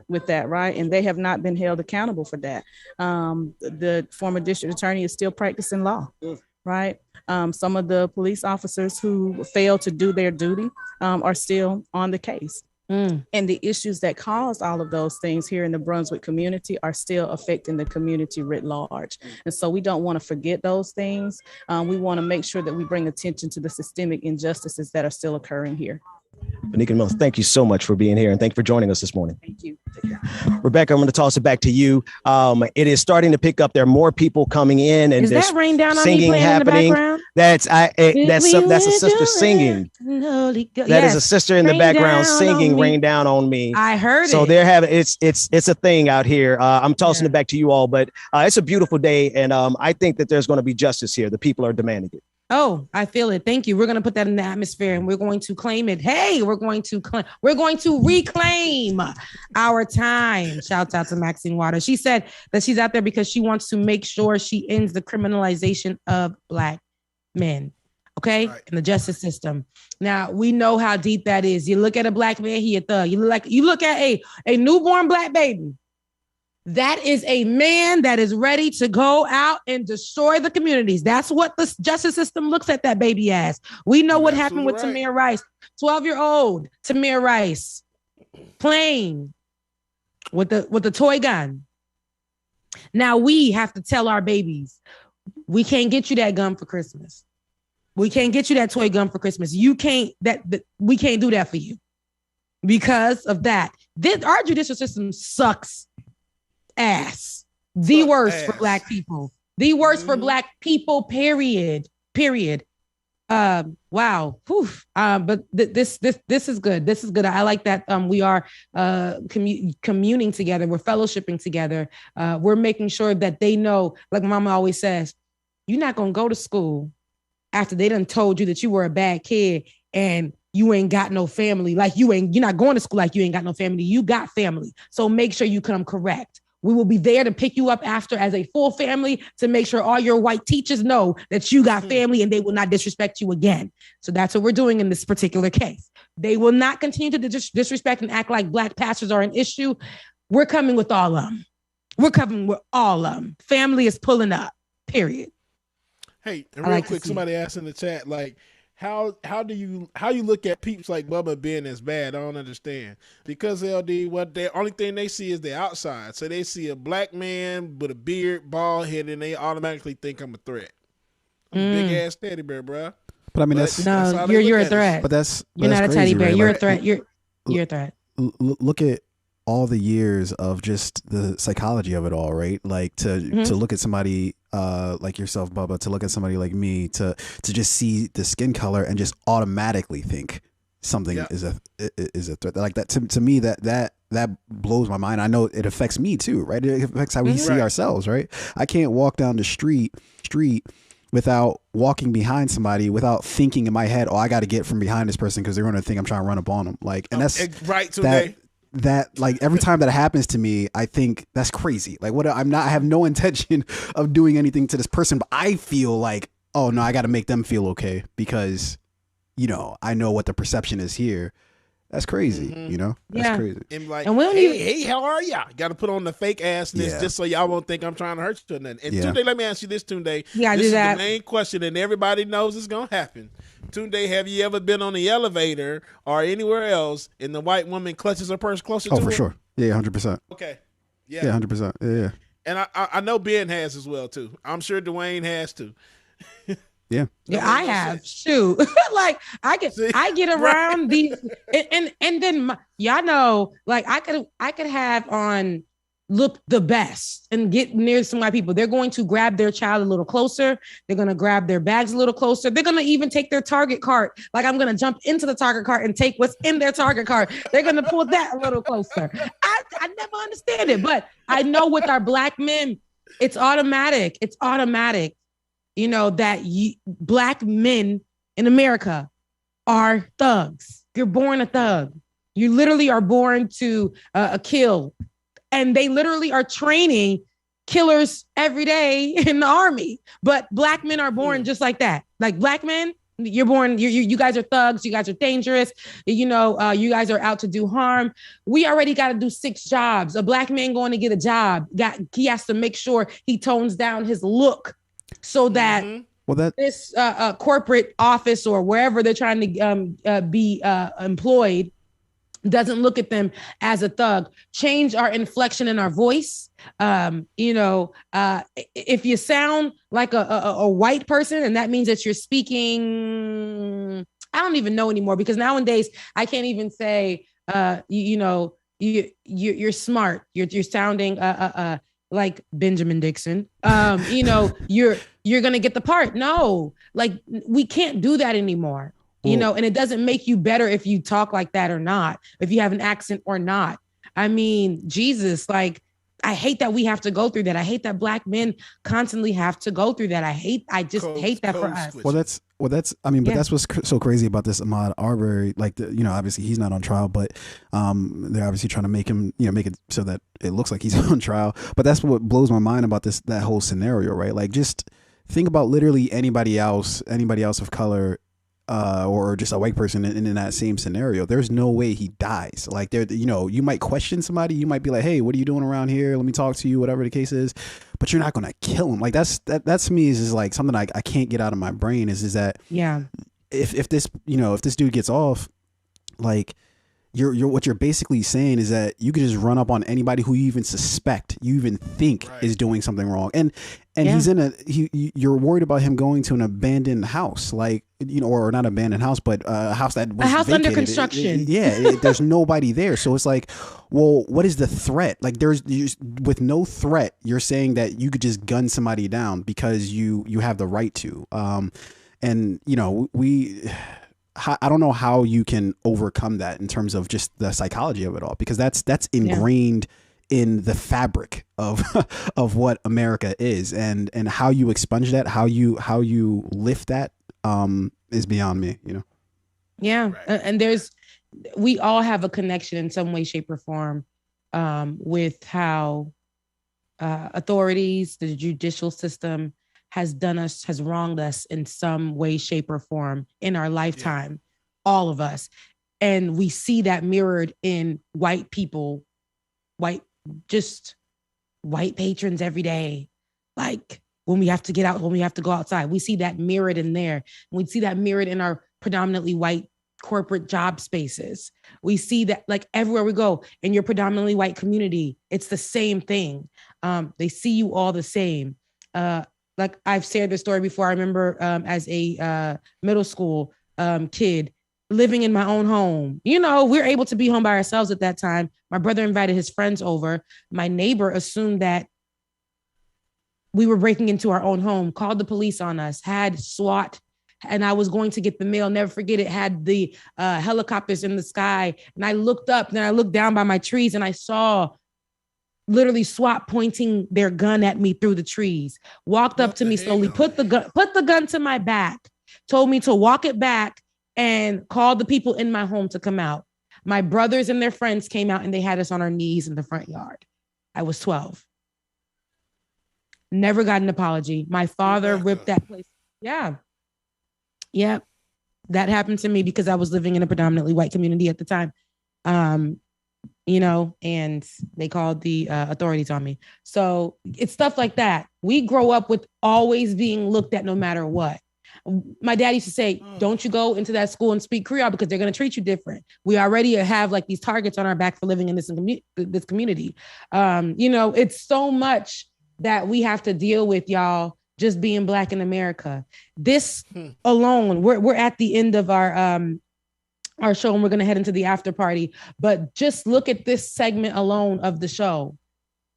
with that, right? And they have not been held accountable for that. The former district attorney is still practicing law, right? Some of the police officers who failed to do their duty are still on the case. And the issues that caused all of those things here in the Brunswick community are still affecting the community writ large. And so we don't want to forget those things. We want to make sure that we bring attention to the systemic injustices that are still occurring here. Benika Mills, thank you so much for being here, and thank you for joining us this morning. Thank you. Rebecca, I'm going to toss it back to you. It is starting to pick up. There are more people coming in, and Is there's that Rain Down on Me singing playing happening. in the background? That's a sister singing. That is a sister in the background singing "Rain Down on Me." I heard so it. they're having it's a thing out here. I'm tossing it back to you all, but it's a beautiful day, and I think that there's going to be justice here. The people are demanding it. Oh, I feel it. Thank you. We're going to put that in the atmosphere and we're going to claim it. Hey, we're going to reclaim our time. Shouts out to Maxine Waters. She said that she's out there because she wants to make sure she ends the criminalization of Black men. Okay. Right. In the justice system. Now we know how deep that is. You look at a Black man, he a thug. You look at a newborn Black baby. That is a man that is ready to go out and destroy the communities. That's what the justice system looks at that baby as. We know what happened with Tamir Rice, 12-year-old Tamir Rice, playing with the toy gun. Now we have to tell our babies, we can't get you that gun for Christmas. We can't get you that toy gun for Christmas. You can't we can't do that for you because of that. Our judicial system sucks ass. The worst for Black people. The worst for Black people, period. Wow. But this is good. This is good. I like that we are communing together. We're fellowshipping together. We're making sure that they know, like Mama always says, you're not going to go to school after they done told you that you were a bad kid and you ain't got no family. Like you're not going to school like you ain't got no family. You got family. So make sure you come correct. We will be there to pick you up after as a full family to make sure all your white teachers know that you got family and they will not disrespect you again. So that's what we're doing in this particular case. They will not continue to disrespect and act like Black pastors are an issue. We're coming with all of them. We're coming with all of them. Family is pulling up, period. Hey, and real quick, somebody asked in the chat, like, how you look at peeps like Bubba being as bad? I don't understand. Because LD, what the only thing they see is the outside. So they see a Black man with a beard, bald head, and they automatically think I'm a threat. I'm a big ass teddy bear, bro. But I mean, you're a threat. But you're not a teddy bear. Right? You're a threat. You're a threat. Look at all the years of just the psychology of it all, right? Like to look at somebody like yourself, Bubba, to look at somebody like me, to just see the skin color and just automatically think something is a threat. Like that to me, that blows my mind. I know it affects me too, right? It affects how we see ourselves, right? I can't walk down the street without walking behind somebody, without thinking in my head, oh, I got to get from behind this person because they're going to think I'm trying to run up on them. Like, and that's right today. That like every time that happens to me, I think that's crazy. Like I have no intention of doing anything to this person, but I feel like, oh no, I got to make them feel okay because, I know what the perception is here. That's crazy, That's crazy. And like, and hey, how are y'all? Got to put on the fake assness just so y'all won't think I'm trying to hurt you or nothing. And Tunde, let me ask you this, Tunde. Yeah, this is the main question, and everybody knows it's gonna happen. Tunde, have you ever been on the elevator or anywhere else and the white woman clutches her purse closer to her? Oh, for sure. Yeah, 100%. Okay. Yeah, 100%. Yeah. And I know Ben has as well too. I'm sure Dwayne has too. Yeah. Yeah, I have. Shoot. Like I get around these and then y'all know, like I could have on look the best and get near some white people. They're going to grab their child a little closer. They're going to grab their bags a little closer. They're going to even take their Target cart. Like I'm going to jump into the Target cart and take what's in their Target cart. They're going to pull that a little closer. I never understand it, but I know with our Black men, it's automatic. It's automatic. You know, that Black men in America are thugs. You're born a thug. You literally are born to kill. And they literally are training killers every day in the army. But Black men are born just like that. Like Black men, you're born, you guys are thugs. You guys are dangerous. You know, you guys are out to do harm. We already got to do 6 jobs. A Black man going to get a job, he has to make sure he tones down his look so that this corporate office or wherever they're trying to be employed doesn't look at them as a thug. Change our inflection in our voice. You know, if you sound like a white person, and that means that you're speaking, I don't even know anymore, because nowadays I can't even say, you're smart. You're sounding like Benjamin Dixon. You know, you're gonna get the part. No, like we can't do that anymore. You know, and it doesn't make you better if you talk like that or not, if you have an accent or not. I mean, Jesus, like, I hate that we have to go through that. I hate that Black men constantly have to go through that. I just hate that for us. But that's what's so crazy about this Ahmaud Arbery. Like, you know, obviously he's not on trial, but they're obviously trying to make him, you know, make it so that it looks like he's on trial. But that's what blows my mind about that whole scenario, right? Like, just think about literally anybody else of color, or just a white person in that same scenario. There's no way he dies. Like, there, you know, you might question somebody. You might be like, hey, what are you doing around here? Let me talk to you, whatever the case is. But you're not going to kill him. Like, that to me is like something I can't get out of my brain is that, yeah, if this dude gets off, like, what you're basically saying is that you could just run up on anybody who you even suspect, you even think is doing something wrong. And he's you're worried about him going to an abandoned house, like, you know, or not abandoned house, but a house that was vacated. Under construction. There's nobody there. So it's like, well, what is the threat? Like, with no threat, you're saying that you could just gun somebody down because you have the right to. And, you know, I don't know how you can overcome that in terms of just the psychology of it all, because that's ingrained in the fabric of what America is, and how you expunge that, how you lift that is beyond me, you know? Yeah. Right. And we all have a connection in some way, shape, or form with how authorities, the judicial system has wronged us in some way, shape, or form in our lifetime, all of us. And we see that mirrored in white people, white patrons every day. Like, when we have to get out, when we have to go outside, we see that mirrored in there. We see that mirrored in our predominantly white corporate job spaces. We see that, like, everywhere we go in your predominantly white community, it's the same thing. They see you all the same. Like, I've shared this story before. I remember as a middle school kid living in my own home. You know, we're able to be home by ourselves at that time. My brother invited his friends over. My neighbor assumed that we were breaking into our own home, called the police on us, had SWAT, and I was going to get the mail. Never forget, it had the helicopters in the sky. And I looked up, then I looked down by my trees, and I saw literally SWAT pointing their gun at me through the trees, walked up to me slowly, put the gun to my back, told me to walk it back, and called the people in my home to come out. My brothers and their friends came out, and they had us on our knees in the front yard. I was 12. Never got an apology. My father ripped that place. Yeah. Yep. That happened to me because I was living in a predominantly white community at the time. You know, and they called the authorities on me. So it's stuff like that. We grow up with always being looked at no matter what. My dad used to say, don't you go into that school and speak Creole because they're going to treat you different. We already have like these targets on our back for living in this community. You know, it's so much that we have to deal with, y'all. just being Black in America. This alone, we're at the end of our show, and we're going to head into the after party. But just look at this segment alone of the show.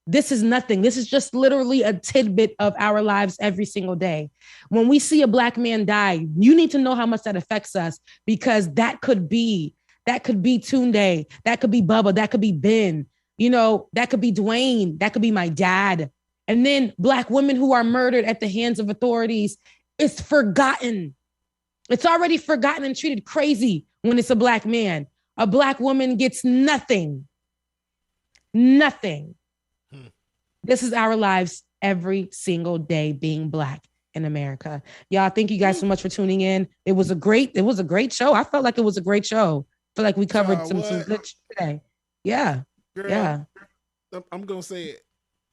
This is nothing. This is just literally a tidbit of our lives every single day. When we see a Black man die, you need to know how much that affects us, because that could be Tunde, that could be Bubba, that could be Ben, that could be Dwayne, that could be my dad. And then Black women who are murdered at the hands of authorities, it's forgotten. It's already forgotten and treated crazy when it's a Black man. A Black woman gets nothing. Nothing. This is our lives every single day being Black in America. Y'all, thank you guys so much for tuning in. It was a great show. I felt like it was a great show. I feel like we covered some good shit today. Yeah. Girl, yeah. I'm going to say it.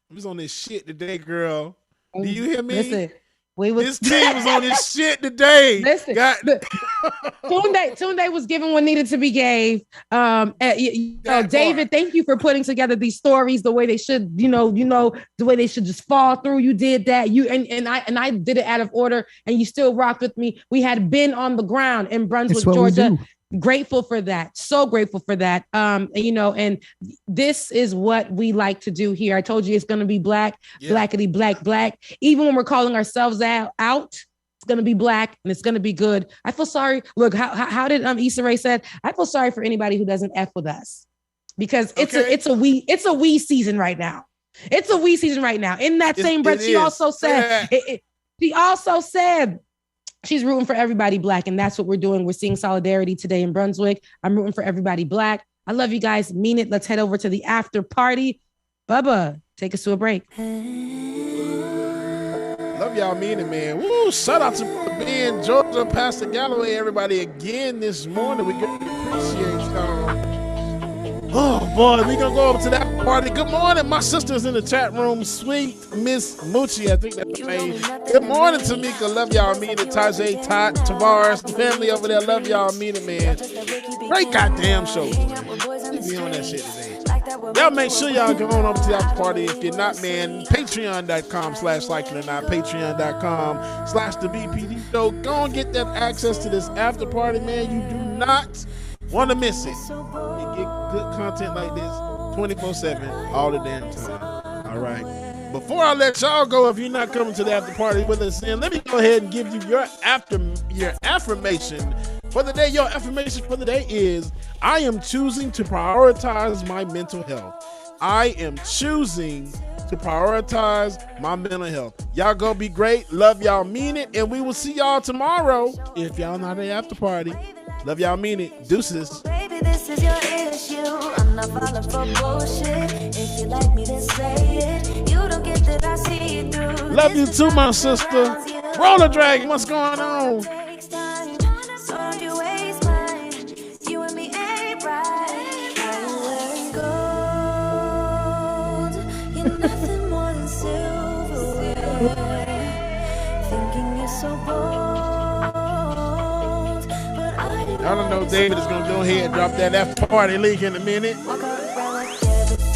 We was on this shit today, girl. Do you hear me? Listen, this team was on this shit today. Listen, Tunde was given what needed to be gave. David, thank you for putting together these stories the way they should. The way they should just fall through. You did that. I did it out of order, and you still rocked with me. We had been on the ground in Brunswick, Georgia. Grateful for that. So grateful for that. And this is what we like to do here. I told you it's going to be Black, blackity, black. Even when we're calling ourselves out, it's going to be Black and it's going to be good. I feel sorry. Look, how did Issa Rae said, I feel sorry for anybody who doesn't F with us, because it's a we season right now. It's a we season right now. In that same breath, she also said, she's rooting for everybody Black, and that's what we're doing. We're seeing solidarity today in Brunswick. I'm rooting for everybody Black. I love you guys. Mean it. Let's head over to the after party. Bubba, take us to a break. Love y'all, mean it, man. Woo! Shout out to Ben, Georgia, Pastor Galloway, everybody again this morning. We appreciate y'all. Oh boy, we gonna go over to that party. Good morning, my sister's in the chat room. Sweet Miss Moochie, I think that's me. Good morning, Tamika. Love y'all, mean it. Tajay, Todd, Tavares, the family over there. Love y'all, mean it, man. Great goddamn show. We be on that shit today. Y'all make sure y'all go on over to the after party. If you're not, man, patreon.com/likeitornot, patreon.com/the BPD show. Go and get that access to this after party, man. You do not want to miss it. You get good content like this 24/7 all the damn time. All right. Before I let y'all go, if you're not coming to the after party with us, then let me go ahead and give you your affirmation for the day. Your affirmation for the day is, I am choosing to prioritize my mental health. I am choosing to prioritize my mental health. Y'all go be great. Love y'all, mean it. And we will see y'all tomorrow if y'all not at the after party. Love y'all, mean it. Deuces. Baby, this is your issue. I'm not falling for bullshit. If you like me, then say it. You don't get that I see you through. Love you too, my sister. Roller Dragon, what's going on? So don't you waste mine. You and me ain't right. Gold. You're nothing more than silverware. Thinking you're so bold. I don't know, David is going to go ahead and drop that after party link in a minute.